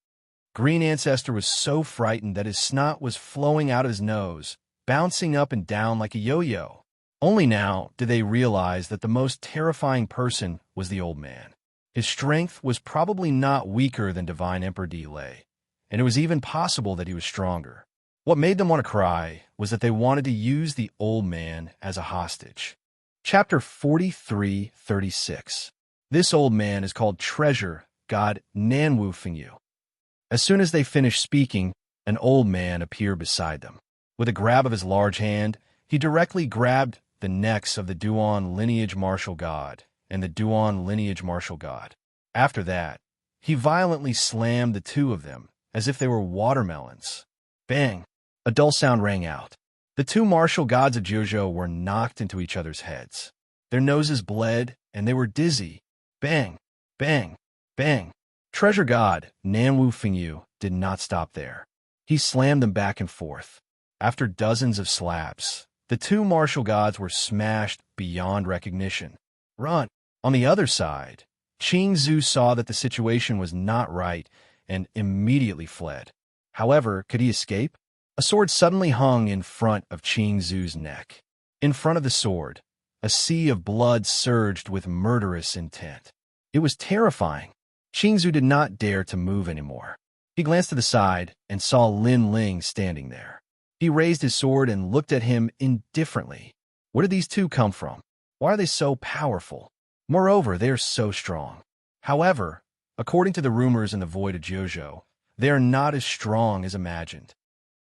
Green Ancestor was so frightened that his snot was flowing out of his nose, bouncing up and down like a yo-yo. Only now did they realize that the most terrifying person was the old man. His strength was probably not weaker than Divine Emperor Lei, and it was even possible that he was stronger. What made them want to cry was that they wanted to use the old man as a hostage. Chapter 43:36. This old man is called Treasure God Nanwu Fengyu. As soon as they finished speaking, an old man appeared beside them. With a grab of his large hand, he directly grabbed the necks of the Duan lineage martial god and the Duan lineage martial god. After that, he violently slammed the two of them as if they were watermelons. Bang! A dull sound rang out. The two martial gods of Jiuzhou were knocked into each other's heads. Their noses bled, and they were dizzy. Bang! Bang! Bang! Treasure god Nanwu Fengyu did not stop there. He slammed them back and forth. After dozens of slaps, the two martial gods were smashed beyond recognition. Run! On the other side, Qingzu saw that the situation was not right and immediately fled. However, could he escape? A sword suddenly hung in front of Qingzu's neck. In front of the sword, a sea of blood surged with murderous intent. It was terrifying. Qingzu did not dare to move anymore. He glanced to the side and saw Lin Ling standing there. He raised his sword and looked at him indifferently. Where did these two come from? Why are they so powerful? Moreover, they are so strong. However, according to the rumors in the void of Jiuzhou, they are not as strong as imagined.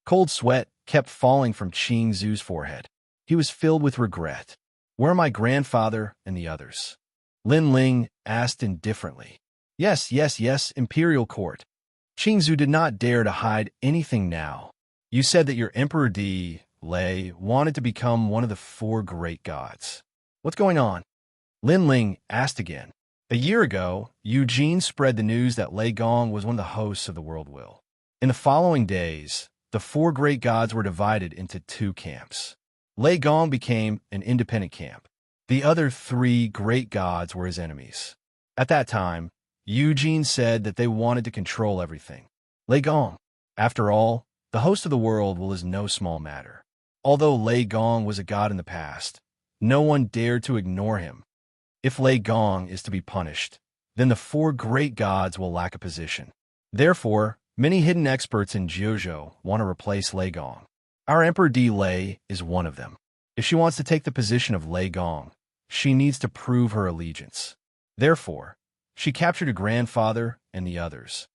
Cold sweat kept falling from Qingzu's forehead. He was filled with regret. Where are my grandfather and the others? Lin Ling asked indifferently. Yes, Imperial Court. Qingzu did not dare to hide anything now. You said that your Emperor Lei wanted to become one of the four great gods. What's going on? Lin Ling asked again. A year ago, Eugene spread the news that Lei Gong was one of the hosts of the World Will. In the following days, the four great gods were divided into two camps. Lei Gong became an independent camp. The other three great gods were his enemies. At that time, Eugene said that they wanted to control everything. Lei Gong. After all, the host of the world will is no small matter. Although Lei Gong was a god in the past, no one dared to ignore him. If Lei Gong is to be punished, then the four great gods will lack a position. Therefore, many hidden experts in Jiuzhou want to replace Lei Gong. Our Emperor Lei is one of them. If she wants to take the position of Lei Gong, she needs to prove her allegiance. Therefore, she captured her grandfather and the others.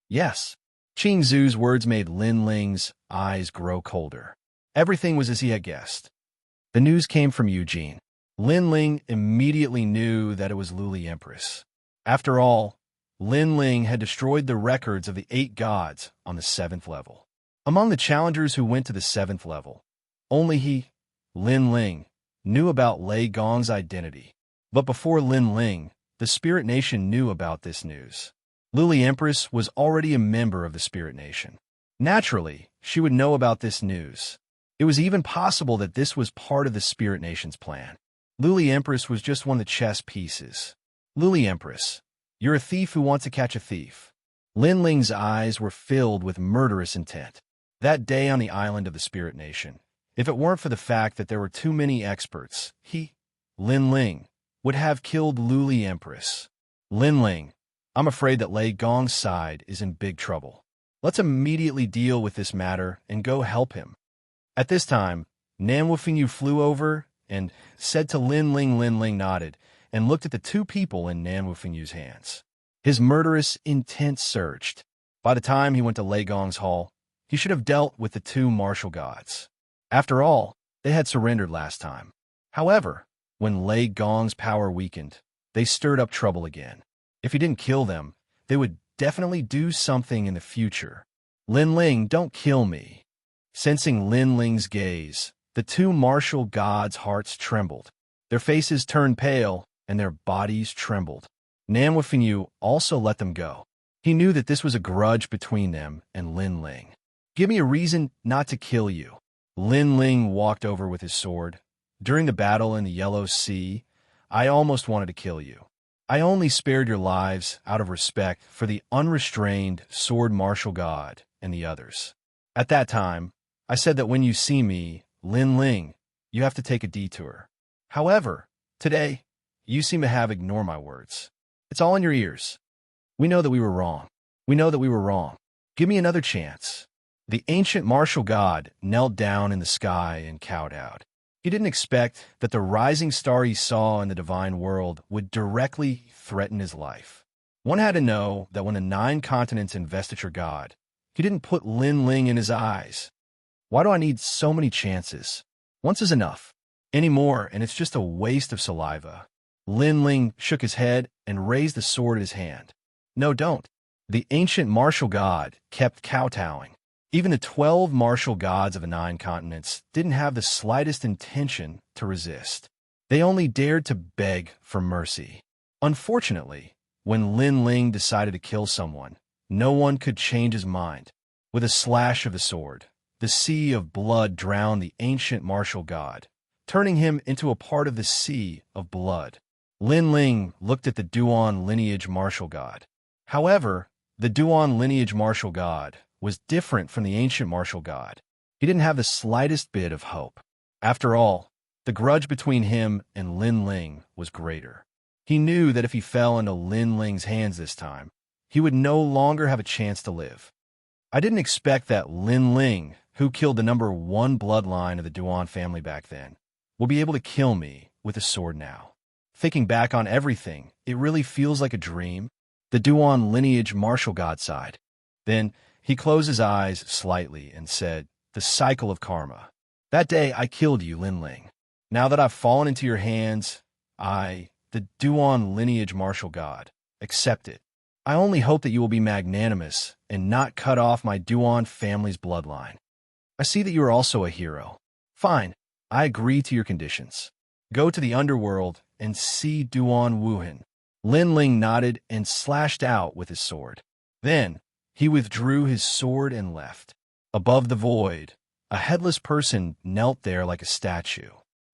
Yes. Qingzu's words made Lin Ling's eyes grow colder. Everything was as he had guessed. The news came from Eugene. Lin Ling immediately knew that it was Luli Empress. After all, Lin Ling had destroyed the records of the 8 gods on the 7th level. Among the challengers who went to the 7th level, only he, Lin Ling, knew about Lei Gong's identity. But before Lin Ling, the Spirit Nation knew about this news. Luli Empress was already a member of the Spirit Nation. Naturally, she would know about this news. It was even possible that this was part of the Spirit Nation's plan. Luli Empress was just one of the chess pieces. Luli Empress, you're a thief who wants to catch a thief. Lin Ling's eyes were filled with murderous intent. That day on the island of the Spirit Nation, if it weren't for the fact that there were too many experts, he, Lin Ling, would have killed Luli Empress. Lin Ling, I'm afraid that Lei Gong's side is in big trouble. Let's immediately deal with this matter and go help him. At this time, Nanwu Fengyu flew over and said to Lin Ling. Lin Ling nodded and looked at the two people in Nanwu Fengyu's hands. His murderous intent surged. By the time he went to Lei Gong's hall, he should have dealt with the two martial gods. After all, they had surrendered last time. However, when Lei Gong's power weakened, they stirred up trouble again. If he didn't kill them, they would definitely do something in the future. Lin Ling, don't kill me. Sensing Lin Ling's gaze, the two martial gods' hearts trembled. Their faces turned pale, and their bodies trembled. Nanwu Fengyu also let them go. He knew that this was a grudge between them and Lin Ling. Give me a reason not to kill you. Lin Ling walked over with his sword. During the battle in the Yellow Sea, I almost wanted to kill you. I only spared your lives out of respect for the unrestrained sword martial god and the others. At that time, I said that when you see me, Lin Ling, you have to take a detour. However, today, you seem to have ignored my words. It's all in your ears. We know that we were wrong. We know that we were wrong. Give me another chance." The ancient martial god knelt down in the sky and kowtowed. He didn't expect that the rising star he saw in the divine world would directly threaten his life. One had to know that when the 9 continents investiture God, he didn't put Lin Ling in his eyes. Why do I need so many chances? Once is enough. Any more, and it's just a waste of saliva. Lin Ling shook his head and raised the sword in his hand. No, don't. The ancient martial god kept kowtowing. Even the 12 martial gods of the 9 continents didn't have the slightest intention to resist. They only dared to beg for mercy. Unfortunately, when Lin Ling decided to kill someone, no one could change his mind. With a slash of the sword, the sea of blood drowned the ancient martial god, turning him into a part of the sea of blood. Lin Ling looked at the Duan lineage martial god. However, the Duan lineage martial god was different from the ancient martial god. He didn't have the slightest bit of hope. After all, the grudge between him and Lin Ling was greater. He knew that if he fell into Lin Ling's hands this time, he would no longer have a chance to live. I didn't expect that Lin Ling, who killed the number 1 bloodline of the Duan family back then, would be able to kill me with a sword now. Thinking back on everything, it really feels like a dream. The Duan lineage martial god sighed. Then he closed his eyes slightly and said, "The cycle of karma. That day I killed you, Lin Ling. Now that I've fallen into your hands, I, the Duan lineage martial god, accept it. I only hope that you will be magnanimous and not cut off my Duan family's bloodline. I see that you are also a hero. Fine, I agree to your conditions. Go to the underworld and see Duan Wuhan." Lin Ling nodded and slashed out with his sword. Then he withdrew his sword and left. Above the void, a headless person knelt there like a statue.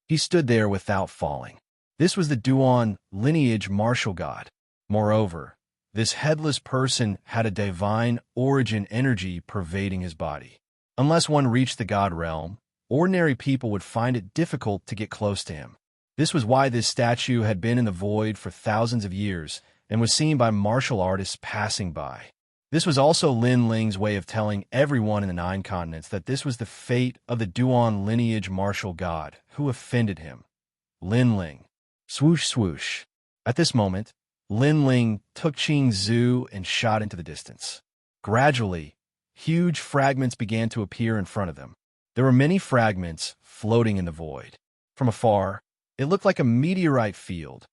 He stood there without falling. This was the Duan lineage martial god. Moreover, this headless person had a divine origin energy pervading his body. Unless one reached the god realm, ordinary people would find it difficult to get close to him. This was why this statue had been in the void for thousands of years and was seen by martial artists passing by. This was also Lin Ling's way of telling everyone in the 9 continents that this was the fate of the Duan lineage martial god who offended him. Lin Ling. Swoosh, swoosh. At this moment, Lin Ling took Qing Zhu and shot into the distance. Gradually, huge fragments began to appear in front of them. There were many fragments floating in the void. From afar, it looked like a meteorite field.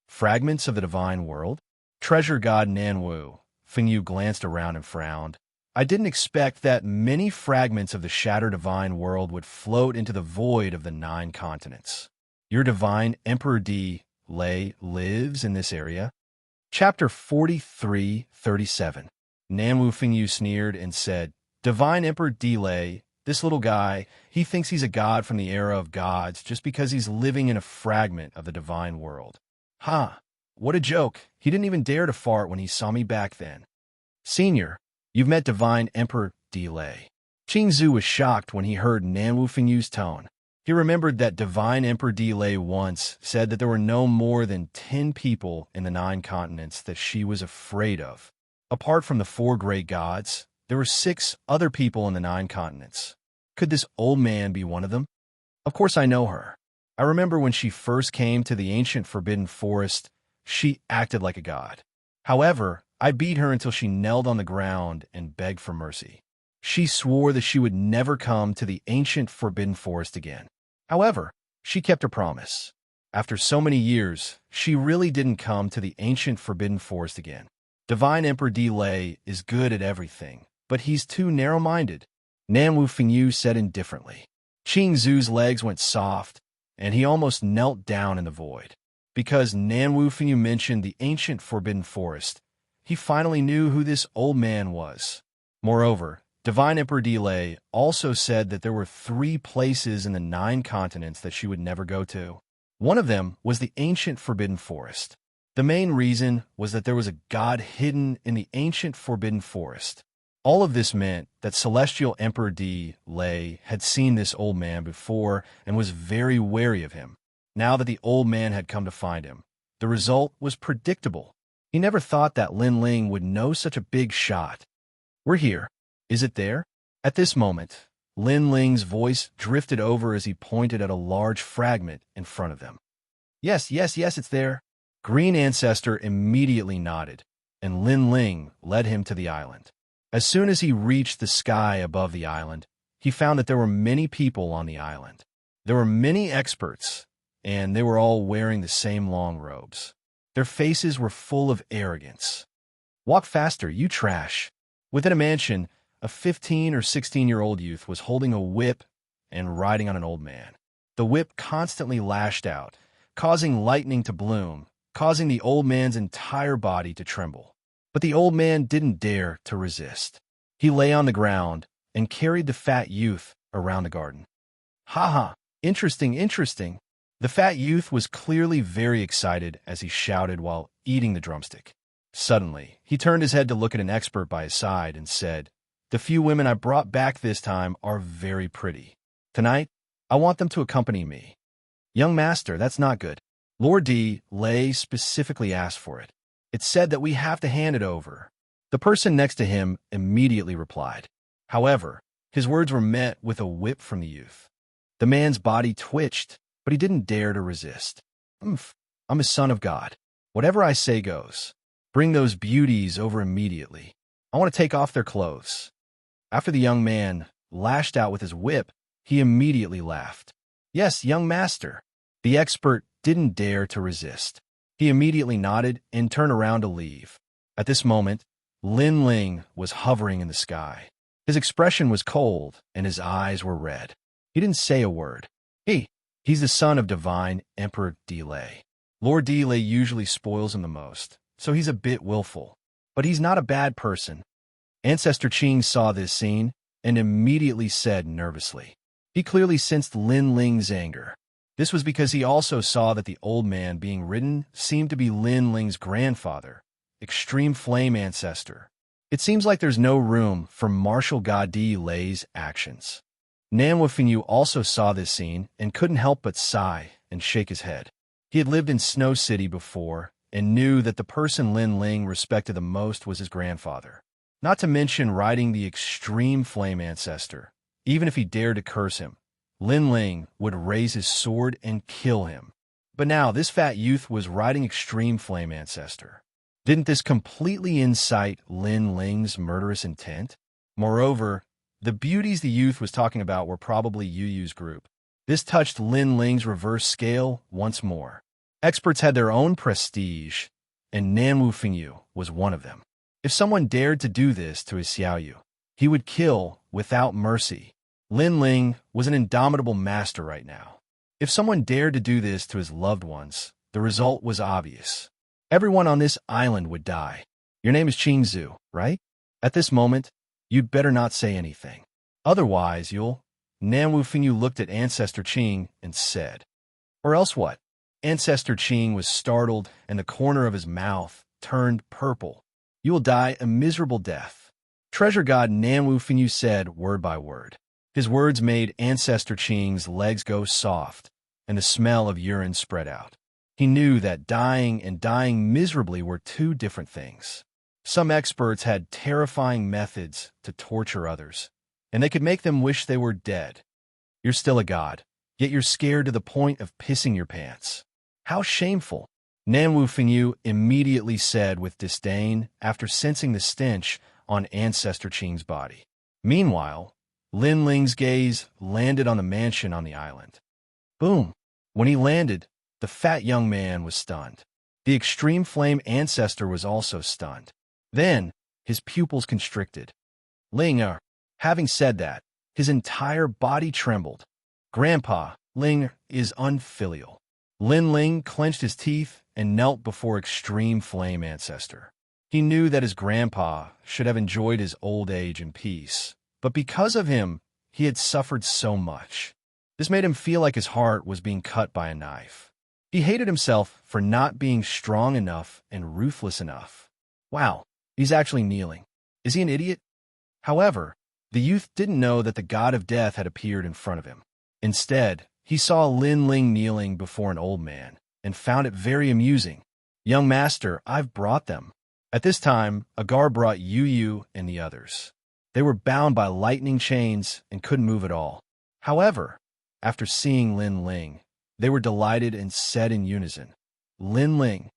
Fragments of the divine world? Treasure god Nanwu. Fengyu glanced around and frowned. I didn't expect that many fragments of the shattered divine world would float into the void of the 9 continents. Your divine Emperor D. Lei lives in this area? Chapter 43:37. Nanwu Fengyu sneered and said, "Divine Emperor D. Lei, this little guy, he thinks he's a god from the era of gods just because he's living in a fragment of the divine world. Ha! What a joke. He didn't even dare to fart when he saw me back then. Senior, you've met Divine Emperor D. Lei." Qing Zhu was shocked when he heard Nanwu Fengyu's tone. He remembered that Divine Emperor D. Lei once said that there were no more than 10 people in the 9 continents that she was afraid of. Apart from the 4 great gods, there were 6 other people in the 9 continents. Could this old man be one of them? Of course I know her. I remember when she first came to the ancient forbidden forest, she acted like a god. However, I beat her until she knelt on the ground and begged for mercy. She swore that she would never come to the ancient forbidden forest again. However, she kept her promise. After so many years, she really didn't come to the ancient forbidden forest again. Divine Emperor D. Lei is good at everything, but he's too narrow-minded, Nanwu Fengyu said indifferently. Qing Zhu's legs went soft, and he almost knelt down in the void. Because Nanwu Fengyu mentioned the ancient forbidden forest, he finally knew who this old man was. Moreover, Divine Emperor D. Lei also said that there were 3 places in the 9 continents that she would never go to. One of them was the ancient forbidden forest. The main reason was that there was a god hidden in the ancient forbidden forest. All of this meant that Celestial Emperor Di Lei had seen this old man before and was very wary of him. Now that the old man had come to find him, the result was predictable. He never thought that Lin Ling would know such a big shot. "We're here. Is it there?" At this moment, Lin Ling's voice drifted over as he pointed at a large fragment in front of them. Yes, it's there." Green Ancestor immediately nodded, and Lin Ling led him to the island. As soon as he reached the sky above the island, he found that there were many people on the island. There were many experts, and they were all wearing the same long robes. Their faces were full of arrogance. "Walk faster, you trash." Within a mansion, a 15 or 16-year-old youth was holding a whip and riding on an old man. The whip constantly lashed out, causing lightning to bloom, causing the old man's entire body to tremble. But the old man didn't dare to resist. He lay on the ground and carried the fat youth around the garden. "Ha ha, interesting. The fat youth was clearly very excited as he shouted while eating the drumstick. Suddenly, he turned his head to look at an expert by his side and said, "The few women I brought back this time are very pretty. Tonight, I want them to accompany me." "Young master, that's not good. Lord Di Lei specifically asked for it. It said that we have to hand it over." The person next to him immediately replied. However, his words were met with a whip from the youth. The man's body twitched, but he didn't dare to resist. I'm a son of God. Whatever I say goes. Bring those beauties over immediately. I want to take off their clothes." After the young man lashed out with his whip, he immediately laughed. "Yes, young master." The expert didn't dare to resist. He immediately nodded and turned around to leave. At this moment, Lin Ling was hovering in the sky. His expression was cold, and his eyes were red. He didn't say a word. He's the son of Divine Emperor Di Lei. Lord Di Lei usually spoils him the most, so he's a bit willful. But he's not a bad person. Ancestor Qing saw this scene and immediately said nervously. He clearly sensed Lin Ling's anger. This was because he also saw that the old man being ridden seemed to be Lin Ling's grandfather, Extreme Flame Ancestor. It seems like there's no room for martial god Di Lei's actions. Nan Wufingyu also saw this scene and couldn't help but sigh and shake his head. He had lived in Snow City before and knew that the person Lin Ling respected the most was his grandfather. Not to mention riding the Extreme Flame Ancestor. Even if he dared to curse him, Lin Ling would raise his sword and kill him. But now this fat youth was riding Extreme Flame Ancestor. Didn't this completely incite Lin Ling's murderous intent? Moreover, the beauties the youth was talking about were probably Yu Yu's group. This touched Lin Ling's reverse scale once more. Experts had their own prestige, and Nan Wufingyu was one of them. If someone dared to do this to his Xiaoyu, he would kill without mercy. Lin Ling was an indomitable master right now. If someone dared to do this to his loved ones, the result was obvious. Everyone on this island would die. Your name is Qingzu, right? At this moment, you'd better not say anything. Otherwise, you'll... Nan Wufingyu looked at Ancestor Qing and said. Or else what? Ancestor Qing was startled and the corner of his mouth turned purple. You will die a miserable death. Treasure God Nan Wufingyu said word by word. His words made Ancestor Qing's legs go soft, and the smell of urine spread out. He knew that dying and dying miserably were two different things. Some experts had terrifying methods to torture others, and they could make them wish they were dead. You're still a god, yet you're scared to the point of pissing your pants. How shameful! Nan Wufingyu immediately said with disdain after sensing the stench on Ancestor Qing's body. Meanwhile, Lin Ling's gaze landed on the mansion on the island. Boom! When he landed, the fat young man was stunned. The Extreme Flame Ancestor was also stunned. Then, his pupils constricted. Ling, having said that, his entire body trembled. Grandpa, Ling is unfilial. Lin Ling clenched his teeth and knelt before Extreme Flame Ancestor. He knew that his grandpa should have enjoyed his old age in peace, but because of him, he had suffered so much. This made him feel like his heart was being cut by a knife. He hated himself for not being strong enough and ruthless enough. Wow, he's actually kneeling. Is he an idiot? However, the youth didn't know that the god of death had appeared in front of him. Instead, he saw Lin Ling kneeling before an old man and found it very amusing. "Young master, I've brought them." At this time, a guard brought Yu Yu and the others. They were bound by lightning chains and couldn't move at all. However, after seeing Lin Ling, they were delighted and said in unison, "Lin Ling."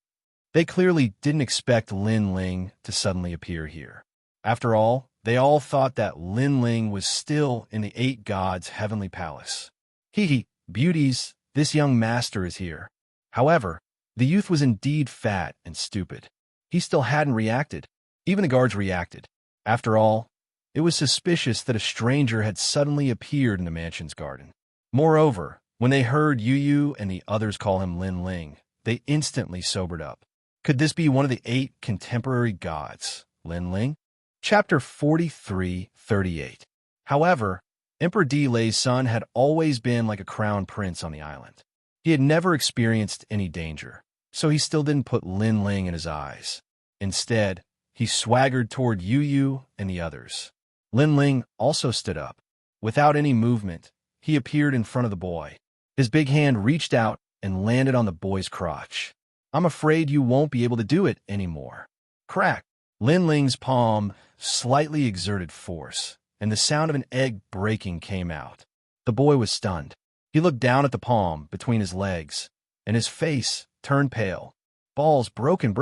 They clearly didn't expect Lin Ling to suddenly appear here. After all, they all thought that Lin Ling was still in the 8 gods' heavenly palace. "Hee, beauties, this young master is here." However, the youth was indeed fat and stupid. He still hadn't reacted. Even the guards reacted. After all, it was suspicious that a stranger had suddenly appeared in the mansion's garden. Moreover, when they heard Yu Yu and the others call him Lin Ling, they instantly sobered up. Could this be one of the 8 contemporary gods, Lin Ling? Chapter 43:38. However, Emperor Di Lei's son had always been like a crown prince on the island. He had never experienced any danger, so he still didn't put Lin Ling in his eyes. Instead, he swaggered toward Yu Yu and the others. Lin Ling also stood up. Without any movement, he appeared in front of the boy. His big hand reached out and landed on the boy's crotch. "I'm afraid you won't be able to do it anymore." Crack! Lin Ling's palm slightly exerted force, and the sound of an egg breaking came out. The boy was stunned. He looked down at the palm between his legs, and his face turned pale. "Balls broken.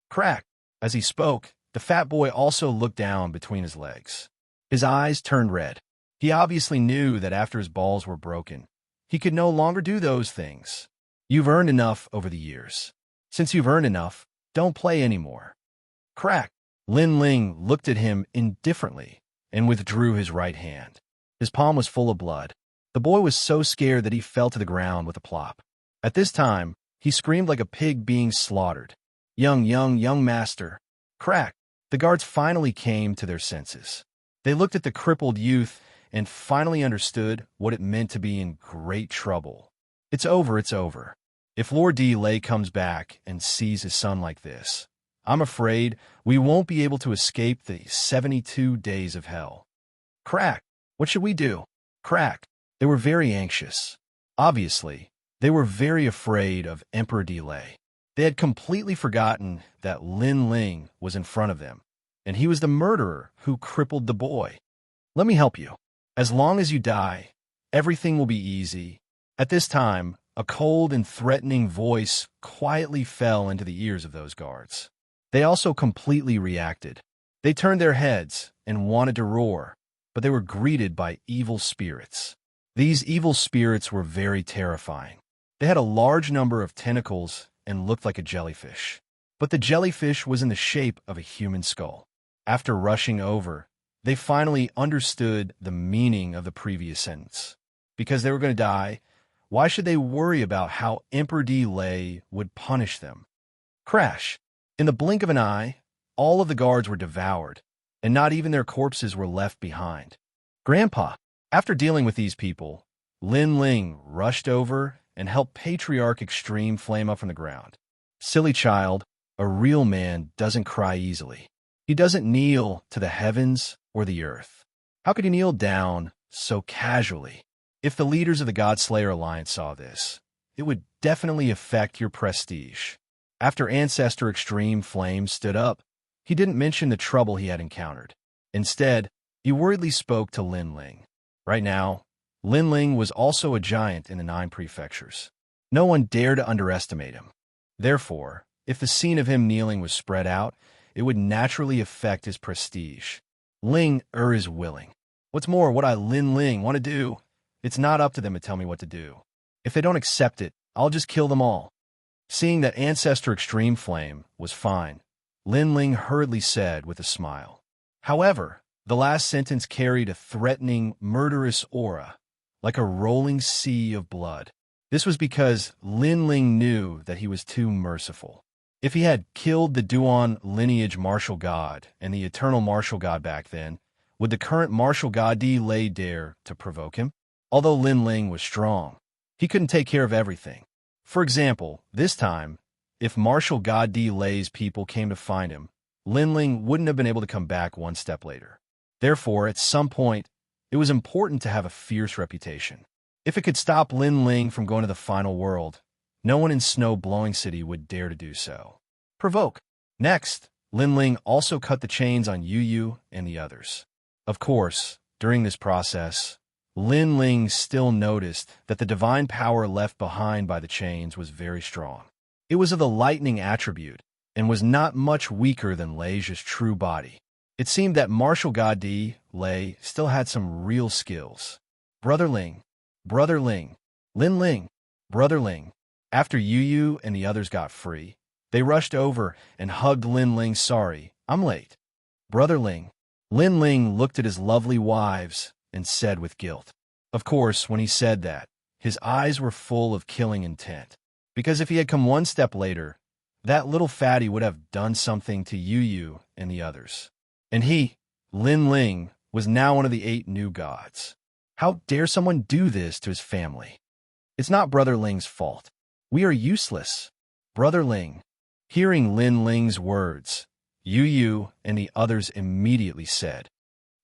Crack!" As he spoke, the fat boy also looked down between his legs. His eyes turned red. He obviously knew that after his balls were broken, he could no longer do those things. "You've earned enough over the years. Since you've earned enough, don't play anymore." Crack! Lin Ling looked at him indifferently and withdrew his right hand. His palm was full of blood. The boy was so scared that he fell to the ground with a plop. At this time, he screamed like a pig being slaughtered. Young master." Crack! The guards finally came to their senses. They looked at the crippled youth and finally understood what it meant to be in great trouble. It's over. If Lord Di Lei comes back and sees his son like this, I'm afraid we won't be able to escape the 72 days of hell. Crack! What should we do? Crack! They were very anxious. Obviously, they were very afraid of Emperor Di Lei. They had completely forgotten that Lin Ling was in front of them, and he was the murderer who crippled the boy. "Let me help you. As long as you die, everything will be easy." At this time, a cold and threatening voice quietly fell into the ears of those guards. They also completely reacted. They turned their heads and wanted to roar, but they were greeted by evil spirits. These evil spirits were very terrifying. They had a large number of tentacles and looked like a jellyfish. But the jellyfish was in the shape of a human skull. After rushing over, they finally understood the meaning of the previous sentence. Because they were going to die, why should they worry about how Emperor Di Lei would punish them? Crash! In the blink of an eye, all of the guards were devoured, and not even their corpses were left behind. Grandpa! After dealing with these people, Lin Ling rushed over and helped Patriarch Extreme flame up from the ground. "Silly child, a real man doesn't cry easily. He doesn't kneel to the heavens or the earth. How could he kneel down so casually?" If the leaders of the Godslayer Alliance saw this, it would definitely affect your prestige. After Ancestor Extreme Flame stood up, he didn't mention the trouble he had encountered. Instead, he worriedly spoke to Lin Ling. Right now, Lin Ling was also a giant in the 9 prefectures. No one dared to underestimate him. Therefore, if the scene of him kneeling was spread out, it would naturally affect his prestige. Ling is willing. What's more, what I Lin Ling want to do, it's not up to them to tell me what to do. If they don't accept it, I'll just kill them all. Seeing that Ancestor Extreme Flame was fine, Lin Ling hurriedly said with a smile. However, the last sentence carried a threatening, murderous aura, like a rolling sea of blood. This was because Lin Ling knew that he was too merciful. If he had killed the Duan lineage martial god and the eternal martial god back then, would the current martial god Di Lei dare to provoke him? Although Lin Ling was strong, he couldn't take care of everything. For example, this time, if martial god Di Lei's people came to find him, Lin Ling wouldn't have been able to come back one step later. Therefore, at some point, it was important to have a fierce reputation. If it could stop Lin Ling from going to the final world, no one in Snow Blowing City would dare to do so. Provoke. Next, Lin Ling also cut the chains on Yu Yu and the others. Of course, during this process, Lin Ling still noticed that the divine power left behind by the chains was very strong. It was of the lightning attribute and was not much weaker than Lei's true body. It seemed that martial god Di Lei still had some real skills. Brother Ling, Lin Ling, Brother Ling. After Yu Yu and the others got free, they rushed over and hugged Lin Ling. Sorry, I'm late. Brother Ling. Lin Ling looked at his lovely wives and said with guilt. Of course, when he said that, his eyes were full of killing intent. Because if he had come one step later, that little fatty would have done something to Yu Yu and the others. And he, Lin Ling, was now one of the 8 new gods. How dare someone do this to his family? It's not Brother Ling's fault. We are useless. Brother Ling. Hearing Lin Ling's words, Yu Yu and the others immediately said,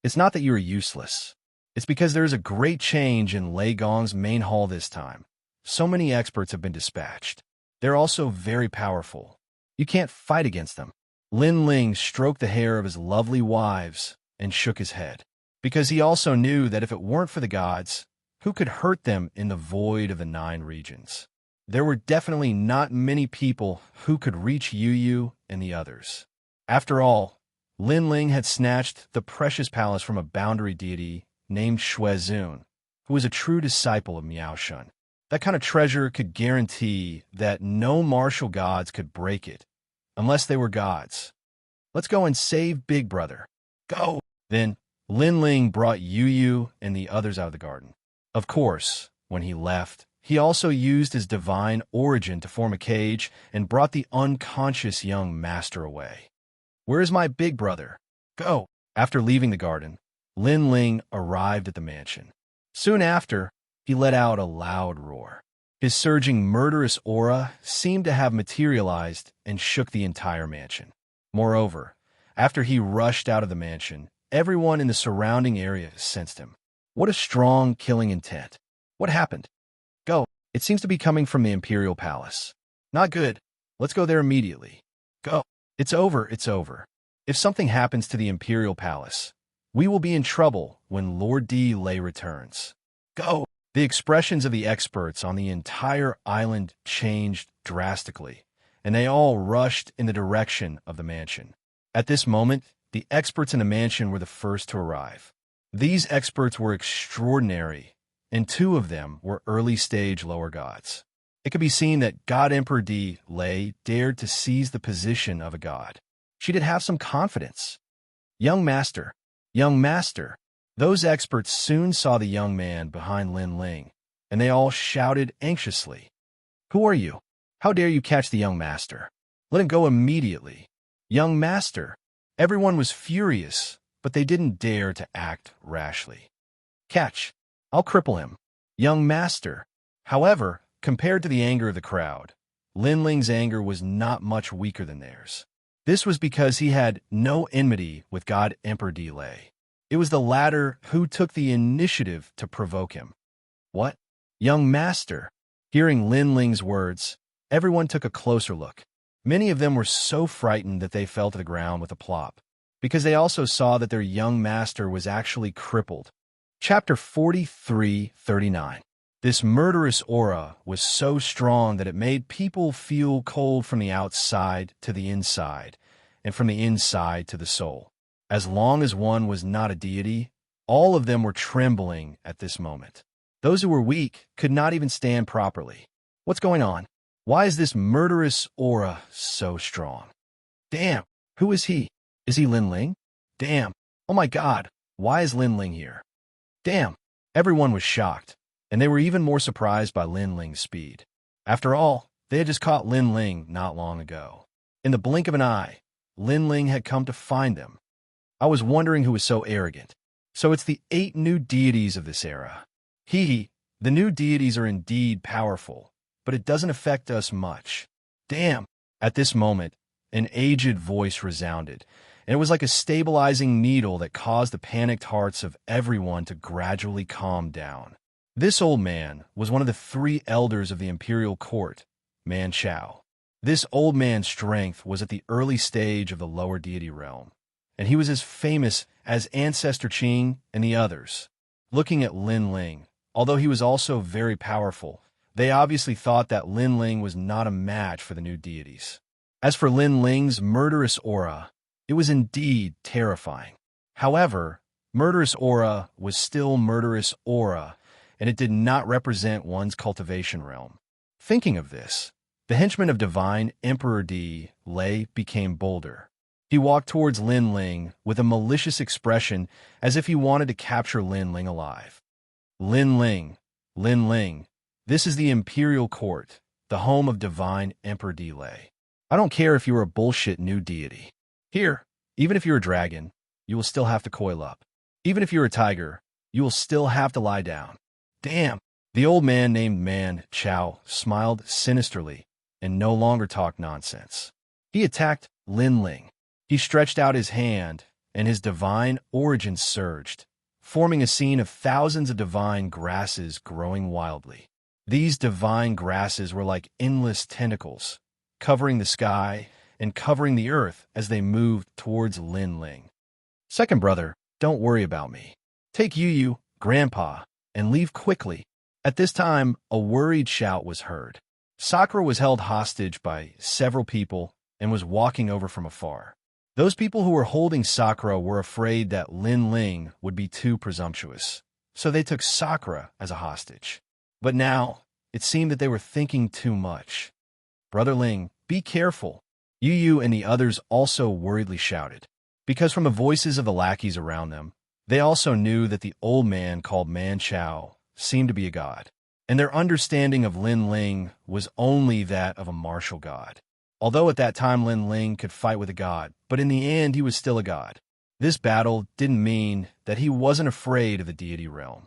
"It's not that you are useless. It's because there is a great change in Lei Gong's main hall this time. So many experts have been dispatched. They're also very powerful. You can't fight against them." Lin Ling stroked the hair of his lovely wives and shook his head, because he also knew that if it weren't for the gods, who could hurt them in the void of the 9 regions? There were definitely not many people who could reach Yu Yu and the others. After all, Lin Ling had snatched the precious palace from a boundary deity named Shuezun, who was a true disciple of Miaoshun. That kind of treasure could guarantee that no martial gods could break it, unless they were gods. Let's go and save Big Brother. Go! Then, Lin Ling brought Yu Yu and the others out of the garden. Of course, when he left, he also used his divine origin to form a cage and brought the unconscious young master away. Where is my big brother? Go! After leaving the garden, Lin Ling arrived at the mansion. Soon after, he let out a loud roar. His surging murderous aura seemed to have materialized and shook the entire mansion. Moreover, after he rushed out of the mansion, everyone in the surrounding area sensed him. What a strong killing intent. What happened? Go. It seems to be coming from the Imperial Palace. Not good. Let's go there immediately. Go. It's over, it's over. If something happens to the Imperial Palace, we will be in trouble when Lord Di Lei returns. Go. The expressions of the experts on the entire island changed drastically, and they all rushed in the direction of the mansion. At this moment, the experts in the mansion were the first to arrive. These experts were extraordinary, and 2 of them were early-stage lower gods. It could be seen that God Emperor Di Lei dared to seize the position of a god. She did have some confidence. Young master, young master. Those experts soon saw the young man behind Lin Ling, and they all shouted anxiously. Who are you? How dare you catch the young master? Let him go immediately. Young master. Everyone was furious, but they didn't dare to act rashly. Catch. I'll cripple him. Young master. However, compared to the anger of the crowd, Lin Ling's anger was not much weaker than theirs. This was because he had no enmity with God Emperor Di Lei. It was the latter who took the initiative to provoke him. What? Young master. Hearing Lin Ling's words, everyone took a closer look. Many of them were so frightened that they fell to the ground with a plop, because they also saw that their young master was actually crippled. Chapter 43:39. This murderous aura was so strong that it made people feel cold from the outside to the inside, and from the inside to the soul. As long as one was not a deity, all of them were trembling at this moment. Those who were weak could not even stand properly. What's going on? Why is this murderous aura so strong? Damn, who is he? Is he Lin Ling? Damn, oh my god, why is Lin Ling here? Damn, everyone was shocked, and they were even more surprised by Lin Ling's speed. After all, they had just caught Lin Ling not long ago. In the blink of an eye, Lin Ling had come to find them. I was wondering who was so arrogant. So it's the 8 new deities of this era. The new deities are indeed powerful, but it doesn't affect us much. Damn! At this moment, an aged voice resounded, and it was like a stabilizing needle that caused the panicked hearts of everyone to gradually calm down. This old man was one of the 3 elders of the imperial court, Man Chao. This old man's strength was at the early stage of the lower deity realm, and he was as famous as Ancestor Qing and the others. Looking at Lin Ling, although he was also very powerful, they obviously thought that Lin Ling was not a match for the new deities. As for Lin Ling's murderous aura, it was indeed terrifying. However, murderous aura was still murderous aura, and it did not represent one's cultivation realm. Thinking of this, the henchman of divine Emperor Di Lei became bolder. He walked towards Lin Ling with a malicious expression as if he wanted to capture Lin Ling alive. Lin Ling, this is the imperial court, the home of divine Emperor Di Lei. I don't care if you're a bullshit new deity. Here, even if you're a dragon, you will still have to coil up. Even if you're a tiger, you will still have to lie down. Damn! The old man named Man Chao smiled sinisterly and no longer talked nonsense. He attacked Lin Ling. He stretched out his hand, and his divine origin surged, forming a scene of thousands of divine grasses growing wildly. These divine grasses were like endless tentacles, covering the sky and covering the earth as they moved towards Lin Ling. Second brother, don't worry about me. Take Yu, Grandpa, and leave quickly. At this time, a worried shout was heard. Sakura was held hostage by several people and was walking over from afar. Those people who were holding Sakura were afraid that Lin Ling would be too presumptuous, so they took Sakura as a hostage. But now, it seemed that they were thinking too much. Brother Ling, be careful. Yu and the others also worriedly shouted, because from the voices of the lackeys around them, they also knew that the old man called Man Chao seemed to be a god, and their understanding of Lin Ling was only that of a martial god. Although at that time Lin Ling could fight with a god, but in the end he was still a god. This battle didn't mean that he wasn't afraid of the deity realm.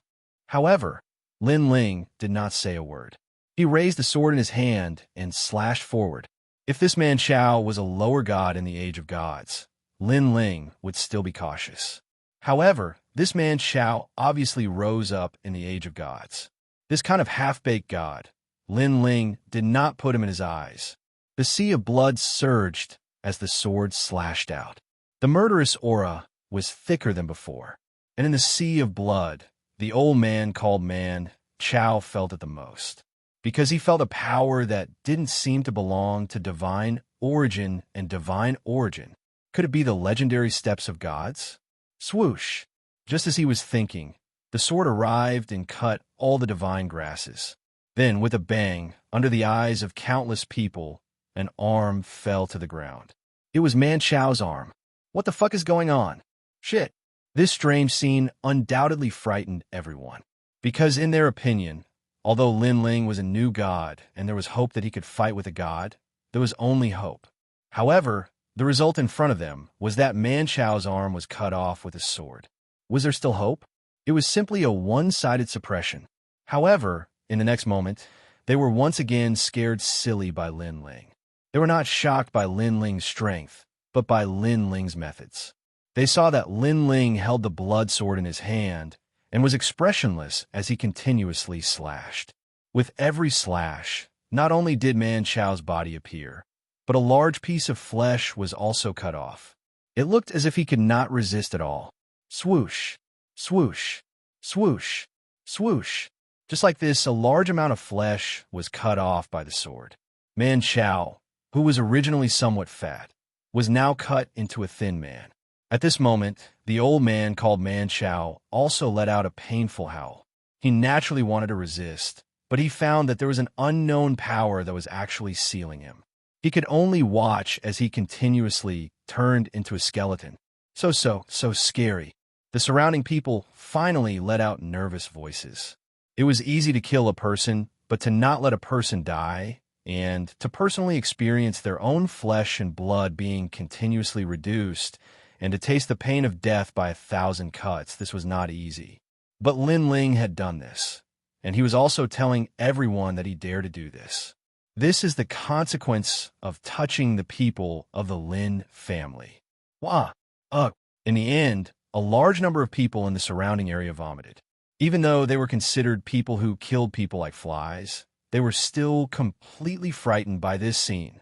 However, Lin Ling did not say a word. He raised the sword in his hand and slashed forward. If this Man Chao was a lower god in the Age of Gods, Lin Ling would still be cautious. However, this Man Chao obviously rose up in the Age of Gods. This kind of half-baked god, Lin Ling did not put him in his eyes. The sea of blood surged as the sword slashed out. The murderous aura was thicker than before, and in the sea of blood, the old man called Man Chao felt it the most, because he felt a power that didn't seem to belong to divine origin and divine origin. Could it be the legendary steps of gods? Swoosh! Just as he was thinking, the sword arrived and cut all the divine grasses. Then, with a bang, under the eyes of countless people, an arm fell to the ground. It was Man Chao's arm. What the fuck is going on? Shit. This strange scene undoubtedly frightened everyone, because in their opinion, although Lin Ling was a new god and there was hope that he could fight with a god, there was only hope. However, the result in front of them was that Man Chao's arm was cut off with a sword. Was there still hope? It was simply a one-sided suppression. However, in the next moment, they were once again scared silly by Lin Ling. They were not shocked by Lin Ling's strength, but by Lin Ling's methods. They saw that Lin Ling held the blood sword in his hand and was expressionless as he continuously slashed. With every slash, not only did Man Chao's body appear, but a large piece of flesh was also cut off. It looked as if he could not resist at all. Swoosh, swoosh, swoosh, swoosh. Just like this, a large amount of flesh was cut off by the sword. Man Chao, who was originally somewhat fat, was now cut into a thin man. At this moment, the old man called Man Chao also let out a painful howl. He naturally wanted to resist, but he found that there was an unknown power that was actually sealing him. He could only watch as he continuously turned into a skeleton. So scary. The surrounding people finally let out nervous voices. It was easy to kill a person, but to not let a person die, and to personally experience their own flesh and blood being continuously reduced, and to taste the pain of death by 1,000 cuts, this was not easy. But Lin Ling had done this, and he was also telling everyone that he dared to do this. This is the consequence of touching the people of the Lin family. Wah! Ugh. In the end, a large number of people in the surrounding area vomited. Even though they were considered people who killed people like flies, they were still completely frightened by this scene.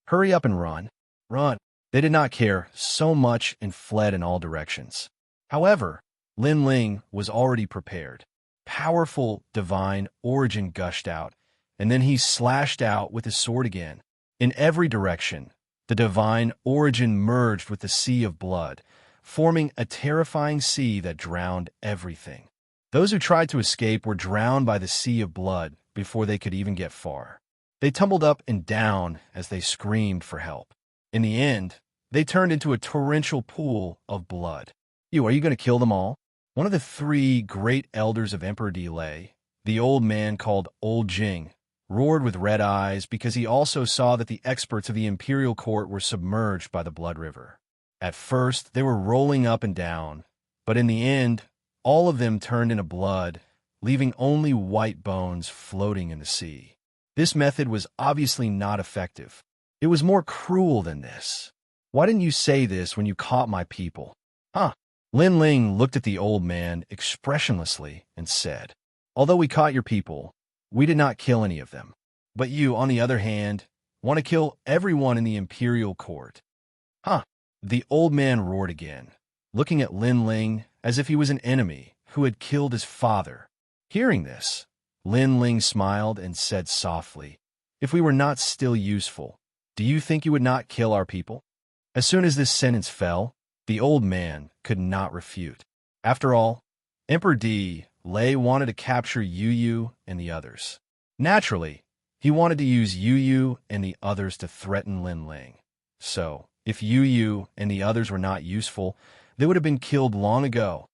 Hurry up and run. Run. They did not care so much and fled in all directions. However, Lin Ling was already prepared. Powerful divine origin gushed out, and then he slashed out with his sword again. In every direction, the divine origin merged with the sea of blood, forming a terrifying sea that drowned everything. Those who tried to escape were drowned by the sea of blood before they could even get far. They tumbled up and down as they screamed for help. In the end, they turned into a torrential pool of blood. Are you going to kill them all? One of the three great elders of Emperor Delay, the old man called Old Jing, roared with red eyes because he also saw that the experts of the imperial court were submerged by the blood river. At first, they were rolling up and down, but in the end, all of them turned into blood, leaving only white bones floating in the sea. This method was obviously not effective. It was more cruel than this. Why didn't you say this when you caught my people? Huh? Lin Ling looked at the old man expressionlessly and said, although we caught your people, we did not kill any of them. But you, on the other hand, want to kill everyone in the imperial court. Huh? The old man roared again, looking at Lin Ling as if he was an enemy who had killed his father. Hearing this, Lin Ling smiled and said softly, if we were not still useful, do you think you would not kill our people? As soon as this sentence fell, the old man could not refute. After all, Emperor Delay wanted to capture Yu Yu and the others. Naturally, he wanted to use Yu Yu and the others to threaten Lin Ling. So, if Yu Yu and the others were not useful, they would have been killed long ago.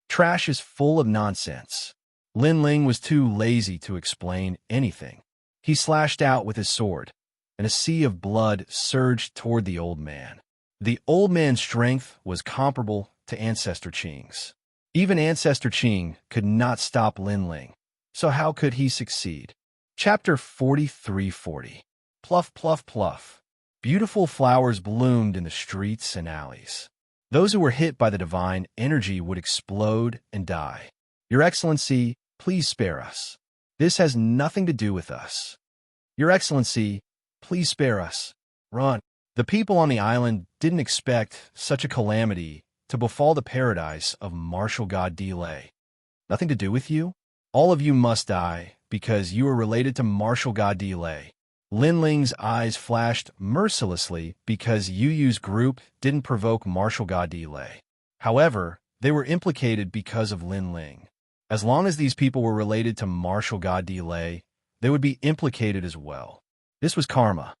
Trash is full of nonsense. Lin Ling was too lazy to explain anything. He slashed out with his sword, and a sea of blood surged toward the old man. The old man's strength was comparable to Ancestor Qing's. Even Ancestor Qing could not stop Lin Ling, so how could he succeed? Chapter 4340. Pluff, pluff, pluff. Beautiful flowers bloomed in the streets and alleys. Those who were hit by the divine energy would explode and die. Your Excellency, please spare us. This has nothing to do with us. Your Excellency, please spare us. Run. The people on the island didn't expect such a calamity to befall the paradise of martial god Delay. Nothing to do with you? All of you must die because you are related to martial god Delay. Lin Ling's eyes flashed mercilessly because Yu Yu's group didn't provoke martial god Delay. However, they were implicated because of Lin Ling. As long as these people were related to martial god Delay, they would be implicated as well. This was karma.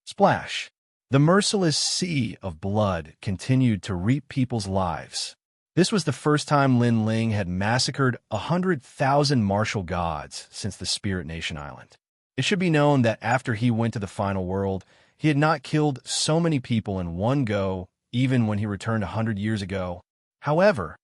Splash. The merciless sea of blood continued to reap people's lives. This was the first time Lin Ling had massacred 100,000 martial gods since the Spirit Nation Island. It should be known that after he went to the final world, he had not killed so many people in one go, even when he returned 100 years ago. However,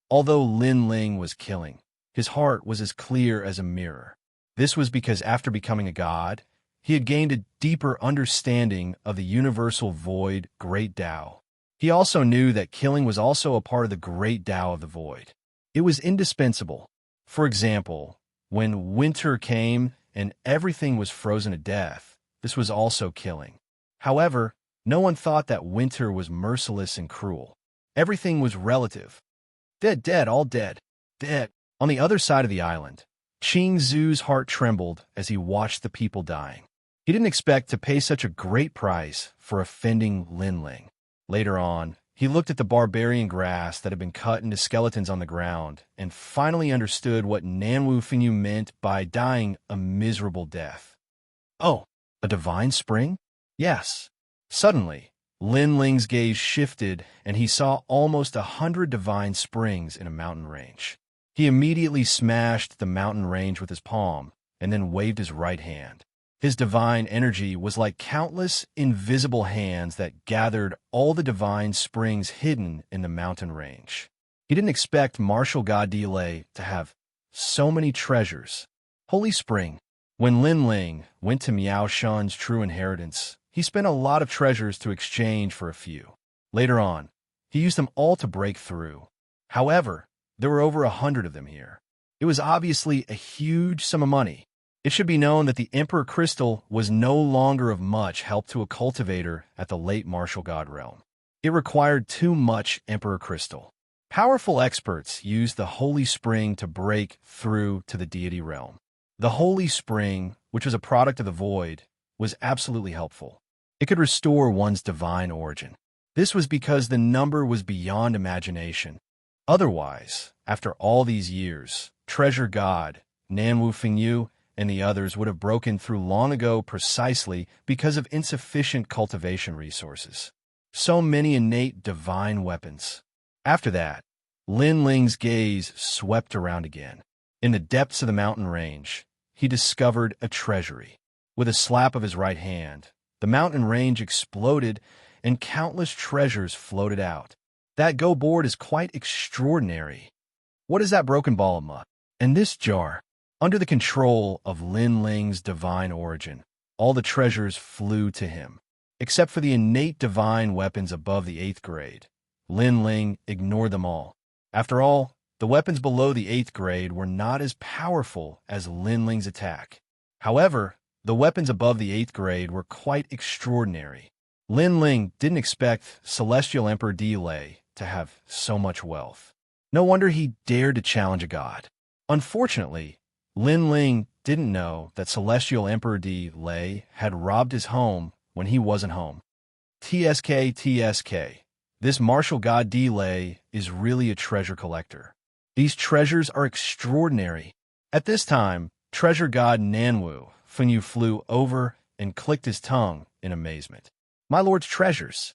although Lin Ling was killing, his heart was as clear as a mirror. This was because after becoming a god, he had gained a deeper understanding of the universal void, Great Tao. He also knew that killing was also a part of the Great Tao of the void. It was indispensable. For example, when winter came and everything was frozen to death, this was also killing. However, no one thought that winter was merciless and cruel. Everything was relative. Dead, dead, all dead. Dead. On the other side of the island, Qing Zu's heart trembled as he watched the people dying. He didn't expect to pay such a great price for offending Lin Ling. Later on, he looked at the barbarian grass that had been cut into skeletons on the ground and finally understood what Nanwu Fingyu meant by dying a miserable death. Oh, a divine spring? Yes. Suddenly, Lin Ling's gaze shifted and he saw almost 100 divine springs in a mountain range. He immediately smashed the mountain range with his palm and then waved his right hand. His divine energy was like countless invisible hands that gathered all the divine springs hidden in the mountain range. He didn't expect martial god Delay to have so many treasures. Holy Spring. When Lin Ling went to Miao Shun's true inheritance, he spent a lot of treasures to exchange for a few. Later on, He used them all to break through. However, there were over 100 of them here. It was obviously a huge sum of money. It should be known that the Emperor Crystal was no longer of much help to a cultivator at the late martial god realm. It required too much Emperor Crystal. Powerful experts used the Holy Spring to break through to the deity realm. The Holy Spring, which was a product of the void, was absolutely helpful. It could restore one's divine origin. This was because the number was beyond imagination. Otherwise, after all these years, Treasure God, Nanwu Fengyu, and the others would have broken through long ago precisely because of insufficient cultivation resources. So many innate divine weapons. After that, Lin Ling's gaze swept around again. In the depths of the mountain range, he discovered a treasury. With a slap of his right hand, the mountain range exploded and countless treasures floated out. That go board is quite extraordinary. What is that broken ball of mud? And this jar? Under the control of Lin Ling's divine origin, all the treasures flew to him. Except for the innate divine weapons above the 8th grade, Lin Ling ignored them all. After all, the weapons below the 8th grade were not as powerful as Lin Ling's attack. However, the weapons above the 8th grade were quite extraordinary. Lin Ling didn't expect Celestial Emperor Di Lei to have so much wealth. No wonder he dared to challenge a god. Unfortunately, Lin Ling didn't know that Celestial Emperor Di Lei had robbed his home when he wasn't home. TSK. This martial god Di Lei is really a treasure collector. These treasures are extraordinary. At this time, treasure god Nanwu Fengyu flew over and clicked his tongue in amazement. My lord's treasures.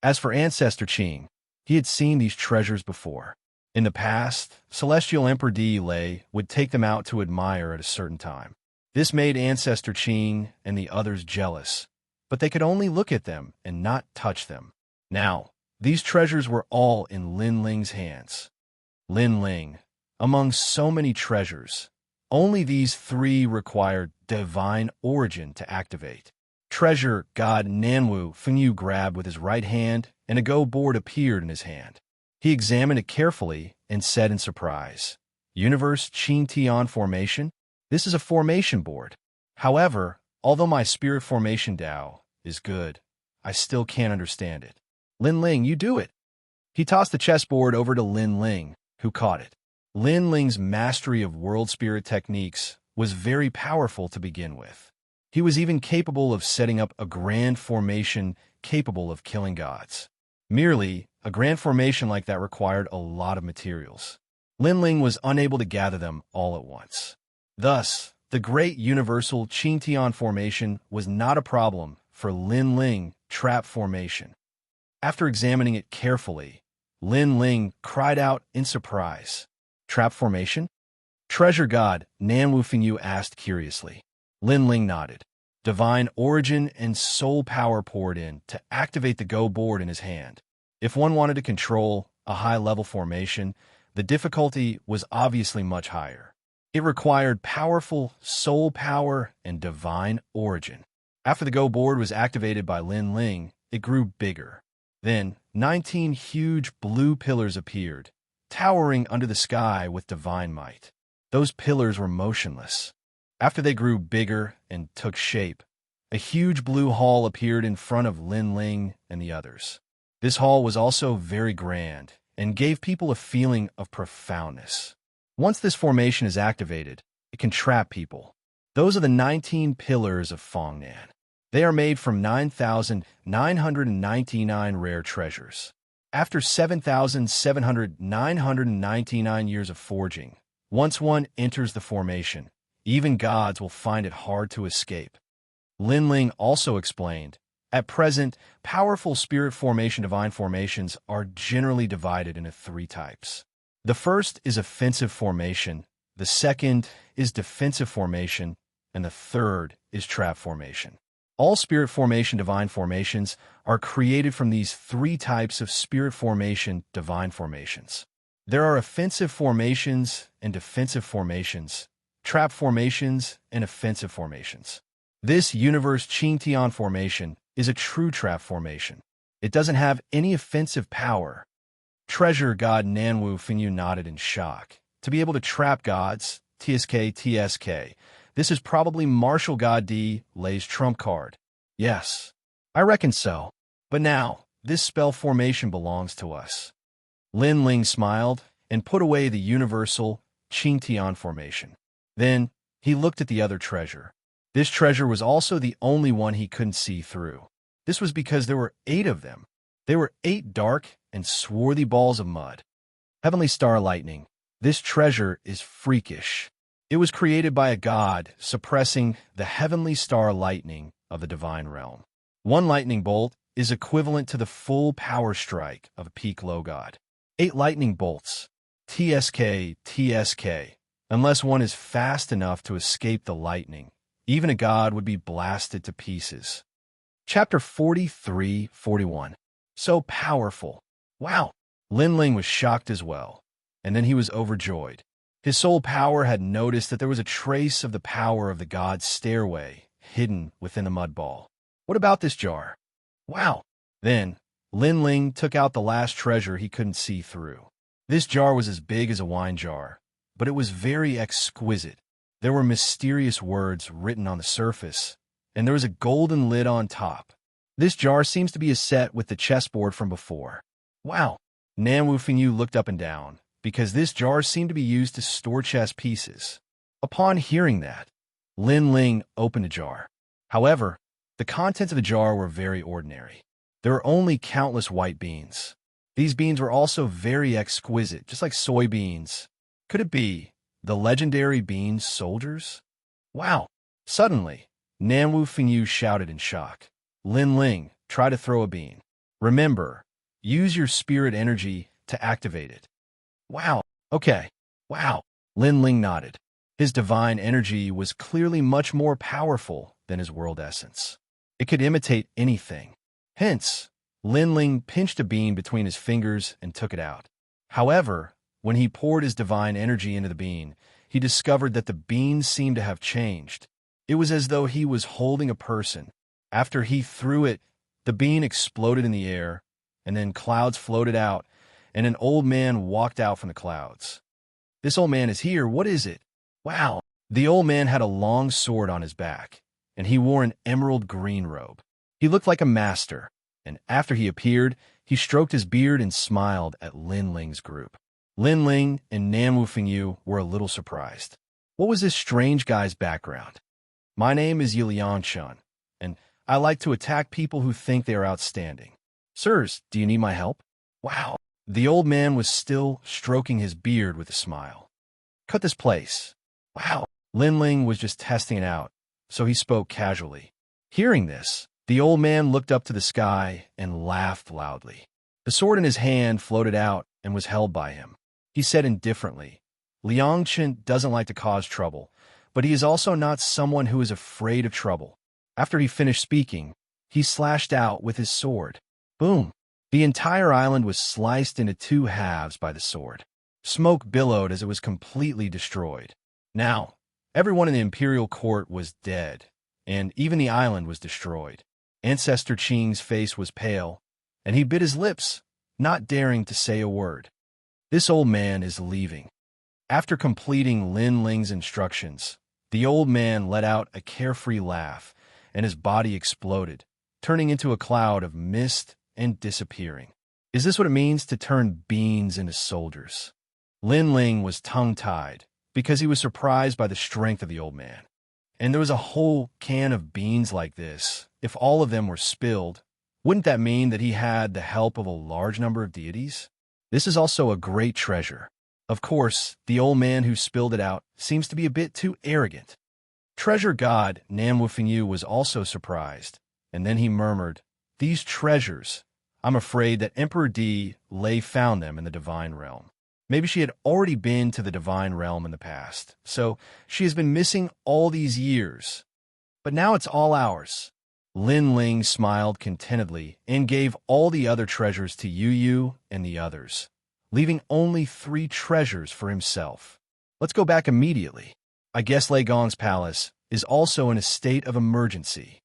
As for Ancestor Qing, he had seen these treasures before. In the past, Celestial Emperor Di Lei would take them out to admire at a certain time. This made Ancestor Qing and the others jealous, but they could only look at them and not touch them. Now, these treasures were all in Lin Ling's hands. Lin Ling, among so many treasures, only these 3 required divine origin to activate. Treasure god Nanwu Fengyu grabbed with his right hand, and a go board appeared in his hand. He examined it carefully and said in surprise, Universe Qing Tian Formation? This is a formation board. However, although my spirit formation Dao is good, I still can't understand it. Lin Ling, you do it. He tossed the chessboard over to Lin Ling, who caught it. Lin Ling's mastery of world spirit techniques was very powerful to begin with. He was even capable of setting up a grand formation capable of killing gods. Merely, a grand formation like that required a lot of materials. Lin Ling was unable to gather them all at once. Thus, the great universal Qing Tian formation was not a problem for Lin Ling trap formation. After examining it carefully, Lin Ling cried out in surprise. Trap formation? Treasure god Nanwu Fengyu asked curiously. Lin Ling nodded. Divine origin and soul power poured in to activate the go board in his hand. If one wanted to control a high-level formation, the difficulty was obviously much higher. It required powerful soul power and divine origin. After the go board was activated by Lin Ling, it grew bigger. Then, 19 huge blue pillars appeared, towering under the sky with divine might. Those pillars were motionless. After they grew bigger and took shape, a huge blue hall appeared in front of Lin Ling and the others. This hall was also very grand and gave people a feeling of profoundness. Once this formation is activated, it can trap people. Those are the 19 pillars of Fongnan. They are made from 9,999 rare treasures. After 7,999 years of forging, once one enters the formation, even gods will find it hard to escape. Lin Ling also explained, at present, powerful spirit formation divine formations are generally divided into 3 types. The first is offensive formation, the second is defensive formation, and the third is trap formation. All spirit formation divine formations are created from these 3 types of spirit formation divine formations. There are offensive formations and defensive formations, trap formations, and offensive formations. This universe Qing Tian formation is a true trap formation. It doesn't have any offensive power, Treasure god Nanwu Finyu nodded in shock. To be able to trap gods, TSK. This is probably Martial God D Lei's trump card. Yes, I reckon so. But now, this spell formation belongs to us. Lin Ling smiled and put away the universal Qingtian formation. Then, he looked at the other treasure. This treasure was also the only one he couldn't see through. This was because there were 8 of them. They were 8 dark and swarthy balls of mud. Heavenly Star Lightning. This treasure is freakish. It was created by a god, suppressing the heavenly star lightning of the divine realm. One lightning bolt is equivalent to the full power strike of a peak low god. 8 lightning bolts. TSK. Unless one is fast enough to escape the lightning, even a god would be blasted to pieces. Chapter 43-41. So powerful. Wow. Lin Ling was shocked as well, and then he was overjoyed. His soul power had noticed that there was a trace of the power of the god's stairway hidden within the mud ball. What about this jar? Wow. Then, Lin Ling took out the last treasure he couldn't see through. This jar was as big as a wine jar, but it was very exquisite. There were mysterious words written on the surface, and there was a golden lid on top. This jar seems to be a set with the chessboard from before. Wow. Nanwu Fingyu looked up and down, because this jar seemed to be used to store chess pieces. Upon hearing that, Lin Ling opened the jar. However, the contents of the jar were very ordinary. There were only countless white beans. These beans were also very exquisite, just like soybeans. Could it be the legendary bean soldiers? Wow. Suddenly, Nanwu Fingyu shouted in shock. Lin Ling, try to throw a bean. Remember, use your spirit energy to activate it. Wow. Okay. Wow. Lin Ling nodded. His divine energy was clearly much more powerful than his world essence. It could imitate anything. Hence, Lin Ling pinched a bean between his fingers and took it out. However, when he poured his divine energy into the bean, he discovered that the bean seemed to have changed. It was as though he was holding a person. After he threw it, the bean exploded in the air, and then clouds floated out, and an old man walked out from the clouds. This old man is here. What is it? Wow. The old man had a long sword on his back, and he wore an emerald green robe. He looked like a master, and after he appeared, he stroked his beard and smiled at Lin Ling's group. Lin Ling and Nanwu Fingyu were a little surprised. What was this strange guy's background? My name is Xianxia, and I like to attack people who think they are outstanding. Sirs, do you need my help? Wow. The old man was still stroking his beard with a smile. Cut this place. Wow. Lin Ling was just testing it out, so he spoke casually. Hearing this, the old man looked up to the sky and laughed loudly. The sword in his hand floated out and was held by him. He said indifferently, Liangchen doesn't like to cause trouble, but he is also not someone who is afraid of trouble. After he finished speaking, he slashed out with his sword. Boom! The entire island was sliced into 2 halves by the sword. Smoke billowed as it was completely destroyed. Now, everyone in the imperial court was dead, and even the island was destroyed. Ancestor Qing's face was pale, and he bit his lips, not daring to say a word. This old man is leaving. After completing Lin Ling's instructions, the old man let out a carefree laugh, and his body exploded, turning into a cloud of mist and disappearing. Is this what it means to turn beans into soldiers? Lin Ling was tongue-tied because he was surprised by the strength of the old man. And there was a whole can of beans like this. If all of them were spilled, wouldn't that mean that he had the help of a large number of deities? This is also a great treasure. Of course, the old man who spilled it out seems to be a bit too arrogant. Treasure god Nanwu Fingyu was also surprised, and then he murmured, These treasures, I'm afraid that Emperor D Lei found them in the divine realm. Maybe she had already been to the divine realm in the past, so she has been missing all these years. But now it's all ours. Lin Ling smiled contentedly and gave all the other treasures to Yu Yu and the others, leaving only 3 treasures for himself. Let's go back immediately. I guess Lei Gong's palace is also in a state of emergency.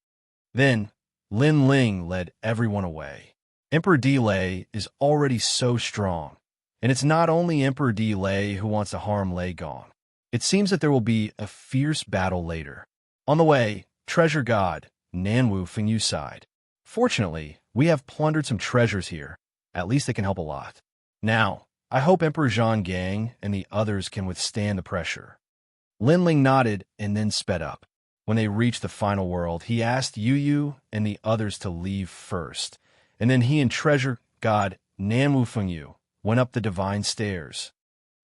Then, Lin Ling led everyone away. Emperor Delay is already so strong, and it's not only Emperor Delay who wants to harm Lei Gong. It seems that there will be a fierce battle later. On the way, treasure god Nanwu Fengyu sighed. Fortunately, we have plundered some treasures here. At least they can help a lot. Now, I hope Emperor Zhang Gang and the others can withstand the pressure. Lin Ling nodded and then sped up. When they reached the final world, he asked Yu Yu and the others to leave first, and then he and treasure god Nanwu Fengyu went up the divine stairs.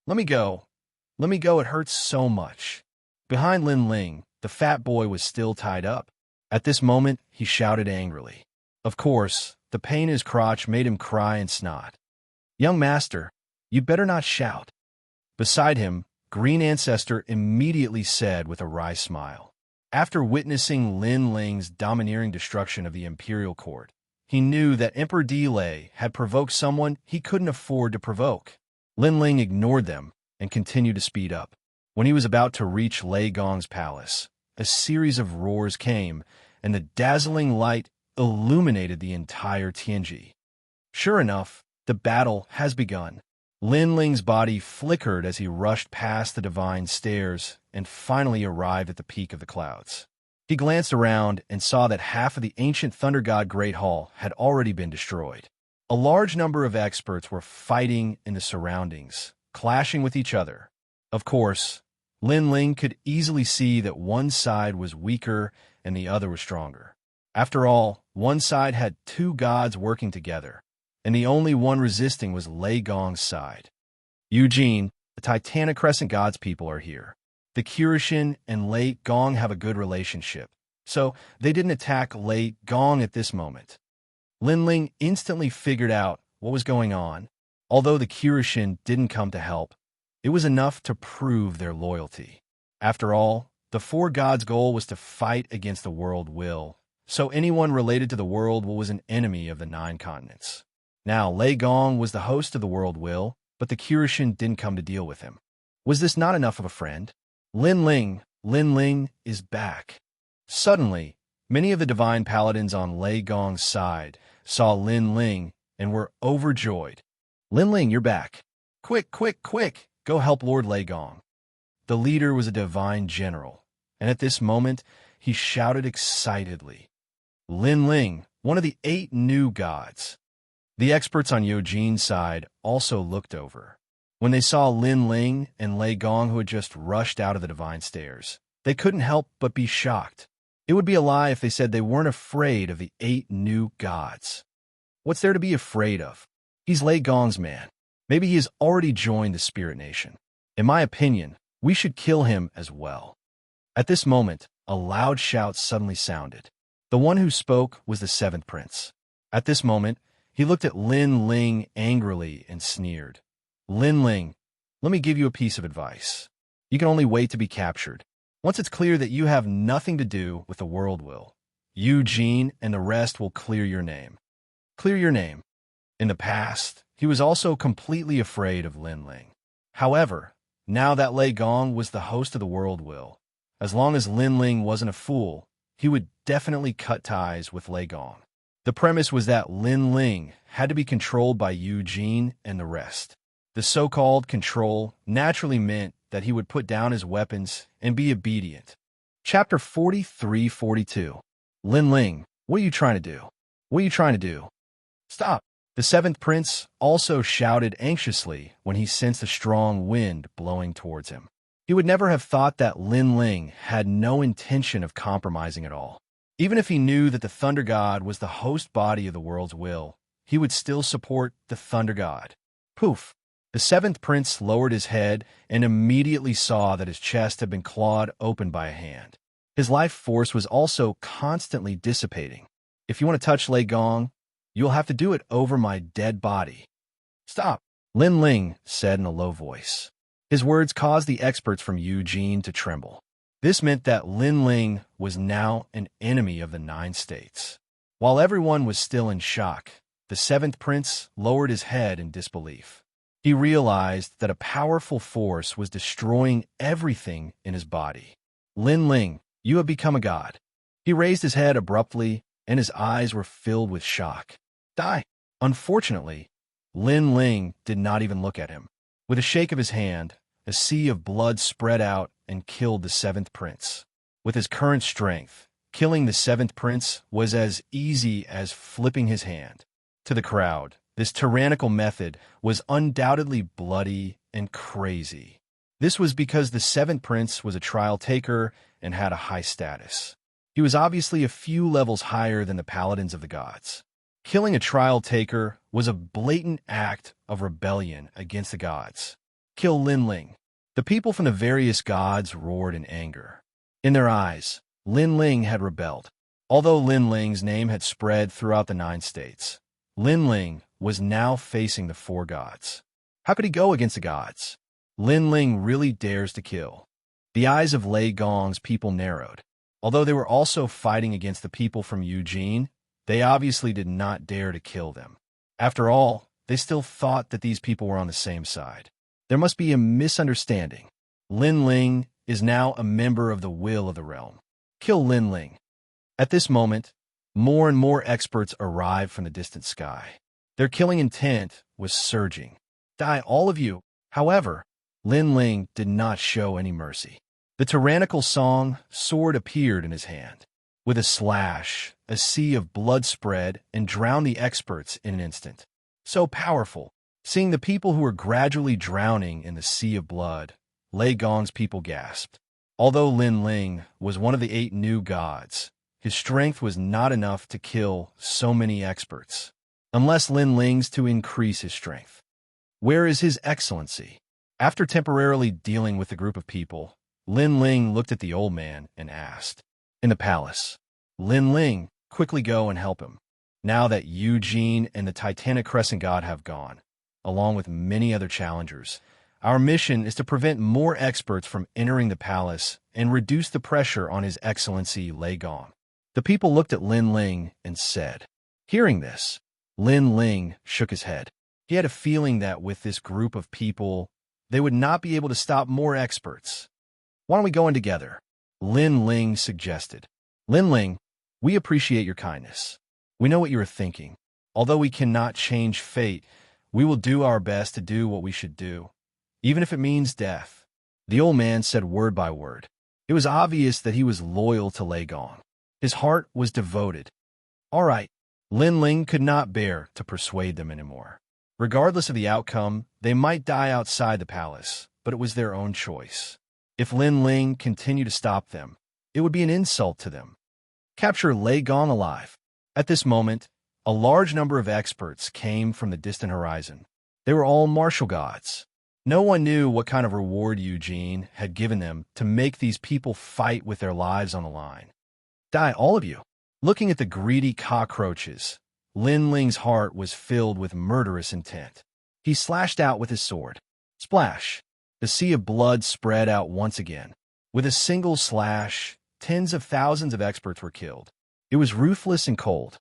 Let me go. Let me go, it hurts so much. Behind Lin Ling, the fat boy was still tied up. At this moment, he shouted angrily. Of course, the pain in his crotch made him cry and snot. Young master, you'd better not shout. Beside him, Green Ancestor immediately said with a wry smile. After witnessing Lin Ling's domineering destruction of the imperial court, he knew that Emperor Delay had provoked someone he couldn't afford to provoke. Lin Ling ignored them and continued to speed up. When he was about to reach Lei Gong's palace, a series of roars came, and the dazzling light illuminated the entire Tianji. Sure enough, the battle has begun. Lin Ling's body flickered as he rushed past the divine stairs and finally arrived at the peak of the clouds. He glanced around and saw that half of the ancient Thunder God Great Hall had already been destroyed. A large number of experts were fighting in the surroundings, clashing with each other. Of course, Lin Ling could easily see that one side was weaker and the other was stronger. After all, one side had two gods working together, and the only one resisting was Lei Gong's side. Eugene, the Titanic Crescent God's people are here. The Kirishin and Lei Gong have a good relationship, so they didn't attack Lei Gong at this moment. Lin Ling instantly figured out what was going on. Although the Kirishin didn't come to help, it was enough to prove their loyalty. After all, the four gods' goal was to fight against the world will, so anyone related to the world will was an enemy of the 9 continents. Now, Lei Gong was the host of the world will, but the Kirishin didn't come to deal with him. Was this not enough of a friend? Lin Ling is back. Suddenly, many of the divine paladins on Lei Gong's side saw Lin Ling and were overjoyed. Lin Ling, you're back. Quick, quick, quick, go help Lord Lei Gong. The leader was a divine general, and at this moment, he shouted excitedly. Lin Ling, one of the 8 new gods. The experts on Eugene's side also looked over. When they saw Lin Ling and Lei Gong who had just rushed out of the divine stairs, they couldn't help but be shocked. It would be a lie if they said they weren't afraid of the 8 new gods. What's there to be afraid of? He's Lei Gong's man. Maybe he has already joined the Spirit Nation. In my opinion, we should kill him as well. At this moment, a loud shout suddenly sounded. The one who spoke was the 7th prince. At this moment, he looked at Lin Ling angrily and sneered. Lin Ling, let me give you a piece of advice. You can only wait to be captured. Once it's clear that you have nothing to do with the world will, Eugene and the rest will clear your name. Clear your name. In the past, he was also completely afraid of Lin Ling. However, now that Lei Gong was the host of the world will, as long as Lin Ling wasn't a fool, he would definitely cut ties with Lei Gong. The premise was that Lin Ling had to be controlled by Eugene and the rest. The so-called control naturally meant that he would put down his weapons and be obedient. Chapter 43-42. Lin Ling, what are you trying to do? What are you trying to do? Stop! The 7th prince also shouted anxiously when he sensed a strong wind blowing towards him. He would never have thought that Lin Ling had no intention of compromising at all. Even if he knew that the Thunder God was the host body of the world's will, he would still support the Thunder God. Poof! The 7th prince lowered his head and immediately saw that his chest had been clawed open by a hand. His life force was also constantly dissipating. If you want to touch Lei Gong, you'll have to do it over my dead body. Stop! Lin Ling said in a low voice. His words caused the experts from Eugene to tremble. This meant that Lin Ling was now an enemy of the 9 states. While everyone was still in shock, the 7th prince lowered his head in disbelief. He realized that a powerful force was destroying everything in his body. Lin Ling, you have become a god. He raised his head abruptly, and his eyes were filled with shock. Die! Unfortunately, Lin Ling did not even look at him. With a shake of his hand, a sea of blood spread out and killed the seventh prince. With his current strength, killing the seventh prince was as easy as flipping his hand. To the crowd, this tyrannical method was undoubtedly bloody and crazy. This was because the seventh prince was a trial taker and had a high status. He was obviously a few levels higher than the paladins of the gods. Killing a trial taker was a blatant act of rebellion against the gods. Kill Lin Ling. The people from the various gods roared in anger. In their eyes, Lin Ling had rebelled. Although Lin Ling's name had spread throughout the 9 states, Lin Ling was now facing the 4 gods. How could he go against the gods? Lin Ling really dares to kill. The eyes of Lei Gong's people narrowed. Although they were also fighting against the people from Eugene, they obviously did not dare to kill them. After all, they still thought that these people were on the same side. There must be a misunderstanding. Lin Ling is now a member of the will of the realm. Kill Lin Ling. At this moment, more and more experts arrived from the distant sky. Their killing intent was surging. Die, all of you. However, Lin Ling did not show any mercy. The tyrannical song sword appeared in his hand. With a slash, a sea of blood spread and drowned the experts in an instant. So powerful. Seeing the people who were gradually drowning in the sea of blood, Lei Gong's people gasped. Although Lin Ling was one of the 8 new gods, his strength was not enough to kill so many experts, unless Lin Ling's to increase his strength. Where is his excellency? After temporarily dealing with the group of people, Lin Ling looked at the old man and asked, "In the palace." Lin Ling, quickly go and help him. Now that Eugene and the Titanic Crescent God have gone, along with many other challengers, our mission is to prevent more experts from entering the palace and reduce the pressure on His Excellency Lei Gong. The people looked at Lin Ling and said. Hearing this, Lin Ling shook his head. He had a feeling that with this group of people, they would not be able to stop more experts. Why don't we go in together? Lin Ling suggested. Lin Ling, we appreciate your kindness. We know what you are thinking. Although we cannot change fate, we will do our best to do what we should do, even if it means death. The old man said word by word. It was obvious that he was loyal to Lei Gong. His heart was devoted. All right, Lin Ling could not bear to persuade them anymore. Regardless of the outcome, they might die outside the palace, but it was their own choice. If Lin Ling continued to stop them, it would be an insult to them. Capture Lei Gong alive. At this moment, a large number of experts came from the distant horizon. They were all martial gods. No one knew what kind of reward Eugene had given them to make these people fight with their lives on the line. Die, all of you. Looking at the greedy cockroaches, Lin Ling's heart was filled with murderous intent. He slashed out with his sword. Splash! The sea of blood spread out once again. With a single slash, tens of thousands of experts were killed. It was ruthless and cold.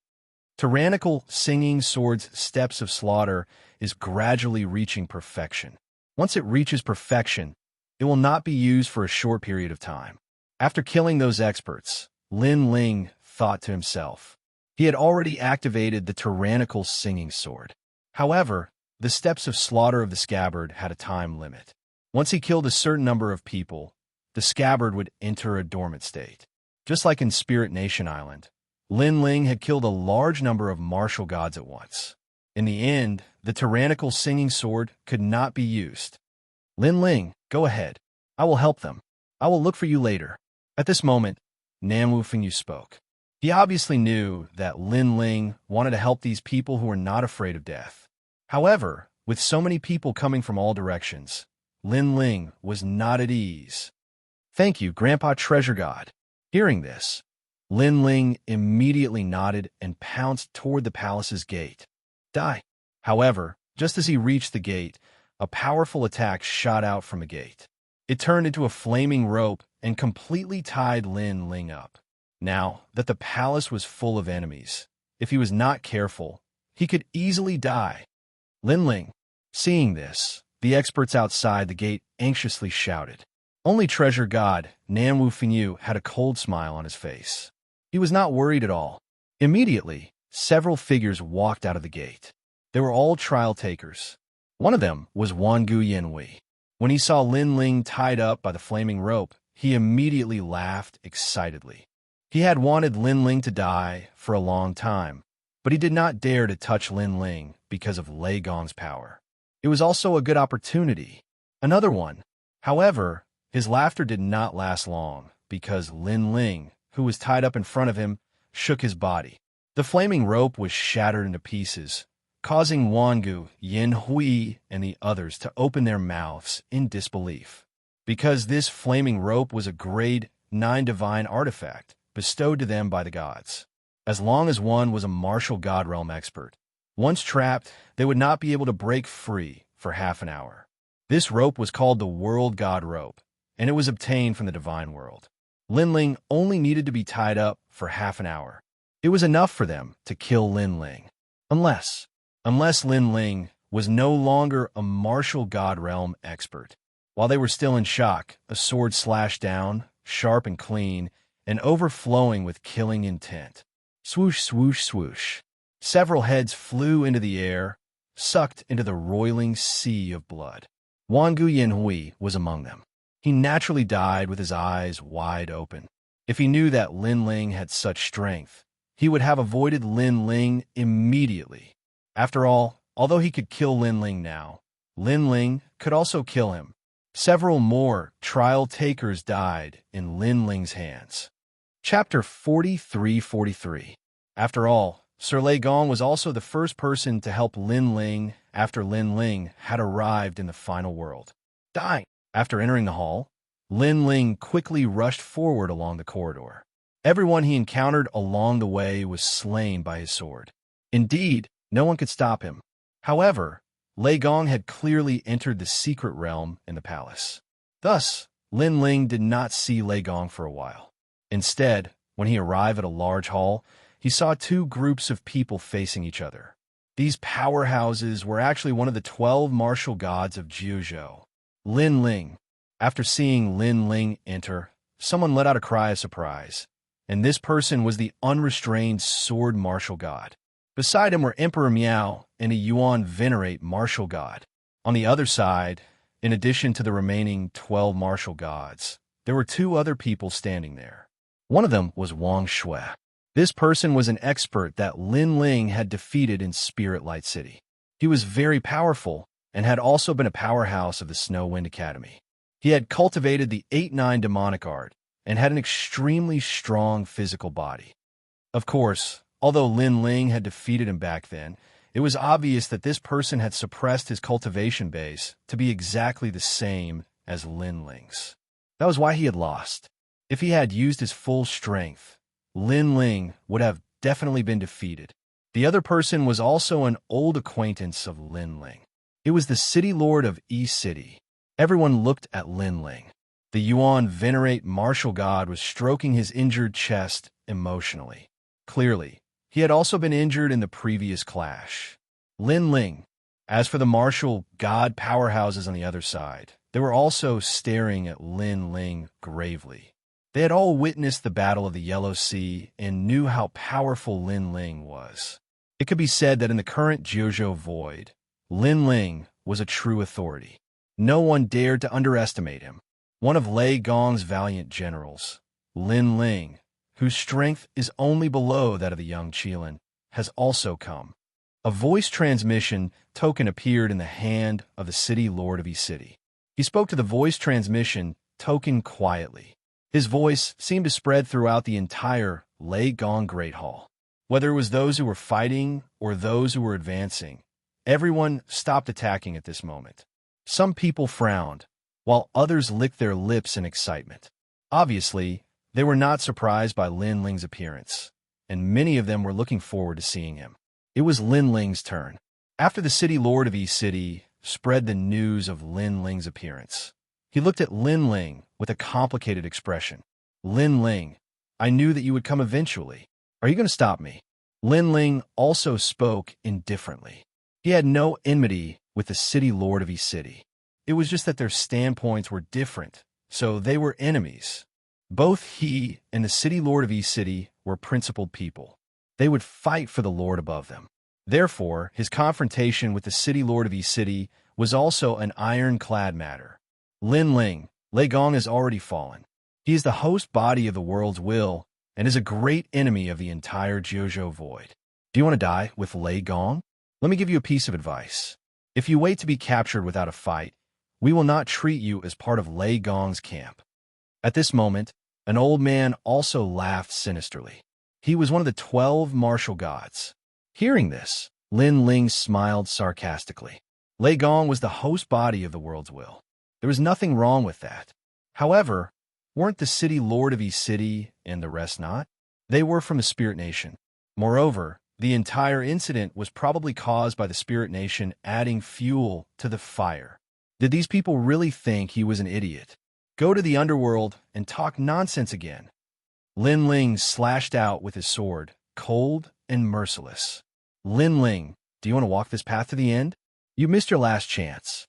Tyrannical singing sword's steps of slaughter is gradually reaching perfection. Once it reaches perfection, it will not be used for a short period of time. After killing those experts, Lin Ling thought to himself. He had already activated the tyrannical singing sword. However, the steps of slaughter of the scabbard had a time limit. Once he killed a certain number of people, the scabbard would enter a dormant state. Just like in Spirit Nation Island, Lin Ling had killed a large number of martial gods at once. In the end, the tyrannical singing sword could not be used. Lin Ling, go ahead. I will help them. I will look for you later. At this moment, Nan Wufengyu spoke. He obviously knew that Lin Ling wanted to help these people who were not afraid of death. However, with so many people coming from all directions, Lin Ling was not at ease. Thank you, Grandpa Treasure God. Hearing this, Lin Ling immediately nodded and pounced toward the palace's gate. Die. However, just as he reached the gate, a powerful attack shot out from the gate. It turned into a flaming rope and completely tied Lin Ling up. Now that the palace was full of enemies, if he was not careful, he could easily die. Lin Ling, seeing this, the experts outside the gate anxiously shouted. Only Treasure God, Nan Wufengyu, had a cold smile on his face. He was not worried at all. Immediately, several figures walked out of the gate. They were all trial takers. One of them was Wangu Yanhui. When he saw Lin Ling tied up by the flaming rope, he immediately laughed excitedly. He had wanted Lin Ling to die for a long time, but he did not dare to touch Lin Ling because of Lei Gong's power. It was also a good opportunity. Another one. However, his laughter did not last long because Lin Ling, who was tied up in front of him, shook his body. The flaming rope was shattered into pieces, causing Wangu, Yanhui, and the others to open their mouths in disbelief. Because this flaming rope was a grade 9 divine artifact bestowed to them by the gods. As long as one was a martial god realm expert, once trapped, they would not be able to break free for half an hour. This rope was called the World God Rope, and it was obtained from the divine world. Lin Ling only needed to be tied up for half an hour. It was enough for them to kill Lin Ling. Unless Lin Ling was no longer a martial god realm expert. While they were still in shock, a sword slashed down, sharp and clean, and overflowing with killing intent. Swoosh, swoosh, swoosh. Several heads flew into the air, sucked into the roiling sea of blood. Wangu Yanhui was among them. He naturally died with his eyes wide open. If he knew that Lin Ling had such strength, he would have avoided Lin Ling immediately. After all, although he could kill Lin Ling now, Lin Ling could also kill him. Several more trial takers died in Lin Ling's hands. Chapter 43-43. After all, Sir Lei Gong was also the first person to help Lin Ling after Lin Ling had arrived in the final world. Dying. After entering the hall, Lin Ling quickly rushed forward along the corridor. Everyone he encountered along the way was slain by his sword. Indeed, no one could stop him. However, Lei Gong had clearly entered the secret realm in the palace. Thus, Lin Ling did not see Lei Gong for a while. Instead, when he arrived at a large hall, he saw two groups of people facing each other. These powerhouses were actually one of the 12 martial gods of Jiuzhou. Lin Ling. After seeing Lin Ling enter, someone let out a cry of surprise, and this person was the unrestrained sword martial god. Beside him were Emperor Miao and a Yuan Venerate martial god. On the other side, in addition to the remaining 12 martial gods, there were two other people standing there. One of them was Wang Shui. This person was an expert that Lin Ling had defeated in Spirit Light City. He was very powerful and had also been a powerhouse of the Snow Wind Academy. He had cultivated the 8-9 demonic art and had an extremely strong physical body. Of course, although Lin Ling had defeated him back then, it was obvious that this person had suppressed his cultivation base to be exactly the same as Lin Ling's. That was why he had lost. If he had used his full strength, Lin Ling would have definitely been defeated. The other person was also an old acquaintance of Lin Ling. It was the city lord of E City. Everyone looked at Lin Ling. The Yuan Venerate martial god was stroking his injured chest emotionally. Clearly, he had also been injured in the previous clash. Lin Ling. As for the martial god powerhouses on the other side, they were also staring at Lin Ling gravely. They had all witnessed the Battle of the Yellow Sea and knew how powerful Lin Ling was. It could be said that in the current Jiuzhou Void, Lin Ling was a true authority. No one dared to underestimate him. One of Lei Gong's valiant generals, Lin Ling, whose strength is only below that of the young Qilin, has also come. A voice transmission token appeared in the hand of the city lord of E City. He spoke to the voice transmission token quietly. His voice seemed to spread throughout the entire Lei Gong Great Hall. Whether it was those who were fighting or those who were advancing, everyone stopped attacking at this moment. Some people frowned, while others licked their lips in excitement. Obviously, they were not surprised by Lin Ling's appearance, and many of them were looking forward to seeing him. It was Lin Ling's turn. After the city lord of E City spread the news of Lin Ling's appearance, he looked at Lin Ling with a complicated expression. Lin Ling, I knew that you would come eventually. Are you going to stop me? Lin Ling also spoke indifferently. He had no enmity with the city lord of E City. It was just that their standpoints were different, so they were enemies. Both he and the city lord of E City were principled people. They would fight for the lord above them. Therefore, his confrontation with the city lord of East City was also an ironclad matter. Lin Ling, Lei Gong has already fallen. He is the host body of the world's will and is a great enemy of the entire Jiuzhou void. Do you want to die with Lei Gong? Let me give you a piece of advice. If you wait to be captured without a fight, we will not treat you as part of Lei Gong's camp. At this moment, an old man also laughed sinisterly. He was one of the 12 martial gods. Hearing this, Lin Ling smiled sarcastically. Lei Gong was the host body of the world's will. There was nothing wrong with that. However, weren't the city lord of East City and the rest not? They were from the Spirit Nation. Moreover, the entire incident was probably caused by the Spirit Nation adding fuel to the fire. Did these people really think he was an idiot? Go to the underworld and talk nonsense again. Lin Ling slashed out with his sword, cold and merciless. Lin Ling, do you want to walk this path to the end? You missed your last chance.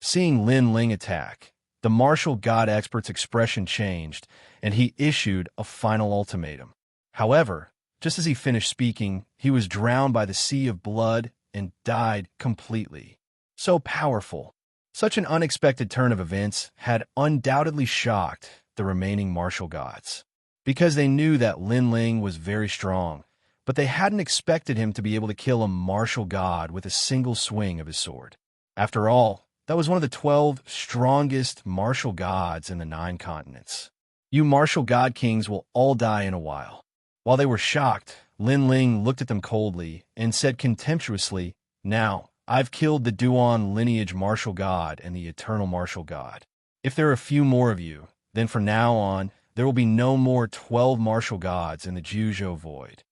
Seeing Lin Ling attack, the martial god expert's expression changed, and he issued a final ultimatum. However, just as he finished speaking, he was drowned by the sea of blood and died completely. So powerful. Such an unexpected turn of events had undoubtedly shocked the remaining martial gods, because they knew that Lin Ling was very strong, but they hadn't expected him to be able to kill a martial god with a single swing of his sword. After all, that was one of the 12 strongest martial gods in the 9 continents. You martial god kings will all die in a while. While they were shocked, Lin Ling looked at them coldly and said contemptuously, "Now, I've killed the Duan lineage martial god and the eternal martial god. If there are a few more of you, then from now on, there will be no more 12 martial gods in the Jiuzhou void."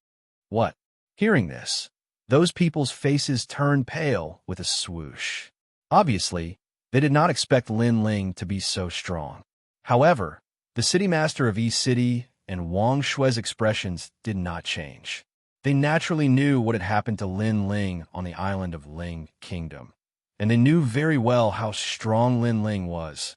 What? Hearing this, those people's faces turned pale with a swoosh. Obviously, they did not expect Lin Ling to be so strong. However, the city master of East City and Wang Shui's expressions did not change. They naturally knew what had happened to Lin Ling on the island of Ling Kingdom, and they knew very well how strong Lin Ling was.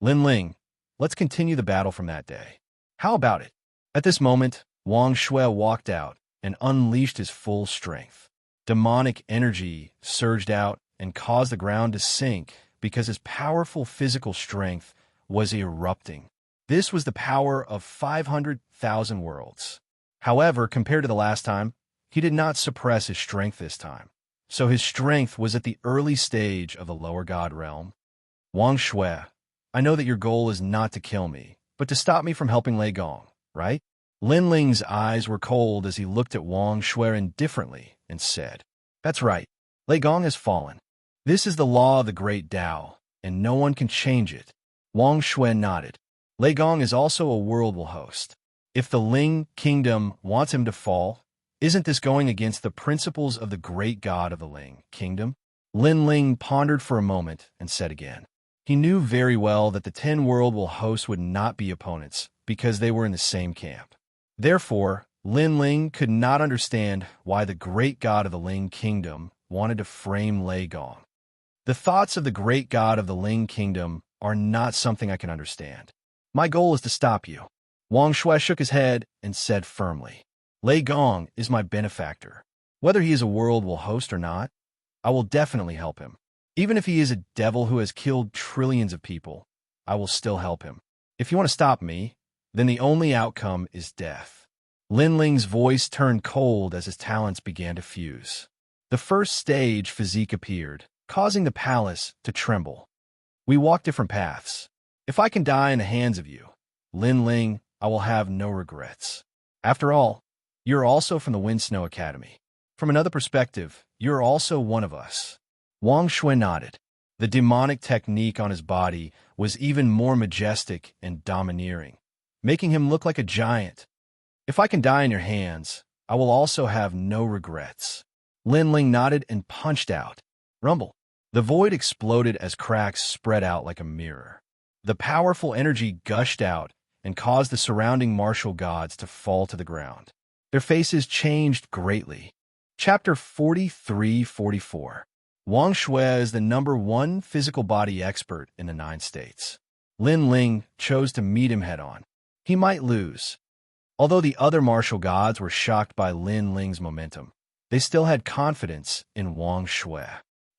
Lin Ling, let's continue the battle from that day. How about it? At this moment, Wang Shui walked out and unleashed his full strength. Demonic energy surged out and caused the ground to sink because his powerful physical strength was erupting. This was the power of 500,000 worlds. However, compared to the last time, he did not suppress his strength this time. So his strength was at the early stage of the lower god realm. Wang Shui, I know that your goal is not to kill me, but to stop me from helping Lei Gong, right? Lin Ling's eyes were cold as he looked at Wang Shui indifferently and said, "That's right. Lei Gong has fallen. This is the law of the great Tao, and no one can change it." Wang Shui nodded. Lei Gong is also a world will host. If the Ling Kingdom wants him to fall, isn't this going against the principles of the great god of the Ling Kingdom? Lin Ling pondered for a moment and said again. He knew very well that the 10 world will hosts would not be opponents because they were in the same camp. Therefore, Lin Ling could not understand why the great god of the Ling Kingdom wanted to frame Lei Gong. The thoughts of the great god of the Ling Kingdom are not something I can understand. My goal is to stop you. Wang Shui shook his head and said firmly, Lei Gong is my benefactor. Whether he is a world will host or not, I will definitely help him. Even if he is a devil who has killed trillions of people, I will still help him. If you want to stop me, then the only outcome is death. Lin Ling's voice turned cold as his talents began to fuse. The first stage physique appeared, causing the palace to tremble. We walk different paths. If I can die in the hands of you, Lin Ling, I will have no regrets. After all, you're also from the Wind Snow Academy. From another perspective, you're also one of us. Wang Shui nodded. The demonic technique on his body was even more majestic and domineering, making him look like a giant. If I can die in your hands, I will also have no regrets. Lin Ling nodded and punched out. Rumble. The void exploded as cracks spread out like a mirror. The powerful energy gushed out and caused the surrounding martial gods to fall to the ground. Their faces changed greatly. Chapter 43-44. Wang Shui is the #1 physical body expert in the 9 states. Lin Ling chose to meet him head-on. He might lose. Although the other martial gods were shocked by Lin Ling's momentum, They still had confidence in Wang Shui.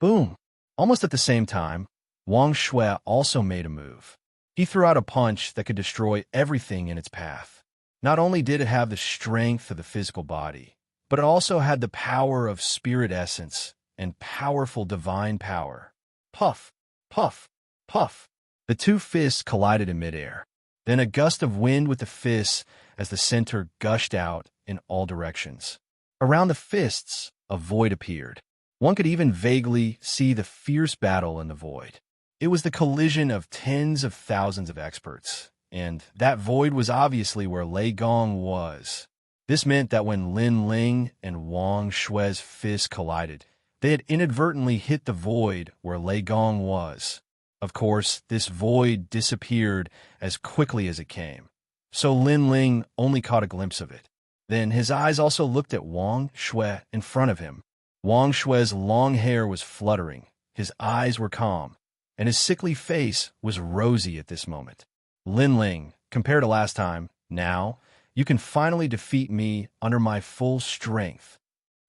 Boom! Almost at the same time, Wang Shui also made a move. He threw out a punch that could destroy everything in its path. Not only did it have the strength of the physical body, but it also had the power of spirit essence and powerful divine power. Puff, puff, puff. The two fists collided in midair. Then a gust of wind with the fists as the center gushed out in all directions. Around the fists, a void appeared. One could even vaguely see the fierce battle in the void. It was the collision of tens of thousands of experts, and that void was obviously where Lei Gong was. This meant that when Lin Ling and Wang Shui's fists collided, they had inadvertently hit the void where Lei Gong was. Of course, this void disappeared as quickly as it came, so Lin Ling only caught a glimpse of it. Then his eyes also looked at Wang Shui in front of him. Wang Shui's long hair was fluttering, his eyes were calm, and his sickly face was rosy at this moment. Lin Ling, compared to last time, now, you can finally defeat me under my full strength.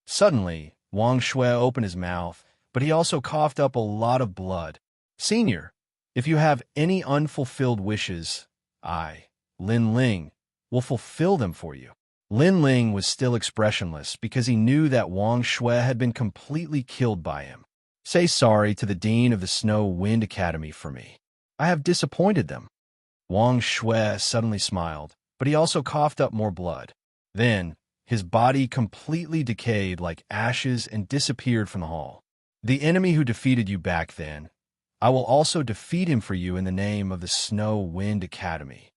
Suddenly, Wang Shui opened his mouth, but he also coughed up a lot of blood. Senior, if you have any unfulfilled wishes, I, Lin Ling, will fulfill them for you. Lin Ling was still expressionless because he knew that Wang Shui had been completely killed by him. Say sorry to the Dean of the Snow Wind Academy for me. I have disappointed them. Wang Shui suddenly smiled, but he also coughed up more blood. Then, his body completely decayed like ashes and disappeared from the hall. The enemy who defeated you back then, I will also defeat him for you in the name of the Snow Wind Academy.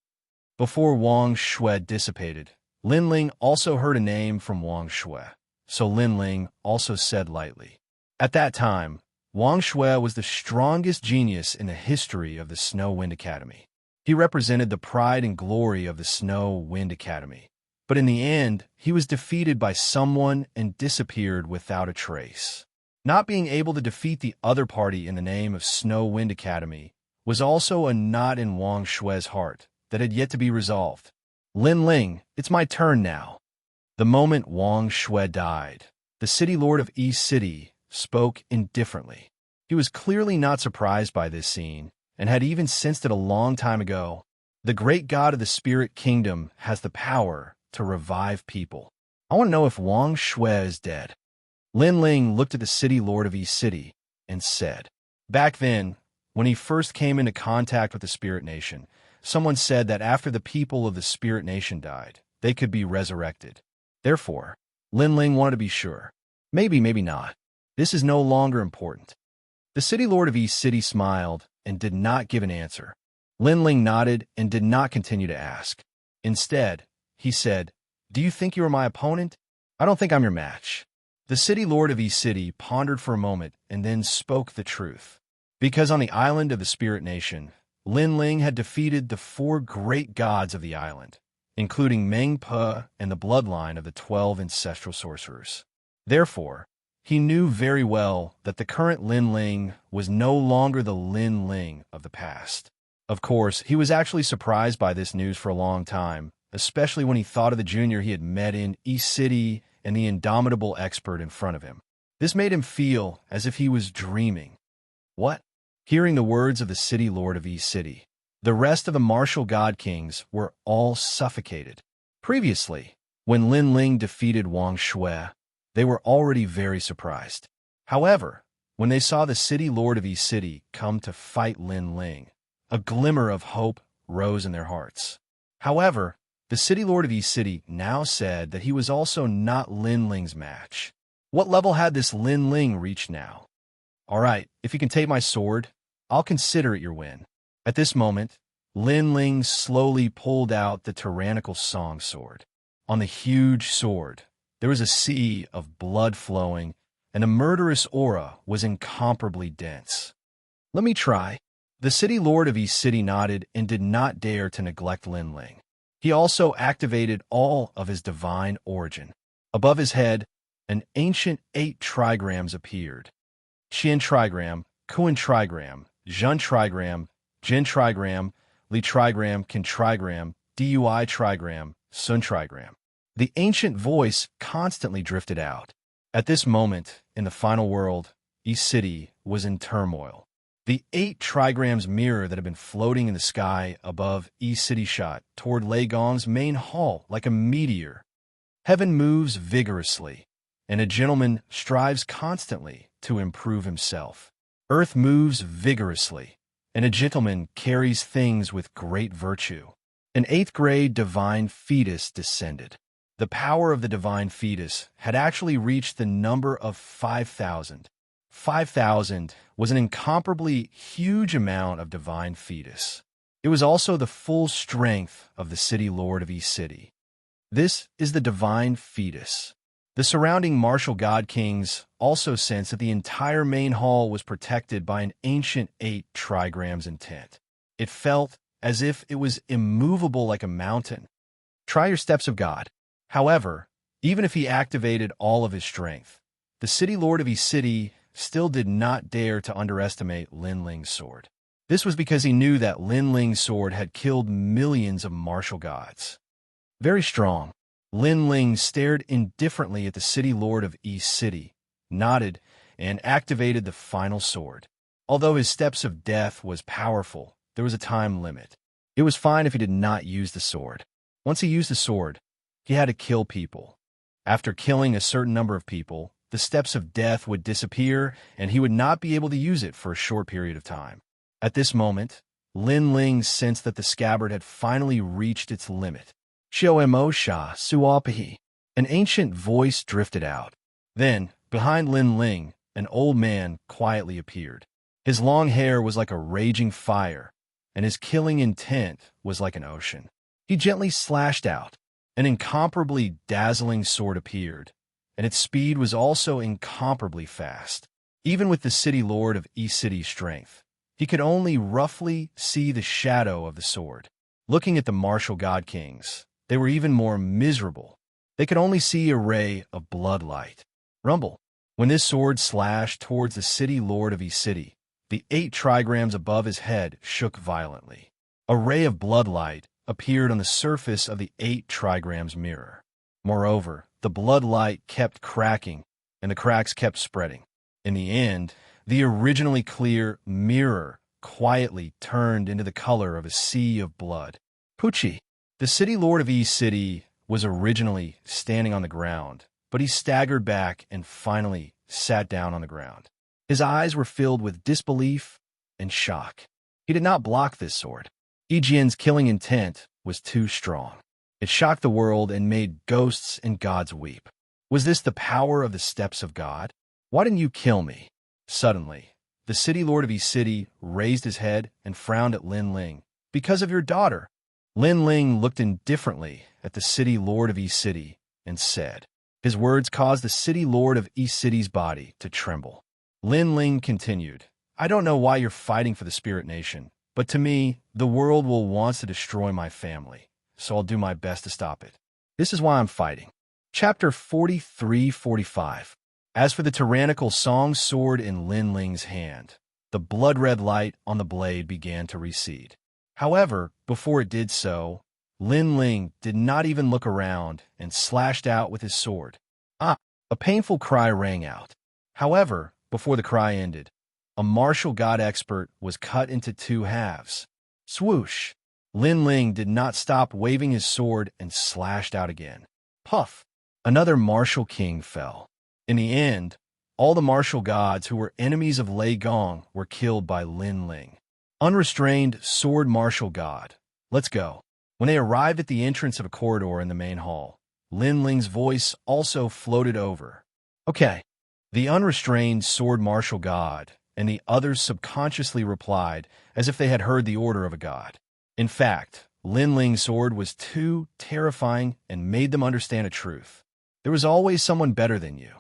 Before Wang Shui dissipated, Lin Ling also heard a name from Wang Shui, so Lin Ling also said lightly. At that time, Wang Shui was the strongest genius in the history of the Snow Wind Academy. He represented the pride and glory of the Snow Wind Academy, but in the end, he was defeated by someone and disappeared without a trace. Not being able to defeat the other party in the name of Snow Wind Academy was also a knot in Wang Shui's heart that had yet to be resolved. Lin Ling, it's my turn now. The moment Wang Shui died, the city lord of East City spoke indifferently. He was clearly not surprised by this scene, and had even sensed it a long time ago. The great god of the spirit kingdom has the power to revive people. I want to know if Wang Shui is dead. Lin Ling looked at the city lord of East City and said, back then, when he first came into contact with the Spirit Nation, someone said that after the people of the Spirit Nation died, they could be resurrected. Therefore, Lin Ling wanted to be sure. Maybe, maybe not. This is no longer important. The city lord of East City smiled and did not give an answer. Lin Ling nodded and did not continue to ask. Instead, he said, do you think you are my opponent? I don't think I'm your match. The city lord of East City pondered for a moment and then spoke the truth. Because on the island of the Spirit Nation, Lin Ling had defeated the 4 great gods of the island, including Meng Pe and the bloodline of the 12 ancestral sorcerers. Therefore, he knew very well that the current Lin Ling was no longer the Lin Ling of the past. Of course, he was actually surprised by this news for a long time, especially when he thought of the junior he had met in East City and the indomitable expert in front of him. This made him feel as if he was dreaming. What? Hearing the words of the city lord of East City, the rest of the martial god kings were all suffocated. Previously, when Lin Ling defeated Wang Shui, they were already very surprised. However, when they saw the city lord of East City come to fight Lin Ling, a glimmer of hope rose in their hearts. However, the city lord of East City now said that he was also not Lin Ling's match. What level had this Lin Ling reached now? All right, if you can take my sword, I'll consider it your win. At this moment, Lin Ling slowly pulled out the tyrannical song sword. On the huge sword, there was a sea of blood flowing, and a murderous aura was incomparably dense. Let me try. The city lord of East City nodded and did not dare to neglect Lin Ling. He also activated all of his divine origin. Above his head, an ancient 8 trigrams appeared. Qian trigram, Kuan trigram, Zhen trigram, Jin trigram, Li trigram, Qin trigram, Dui trigram, Sun trigram. The ancient voice constantly drifted out. At this moment, in the final world, East City was in turmoil. The 8 trigrams mirror that had been floating in the sky above East City shot toward Lei Gong's main hall like a meteor. Heaven moves vigorously, and a gentleman strives constantly to improve himself. Earth moves vigorously, and a gentleman carries things with great virtue. An 8th grade divine fetus descended. The power of the divine fetus had actually reached the number of 5,000. 5,000 was an incomparably huge amount of divine fetus. It was also the full strength of the city lord of East City. This is the divine fetus. The surrounding martial god kings also sensed that the entire main hall was protected by an ancient 8 trigrams intent. It felt as if it was immovable like a mountain. Try your steps of God. However, even if he activated all of his strength, the city lord of East City still did not dare to underestimate Lin Ling's sword. This was because he knew that Lin Ling's sword had killed millions of martial gods. Very strong, Lin Ling stared indifferently at the city lord of East City, nodded, and activated the final sword. Although his steps of death was powerful, there was a time limit. It was fine if he did not use the sword. Once he used the sword, he had to kill people. After killing a certain number of people, the steps of death would disappear, and he would not be able to use it for a short period of time. At this moment, Lin Ling sensed that the scabbard had finally reached its limit. Xiao Sha Suapahi. An ancient voice drifted out. Then, behind Lin Ling, an old man quietly appeared. His long hair was like a raging fire, and his killing intent was like an ocean. He gently slashed out. An incomparably dazzling sword appeared, and its speed was also incomparably fast. Even with the city lord of East City's strength, he could only roughly see the shadow of the sword. Looking at the martial god kings, they were even more miserable. They could only see a ray of bloodlight. Rumble. When this sword slashed towards the city lord of East City, the 8 trigrams above his head shook violently. A ray of bloodlight appeared on the surface of the 8 trigrams mirror. Moreover, the bloodlight kept cracking, and the cracks kept spreading. In the end, the originally clear mirror quietly turned into the color of a sea of blood. Pucci. The city lord of East City was originally standing on the ground, but he staggered back and finally sat down on the ground. His eyes were filled with disbelief and shock. He did not block this sword. Yijian's killing intent was too strong. It shocked the world and made ghosts and gods weep. Was this the power of the steps of God? Why didn't you kill me? Suddenly, the city lord of East City raised his head and frowned at Lin Ling. Because of your daughter. Lin Ling looked indifferently at the city lord of East City and said. His words caused the city lord of East City's body to tremble. Lin Ling continued, I don't know why you're fighting for the Spirit Nation, but to me, the world will want to destroy my family, so I'll do my best to stop it. This is why I'm fighting. Chapter 43-45. As for the tyrannical song sword in Lin Ling's hand, the blood-red light on the blade began to recede. However, before it did so, Lin Ling did not even look around and slashed out with his sword. Ah! A painful cry rang out. However, before the cry ended, a martial god expert was cut into 2 halves. Swoosh! Lin Ling did not stop waving his sword and slashed out again. Puff! Another martial king fell. In the end, all the martial gods who were enemies of Lei Gong were killed by Lin Ling. Unrestrained sword martial god. Let's go. When they arrived at the entrance of a corridor in the main hall, Lin Ling's voice also floated over. Okay. The unrestrained sword martial god and the others subconsciously replied as if they had heard the order of a god. In fact, Lin Ling's sword was too terrifying and made them understand a truth. There was always someone better than you.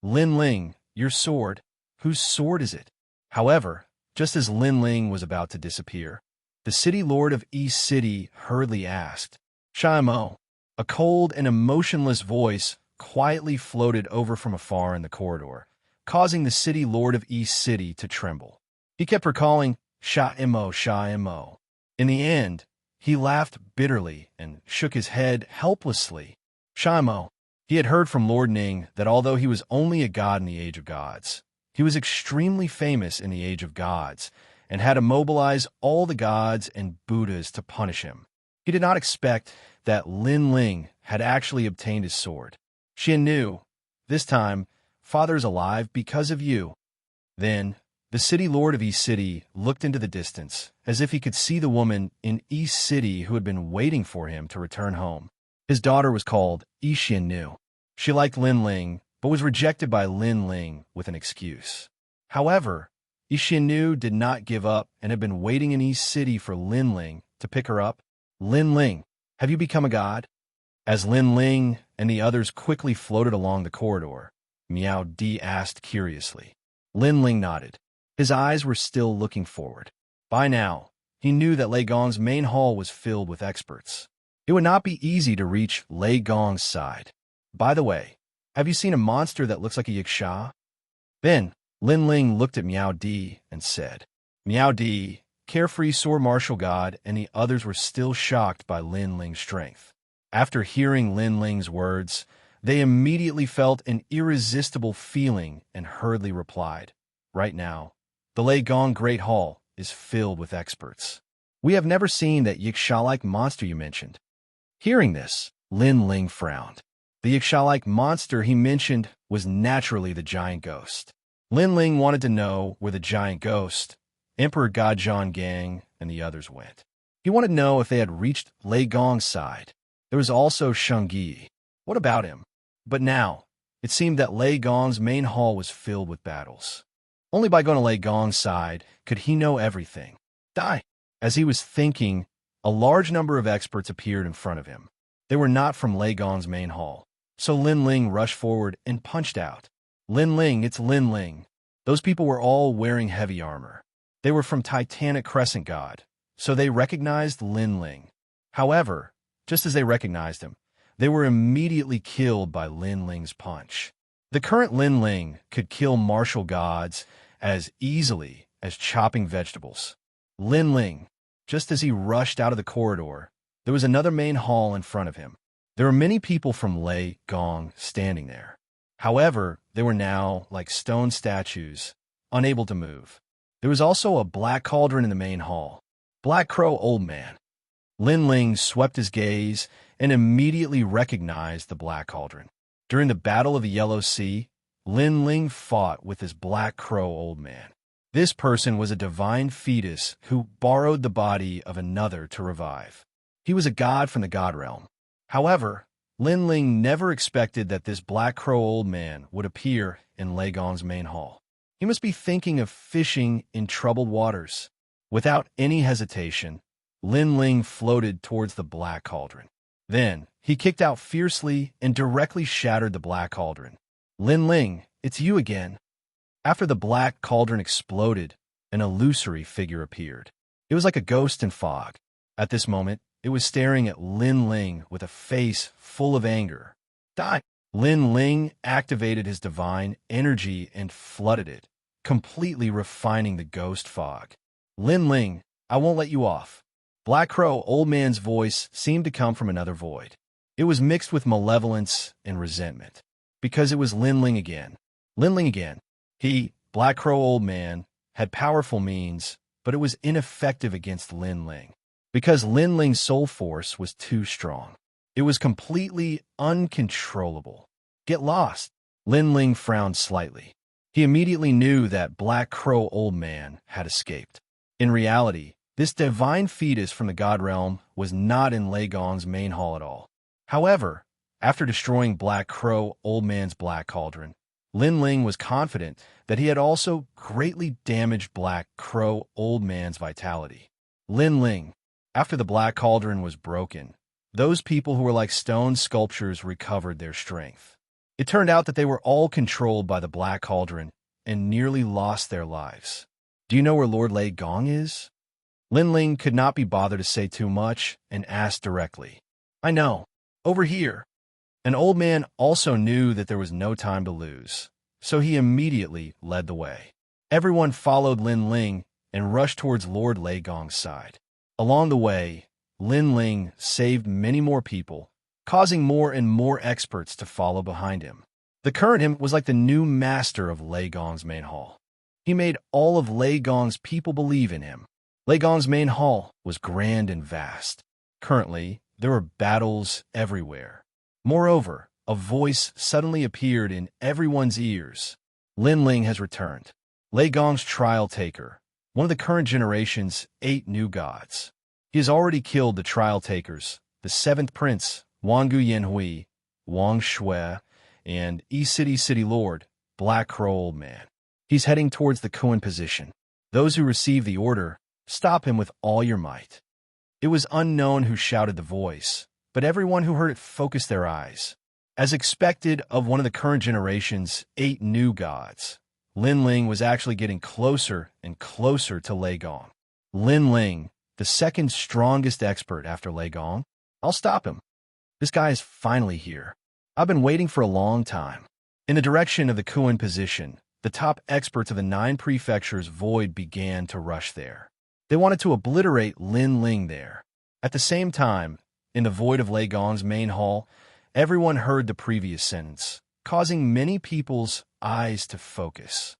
Lin Ling, your sword. Whose sword is it? However, just as Lin Ling was about to disappear, the city lord of East City hurriedly asked, Shaimo. A cold and emotionless voice quietly floated over from afar in the corridor, causing the city lord of East City to tremble. He kept recalling, Shaimo, Shaimo. In the end, he laughed bitterly and shook his head helplessly. Shaimo, He had heard from Lord Ning that although he was only a god in the Age of Gods, he was extremely famous in the Age of Gods and had to mobilize all the gods and Buddhas to punish him. He did not expect that Lin Ling had actually obtained his sword. Xian knew, this time, Father is alive because of you. Then, the city lord of East City looked into the distance, as if he could see the woman in East City who had been waiting for him to return home. His daughter was called Xian Nu. She liked Lin Ling, but was rejected by Lin Ling with an excuse. However, Xian Nu did not give up and had been waiting in East City for Lin Ling to pick her up. Lin Ling, have you become a god? As Lin Ling and the others quickly floated along the corridor, Miao Di asked curiously. Lin Ling nodded. His eyes were still looking forward. By now, he knew that Lei Gong's main hall was filled with experts. It would not be easy to reach Lei Gong's side. By the way, have you seen a monster that looks like a Xianxia? Then, Lin Ling looked at Miao Di and said. Miao Di, carefree sword martial god, and the others were still shocked by Lin Ling's strength. After hearing Lin Ling's words, they immediately felt an irresistible feeling and hurriedly replied, right now, the Lei Gong Great Hall is filled with experts. We have never seen that Xianxia-like monster you mentioned. Hearing this, Lin Ling frowned. The Xianxia-like monster he mentioned was naturally the giant ghost. Lin Ling wanted to know where the giant ghost, Emperor Gajian Gang, and the others went. He wanted to know if they had reached Lei Gong's side. There was also Xianxia. What about him? But now, it seemed that Lei Gong's main hall was filled with battles. Only by going to Lei Gong's side could he know everything. Die! As he was thinking, a large number of experts appeared in front of him. They were not from Lei Gong's main hall. So Lin Ling rushed forward and punched out. Lin Ling, it's Lin Ling. Those people were all wearing heavy armor. They were from Titanic Crescent God, so they recognized Lin Ling. However, just as they recognized him, they were immediately killed by Lin Ling's punch. The current Lin Ling could kill martial gods as easily as chopping vegetables. Lin Ling, just as he rushed out of the corridor, there was another main hall in front of him. There were many people from Lei Gong standing there. However, they were now like stone statues, unable to move. There was also a black cauldron in the main hall. Black Crow Old Man. Lin Ling swept his gaze and immediately recognized the black cauldron. During the Battle of the Yellow Sea, Lin Ling fought with this Black Crow Old Man. This person was a divine fetus who borrowed the body of another to revive. He was a god from the god realm. However, Lin Ling never expected that this Black Crow Old Man would appear in Lei Gong's main hall. He must be thinking of fishing in troubled waters. Without any hesitation, Lin Ling floated towards the black cauldron. Then, he kicked out fiercely and directly shattered the black cauldron. Lin Ling, it's you again. After the black cauldron exploded, an illusory figure appeared. It was like a ghost in fog. At this moment, it was staring at Lin Ling with a face full of anger. Die! Lin Ling activated his divine energy and flooded it, completely refining the ghost fog. Lin Ling, I won't let you off. Black Crow Old Man's voice seemed to come from another void. It was mixed with malevolence and resentment, because it was Lin Ling again. Lin Ling again. He, Black Crow Old Man, had powerful means, but it was ineffective against Lin Ling, because Lin Ling's soul force was too strong. It was completely uncontrollable. Get lost. Lin Ling frowned slightly. He immediately knew that Black Crow Old Man had escaped. In reality, this divine fetus from the god realm was not in Lei Gong's main hall at all. However, after destroying Black Crow Old Man's black cauldron, Lin Ling was confident that he had also greatly damaged Black Crow Old Man's vitality. Lin Ling, after the black cauldron was broken, those people who were like stone sculptures recovered their strength. It turned out that they were all controlled by the black cauldron and nearly lost their lives. Do you know where Lord Lei Gong is? Lin Ling could not be bothered to say too much and asked directly. I know. Over here. An old man also knew that there was no time to lose, so he immediately led the way. Everyone followed Lin Ling and rushed towards Lord Lei Gong's side. Along the way, Lin Ling saved many more people causing more and more experts to follow behind him. The current him was like the new master of Lei Gong's main hall. He made all of Lei Gong's people believe in him. Lei Gong's main hall was grand and vast. Currently, there were battles everywhere. Moreover, a voice suddenly appeared in everyone's ears. Lin Ling has returned. Lei Gong's trial taker, one of the current generation's 8 new gods. He has already killed the trial takers, the 7th prince, Wangu Yanhui, Wang Shui, and City Lord, Black Crow Old Man. He's heading towards the Kuan position. Those who receive the order, stop him with all your might. It was unknown who shouted the voice, but everyone who heard it focused their eyes. As expected of one of the current generation's 8 new gods, Lin Ling was actually getting closer and closer to Lei Gong. Lin Ling, the second strongest expert after Lei Gong. I'll stop him. This guy is finally here. I've been waiting for a long time. In the direction of the Kuan position, the top experts of the 9 prefectures' void began to rush there. They wanted to obliterate Lin Ling there. At the same time, in the void of Lei Gong's main hall, everyone heard the previous sentence, causing many people's eyes to focus.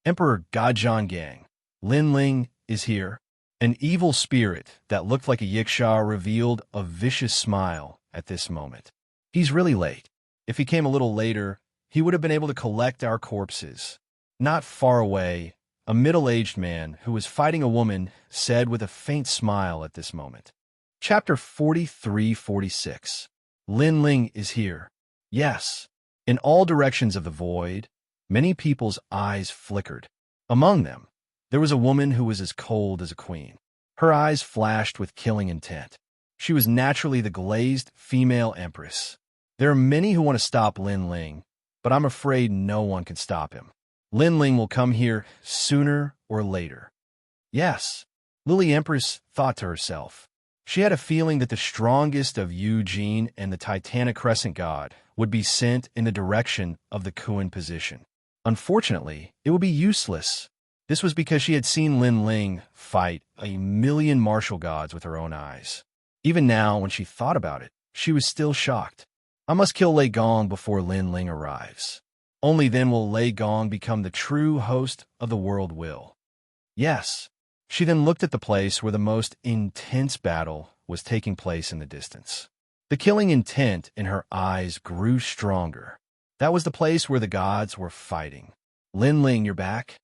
Emperor Gajian Gang, Lin Ling is here. An evil spirit that looked like a Xianxia revealed a vicious smile at this moment. He's really late. If he came a little later, he would have been able to collect our corpses. Not far away, a middle-aged man who was fighting a woman said with a faint smile at this moment. Chapter 43-46. Lin Ling is here. Yes. In all directions of the void, many people's eyes flickered. Among them, there was a woman who was as cold as a queen. Her eyes flashed with killing intent. She was naturally the glazed female empress. There are many who want to stop Lin Ling, but I'm afraid no one can stop him. Lin Ling will come here sooner or later. Yes, Lily Empress thought to herself. She had a feeling that the strongest of Eugene and the Titanic Crescent God would be sent in the direction of the Kuan position. Unfortunately, it would be useless. This was because she had seen Lin Ling fight 1,000,000 martial gods with her own eyes. Even now, when she thought about it, she was still shocked. I must kill Lei Gong before Lin Ling arrives. Only then will Lei Gong become the true host of the world will. Yes. She then looked at the place where the most intense battle was taking place in the distance. The killing intent in her eyes grew stronger. That was the place where the gods were fighting. Lin Ling, you're back?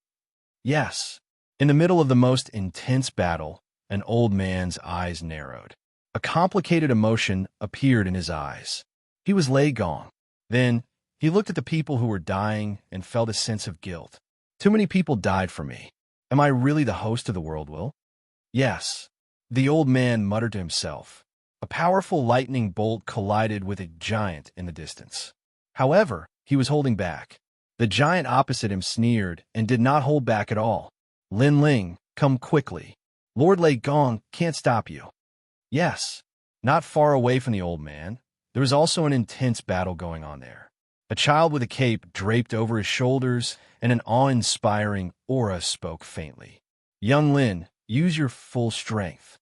Yes. In the middle of the most intense battle, an old man's eyes narrowed. A complicated emotion appeared in his eyes. He was Lei Gong. Then, he looked at the people who were dying and felt a sense of guilt. Too many people died for me. Am I really the host of the world will? Yes. The old man muttered to himself. A powerful lightning bolt collided with a giant in the distance. However, he was holding back. The giant opposite him sneered and did not hold back at all. Lin Ling, come quickly. Lord Lei Gong can't stop you. Yes. Not far away from the old man, there was also an intense battle going on there. A child with a cape draped over his shoulders and an awe-inspiring aura spoke faintly. Young Lin, use your full strength.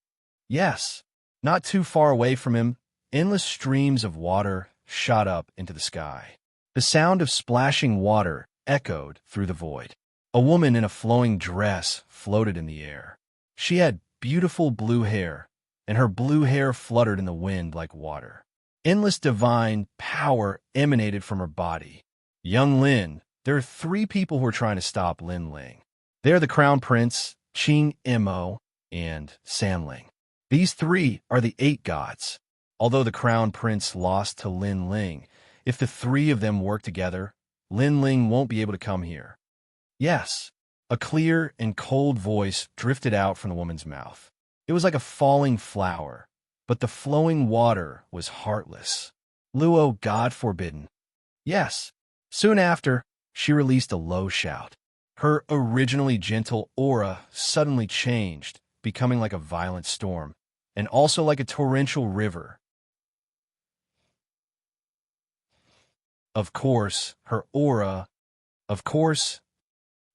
Yes. Not too far away from him, endless streams of water shot up into the sky. The sound of splashing water echoed through the void. A woman in a flowing dress floated in the air. She had beautiful blue hair, and her blue hair fluttered in the wind like water. Endless divine power emanated from her body. Young Lin, there are 3 people who are trying to stop Lin Ling. They are the Crown Prince, Qing Imo, and Sanling. These 3 are the 8 gods. Although the Crown Prince lost to Lin Ling, if the 3 of them work together, Lin Ling won't be able to come here. Yes, a clear and cold voice drifted out from the woman's mouth. It was like a falling flower, but the flowing water was heartless. Luo, God forbidden. Yes. Soon after, she released a low shout. Her originally gentle aura suddenly changed, becoming like a violent storm, and also like a torrential river. Of course, her aura. Of course,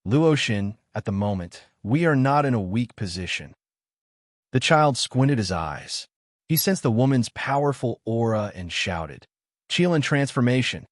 Luoshin, at the moment, we are not in a weak position. The child squinted his eyes. He sensed the woman's powerful aura and shouted, "Qilin transformation."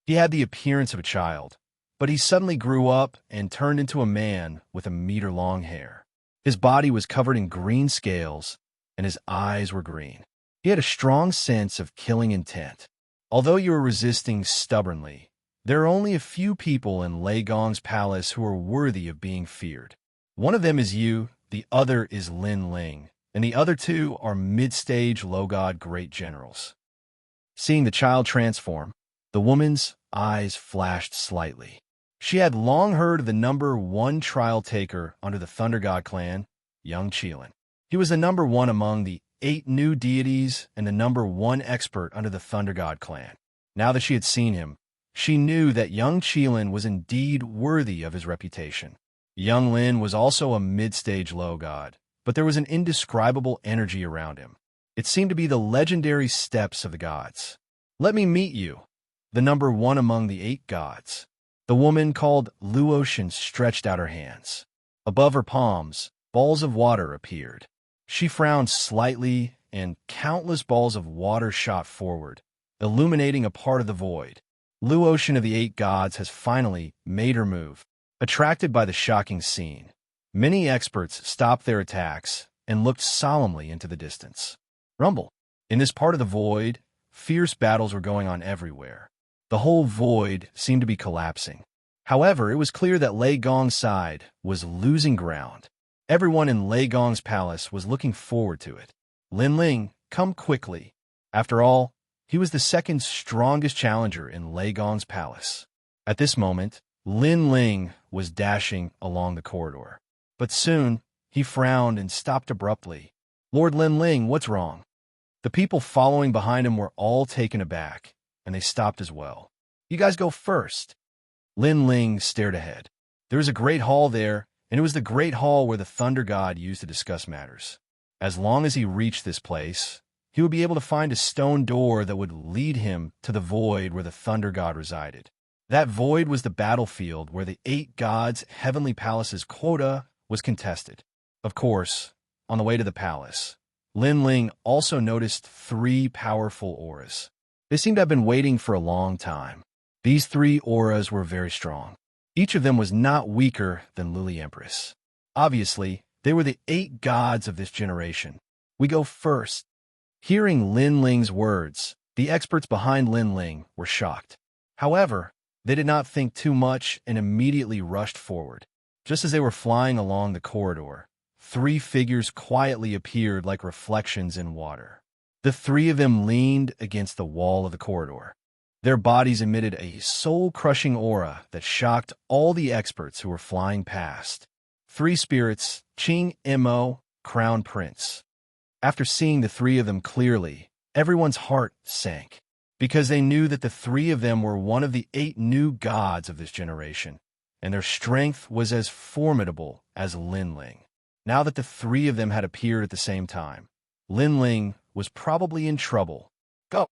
He had the appearance of a child, but he suddenly grew up and turned into a man with a meter-long hair. His body was covered in green scales, and his eyes were green. He had a strong sense of killing intent. Although you were resisting stubbornly, there are only a few people in Lei Gong's palace who are worthy of being feared. One of them is you, the other is Lin Ling, and the other two are mid-stage low-god great generals. Seeing the child transform, the woman's eyes flashed slightly. She had long heard of the number one trial taker under the Thunder God clan, young Qilin. He was the number one among the 8 new deities and the number one expert under the Thunder God clan. Now that she had seen him, she knew that young Qilin was indeed worthy of his reputation. Young Lin was also a mid-stage low god, but there was an indescribable energy around him. It seemed to be the legendary steps of the gods. "Let me meet you, the number one among the 8 gods." The woman called Luotian stretched out her hands. Above her palms, balls of water appeared. She frowned slightly, and countless balls of water shot forward, illuminating a part of the void. Luotian of the 8 gods has finally made her move. Attracted by the shocking scene, many experts stopped their attacks and looked solemnly into the distance. Rumble. In this part of the void, fierce battles were going on everywhere. The whole void seemed to be collapsing. However, it was clear that Lei Gong's side was losing ground. Everyone in Lei Gong's palace was looking forward to it. Lin Ling, come quickly. After all, he was the second strongest challenger in Lei Gong's palace. At this moment, Lin Ling was dashing along the corridor. But soon, he frowned and stopped abruptly. "Lord Lin Ling, what's wrong?" The people following behind him were all taken aback, and they stopped as well. "You guys go first." Lin Ling stared ahead. There was a great hall there, and it was the great hall where the Thunder God used to discuss matters. As long as he reached this place, he would be able to find a stone door that would lead him to the void where the Thunder God resided. That void was the battlefield where the 8 gods' heavenly palace's quota was contested. Of course, on the way to the palace, Lin Ling also noticed 3 powerful auras. They seemed to have been waiting for a long time. These 3 auras were very strong. Each of them was not weaker than Lily Empress. Obviously, they were the 8 gods of this generation. "We go first." Hearing Lin Ling's words, the experts behind Lin Ling were shocked. However, they did not think too much and immediately rushed forward. Just as they were flying along the corridor, 3 figures quietly appeared like reflections in water. The 3 of them leaned against the wall of the corridor. Their bodies emitted a soul-crushing aura that shocked all the experts who were flying past. 3 spirits, Qing Mo, Crown Prince. After seeing the 3 of them clearly, everyone's heart sank, because they knew that the 3 of them were one of the 8 new gods of this generation, and their strength was as formidable as Lin Ling. Now that the 3 of them had appeared at the same time, Lin Ling was probably in trouble. Go!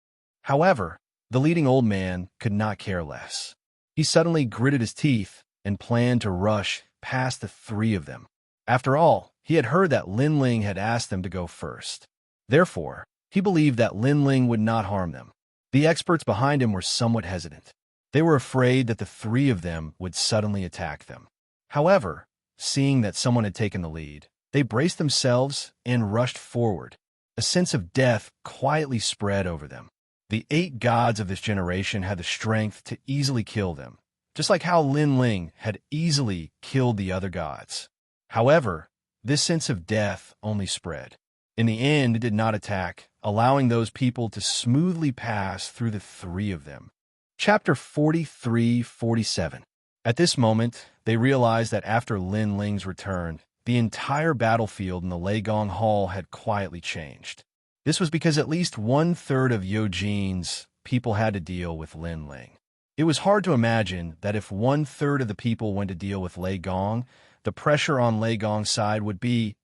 However, the leading old man could not care less. He suddenly gritted his teeth and planned to rush past the 3 of them. After all, he had heard that Lin Ling had asked them to go first. Therefore, he believed that Lin Ling would not harm them. The experts behind him were somewhat hesitant. They were afraid that the 3 of them would suddenly attack them. However, seeing that someone had taken the lead, they braced themselves and rushed forward. A sense of death quietly spread over them. The 8 gods of this generation had the strength to easily kill them, just like how Lin Ling had easily killed the other gods. However, this sense of death only spread. In the end, it did not attack, allowing those people to smoothly pass through the 3 of them. Chapter 43-47. At this moment, they realized that after Lin Ling's return, the entire battlefield in the Lei Gong Hall had quietly changed. This was because at least 1/3 of Yojin's people had to deal with Lin Ling. It was hard to imagine that if 1/3 of the people went to deal with Lei Gong, the pressure on Lei Gong's side would be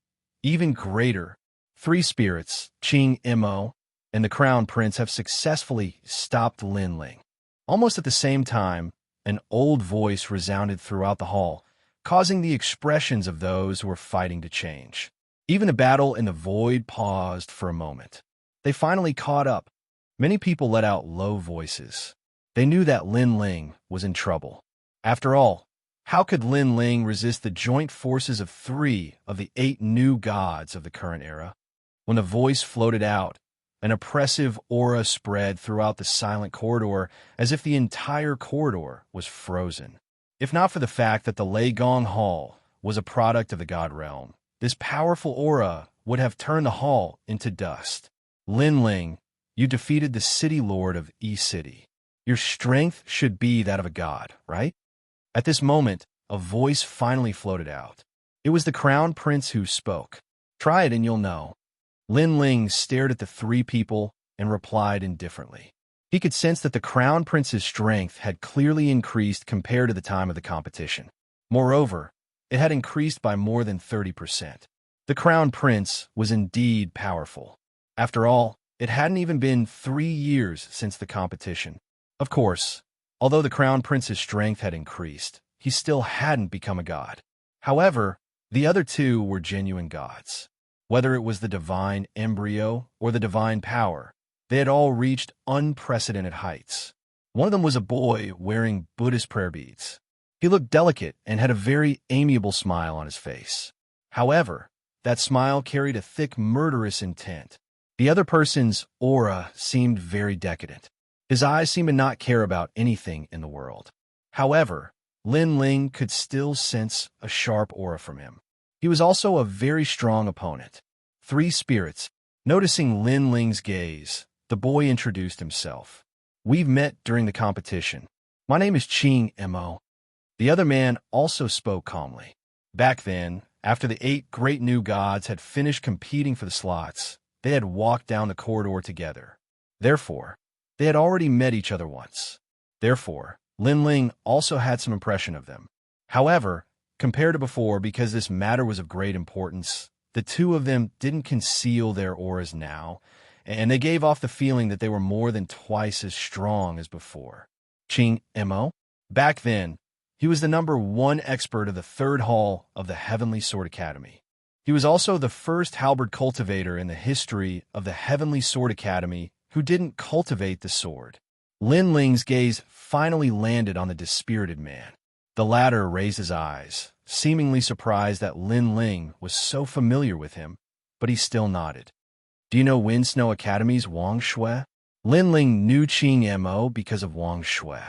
even greater. 3 spirits, Qing Mo and the Crown Prince, have successfully stopped Lin Ling. Almost at the same time, an old voice resounded throughout the hall, causing the expressions of those who were fighting to change. Even the battle in the void paused for a moment. They finally caught up. Many people let out low voices. They knew that Lin Ling was in trouble. After all, how could Lin Ling resist the joint forces of 3 of the 8 new gods of the current era? When the voice floated out, an oppressive aura spread throughout the silent corridor as if the entire corridor was frozen. If not for the fact that the Lei Gong Hall was a product of the god realm, this powerful aura would have turned the hall into dust. Lin Ling, you defeated the city lord of E-City. Your strength should be that of a god, right? At this moment, a voice finally floated out. It was the crown prince who spoke. Try it and you'll know. Lin Ling stared at the 3 people and replied indifferently. He could sense that the crown prince's strength had clearly increased compared to the time of the competition. Moreover, it had increased by more than 30%. The crown prince was indeed powerful. After all, it hadn't even been 3 years since the competition. Of course, although the crown prince's strength had increased, he still hadn't become a god. However, the other 2 were genuine gods. Whether it was the divine embryo or the divine power, they had all reached unprecedented heights. One of them was a boy wearing Buddhist prayer beads. He looked delicate and had a very amiable smile on his face. However, that smile carried a thick murderous intent. The other person's aura seemed very decadent. His eyes seemed to not care about anything in the world. However, Lin Ling could still sense a sharp aura from him. He was also a very strong opponent. 3 spirits. Noticing Lin Ling's gaze, the boy introduced himself. We've met during the competition. My name is Xianxia. The other man also spoke calmly. Back then, after the 8 great new gods had finished competing for the slots, they had walked down the corridor together. Therefore, they had already met each other once. Therefore, Lin Ling also had some impression of them. However, compared to before, because this matter was of great importance, the 2 of them didn't conceal their auras now, and they gave off the feeling that they were more than twice as strong as before. Xianxia? Back then, he was the #1 expert of the 3rd Hall of the Heavenly Sword Academy. He was also the first halberd cultivator in the history of the Heavenly Sword Academy who didn't cultivate the sword. Lin Ling's gaze finally landed on the dispirited man. The latter raised his eyes, seemingly surprised that Lin Ling was so familiar with him, but he still nodded. Do you know Wind Snow Academy's Wang Shui? Lin Ling knew Xianxia because of Wang Shui.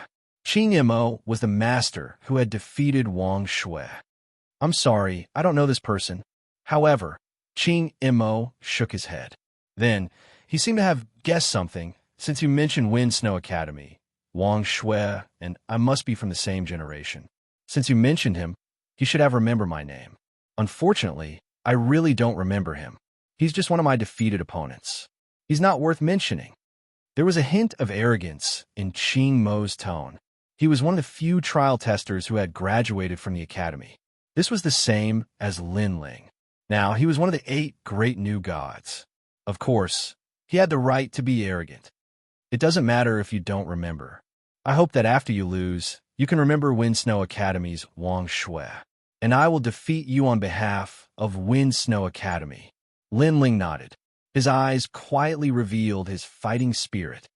Xianxia was the master who had defeated Wang Shui. I'm sorry, I don't know this person. However, Xianxia shook his head. Then, he seemed to have guessed something, since you mentioned Wind Snow Academy, Wang Shui, and I must be from the same generation. Since you mentioned him, he should have remembered my name. Unfortunately, I really don't remember him. He's just one of my defeated opponents. He's not worth mentioning. There was a hint of arrogance in Qing Mo's tone. He was one of the few trial testers who had graduated from the academy. This was the same as Lin Ling. Now, he was one of the 8 great new gods. Of course, he had the right to be arrogant. It doesn't matter if you don't remember. I hope that after you lose, you can remember Wind Snow Academy's Wang Shui, and I will defeat you on behalf of Wind Snow Academy. Lin Ling nodded. His eyes quietly revealed his fighting spirit.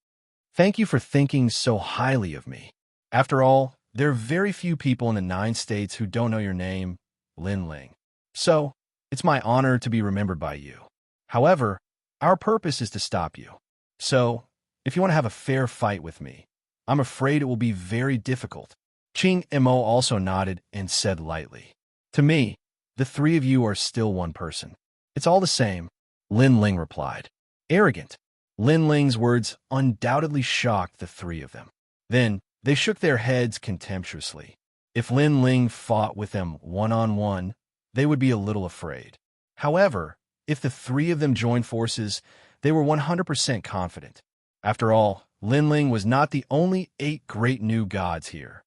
Thank you for thinking so highly of me. After all, there are very few people in the 9 states who don't know your name, Lin Ling. So, it's my honor to be remembered by you. However, our purpose is to stop you. So, if you want to have a fair fight with me, I'm afraid it will be very difficult. Xianxia also nodded and said lightly, to me, the 3 of you are still one person. It's all the same, Lin Ling replied. Arrogant. Lin Ling's words undoubtedly shocked the 3 of them. Then, they shook their heads contemptuously. If Lin Ling fought with them one-on-one, they would be a little afraid. However, if the 3 of them joined forces, they were 100% confident. After all, Lin Ling was not the only 8 great new gods here.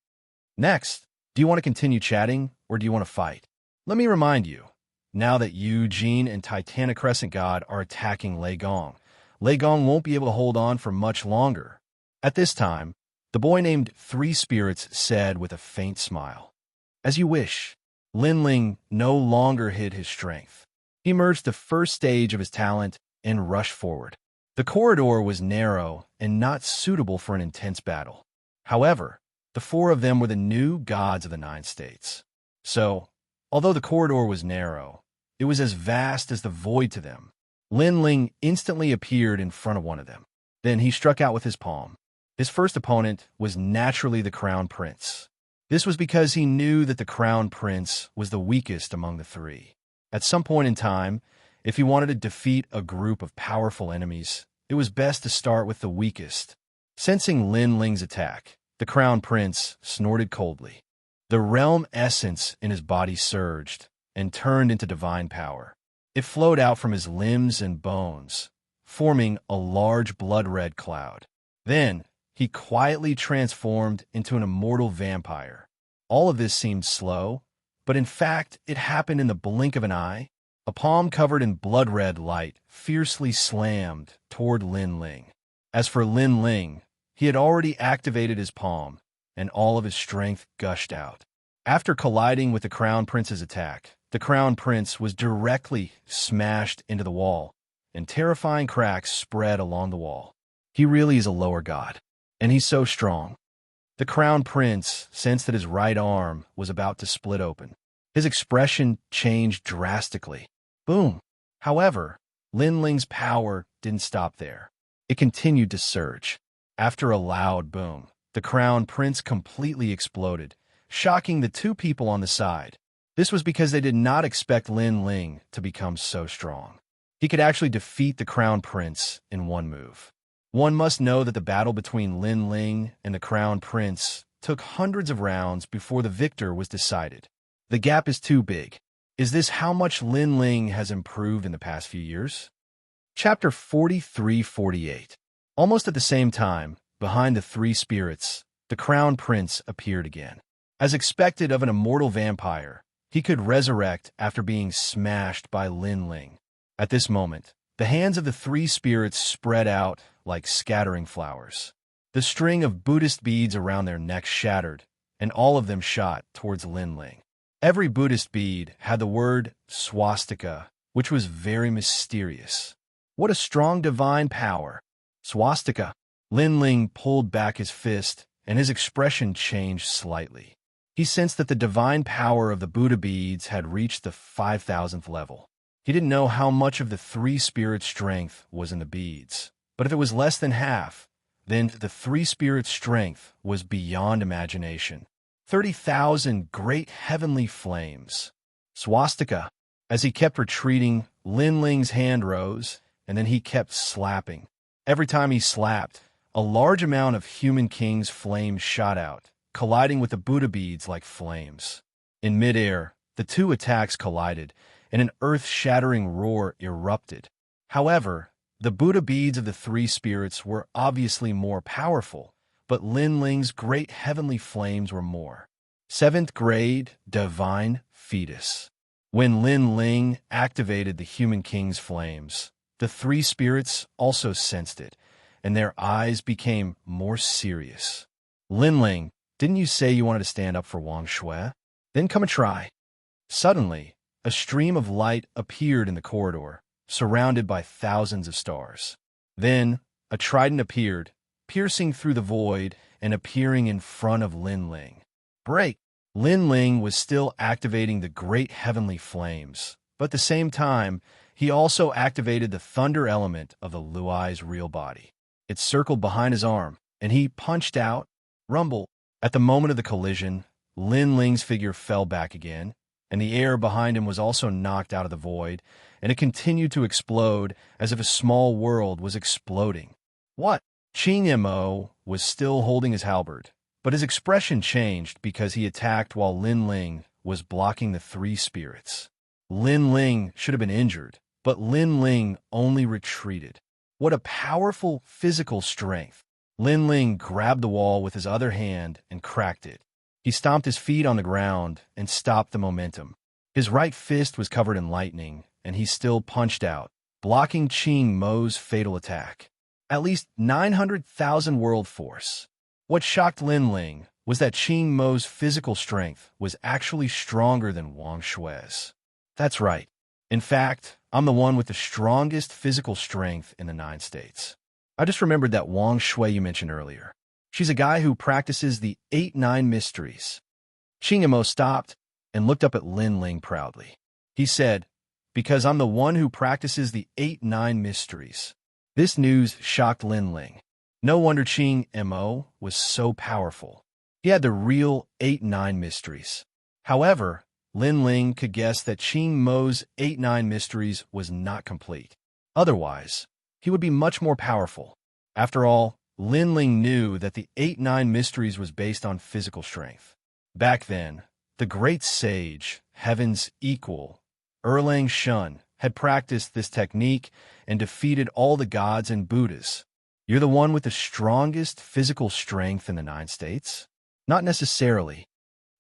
Next, do you want to continue chatting, or do you want to fight? Let me remind you, now that Yu Jin and Titanic Crescent God are attacking Lei Gong won't be able to hold on for much longer. At this time, the boy named 3 Spirits said with a faint smile, As you wish. Lin Ling no longer hid his strength. He merged the first stage of his talent and rushed forward. The corridor was narrow and not suitable for an intense battle. However, the four of them were the new gods of the 9 states. So, although the corridor was narrow, it was as vast as the void to them. Lin Ling instantly appeared in front of one of them. Then he struck out with his palm. His first opponent was naturally the Crown Prince. This was because he knew that the Crown Prince was the weakest among the 3. At some point in time, if he wanted to defeat a group of powerful enemies, it was best to start with the weakest. Sensing Lin Ling's attack, the Crown Prince snorted coldly. The realm essence in his body surged and turned into divine power. It flowed out from his limbs and bones, forming a large blood-red cloud. Then, he quietly transformed into an immortal vampire. All of this seemed slow, but in fact, it happened in the blink of an eye. A palm covered in blood-red light fiercely slammed toward Lin Ling. As for Lin Ling, he had already activated his palm, and all of his strength gushed out. After colliding with the Crown Prince's attack, the Crown Prince was directly smashed into the wall, and terrifying cracks spread along the wall. He really is a lower god, and he's so strong. The Crown Prince sensed that his right arm was about to split open. His expression changed drastically. Boom! However, Lin Ling's power didn't stop there. It continued to surge. After a loud boom, the Crown Prince completely exploded, shocking the 2 people on the side. This was because they did not expect Lin Ling to become so strong. He could actually defeat the Crown Prince in one move. One must know that the battle between Lin Ling and the Crown Prince took hundreds of rounds before the victor was decided. The gap is too big. Is this how much Lin Ling has improved in the past few years? Chapter 43-48. Almost at the same time, behind the 3 spirits, the Crown Prince appeared again. As expected of an immortal vampire, he could resurrect after being smashed by Lin Ling. At this moment, the hands of the 3 spirits spread out like scattering flowers. The string of Buddhist beads around their necks shattered, and all of them shot towards Lin Ling. Every Buddhist bead had the word swastika, which was very mysterious. What a strong divine power! Swastika! Lin Ling pulled back his fist, and his expression changed slightly. He sensed that the divine power of the Buddha beads had reached the 5,000th level. He didn't know how much of the 3 spirits' strength was in the beads, but if it was less than half, then the 3 spirits' strength was beyond imagination. 30,000 great heavenly flames. Swastika. As he kept retreating, Lin Ling's hand rose, and then he kept slapping. Every time he slapped, a large amount of Human King's flames shot out, colliding with the Buddha beads like flames. In midair, the 2 attacks collided, and an earth-shattering roar erupted. However, the Buddha beads of the 3 spirits were obviously more powerful, but Lin Ling's great heavenly flames were more. 7th grade Divine Fetus. When Lin Ling activated the Human King's flames, the 3 spirits also sensed it, and their eyes became more serious. Lin Ling, didn't you say you wanted to stand up for Wang Shui? Then come and try. Suddenly, a stream of light appeared in the corridor, surrounded by thousands of stars. Then, a trident appeared, piercing through the void and appearing in front of Lin Ling. Break! Lin Ling was still activating the great heavenly flames, but at the same time, he also activated the thunder element of the Luai's real body. It circled behind his arm, and he punched out. Rumble! At the moment of the collision, Lin Ling's figure fell back again, and the air behind him was also knocked out of the void, and it continued to explode as if a small world was exploding. What? Qing Mo was still holding his halberd, but his expression changed because he attacked while Lin Ling was blocking the 3 spirits. Lin Ling should have been injured, but Lin Ling only retreated. What a powerful physical strength! Lin Ling grabbed the wall with his other hand and cracked it. He stomped his feet on the ground and stopped the momentum. His right fist was covered in lightning, and he still punched out, blocking Qing Mo's fatal attack. At least 900,000 world force. What shocked Lin Ling was that Qing Mo's physical strength was actually stronger than Wang Shui's. That's right. In fact, I'm the one with the strongest physical strength in the 9 states. I just remembered that Wang Shui you mentioned earlier. She's a guy who practices the 8-9 mysteries. Xianxia stopped and looked up at Lin Ling proudly. He said, because I'm the one who practices the 8-9 mysteries. This news shocked Lin Ling. No wonder Xianxia was so powerful. He had the real 8-9 mysteries. However, Lin Ling could guess that Xianxia's 8-9 mysteries was not complete. Otherwise, he would be much more powerful. After all, Lin Ling knew that the 8-9 mysteries was based on physical strength. Back then, the great sage, heaven's equal, Erlang Shun, had practiced this technique and defeated all the gods and Buddhas. You're the one with the strongest physical strength in the 9 states? Not necessarily.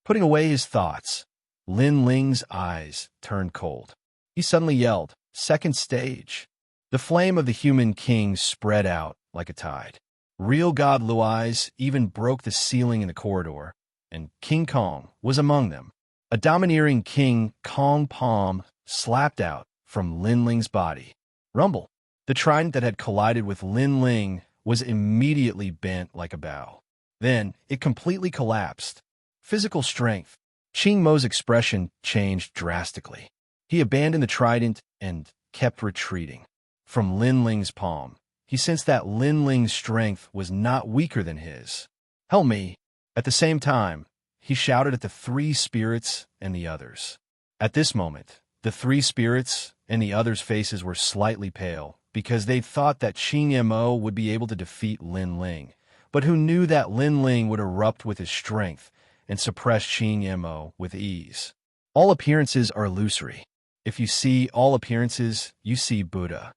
Putting away his thoughts, Lin Ling's eyes turned cold. He suddenly yelled, "Second stage!" The flame of the human king spread out like a tide. Real God Luai's even broke the ceiling in the corridor, and King Kong was among them. A domineering King Kong palm slapped out from Lin Ling's body. Rumble. The trident that had collided with Lin Ling was immediately bent like a bow. Then it completely collapsed. Physical strength. Xianxia's expression changed drastically. He abandoned the trident and kept retreating. From Lin Ling's palm, he sensed that Lin Ling's strength was not weaker than his. "Help me!" At the same time, he shouted at the 3 spirits and the others. At this moment, the 3 spirits and the others' faces were slightly pale because they thought that Xianxia would be able to defeat Lin Ling, but who knew that Lin Ling would erupt with his strength and suppress Xianxia with ease. All appearances are illusory. If you see all appearances, you see Buddha.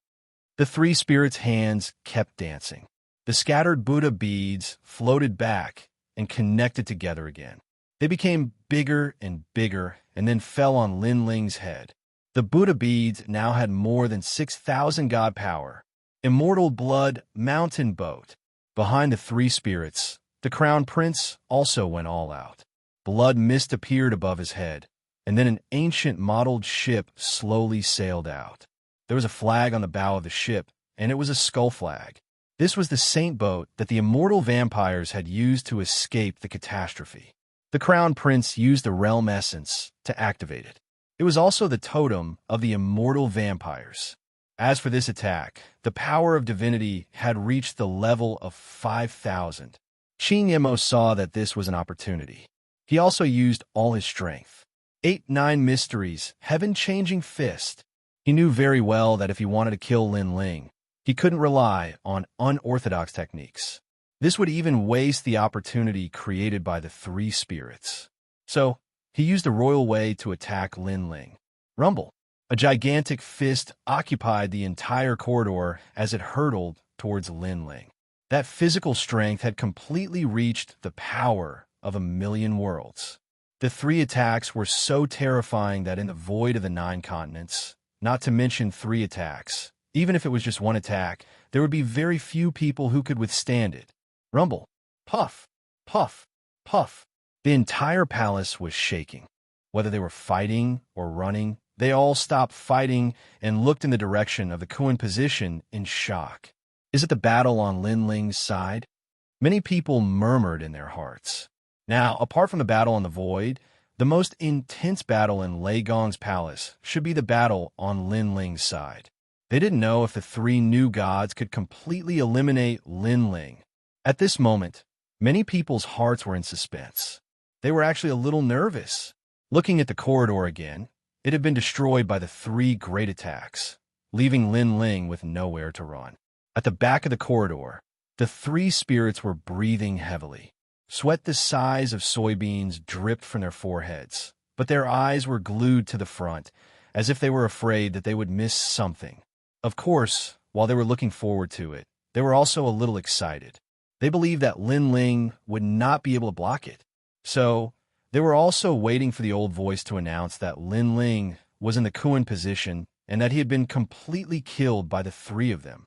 The 3 spirits' hands kept dancing. The scattered Buddha beads floated back and connected together again. They became bigger and bigger and then fell on Lin Ling's head. The Buddha beads now had more than 6,000 god power. Immortal Blood Mountain Boat. Behind the 3 spirits, the crown prince also went all out. Blood mist appeared above his head, and then an ancient modeled ship slowly sailed out. There was a flag on the bow of the ship, and it was a skull flag. This was the saint boat that the immortal vampires had used to escape the catastrophe. The crown prince used the realm essence to activate it. It was also the totem of the immortal vampires. As for this attack, the power of divinity had reached the level of 5,000. Xianxia saw that this was an opportunity. He also used all his strength. 8-9 mysteries, heaven-changing fist. He knew very well that if he wanted to kill Lin Ling, he couldn't rely on unorthodox techniques. This would even waste the opportunity created by the 3 spirits. So, he used the royal way to attack Lin Ling. Rumble. A gigantic fist occupied the entire corridor as it hurtled towards Lin Ling. That physical strength had completely reached the power of 1,000,000 worlds. The 3 attacks were so terrifying that in the void of the 9 continents, not to mention 3 attacks, even if it was just 1 attack, there would be very few people who could withstand it. Rumble. Puff. Puff. Puff. The entire palace was shaking. Whether they were fighting or running, they all stopped fighting and looked in the direction of the Kuan position in shock. Is it the battle on Lin Ling's side? Many people murmured in their hearts. Now, apart from the battle on the void, the most intense battle in Lei Gong's palace should be the battle on Lin Ling's side. They didn't know if the 3 new gods could completely eliminate Lin Ling. At this moment, many people's hearts were in suspense. They were actually a little nervous. Looking at the corridor again, it had been destroyed by the 3 great attacks, leaving Lin Ling with nowhere to run. At the back of the corridor, the 3 spirits were breathing heavily. Sweat the size of soybeans dripped from their foreheads, but their eyes were glued to the front, as if they were afraid that they would miss something. Of course, while they were looking forward to it, they were also a little excited. They believed that Lin Ling would not be able to block it. So, they were also waiting for the old voice to announce that Lin Ling was in the Kuan position and that he had been completely killed by the 3 of them.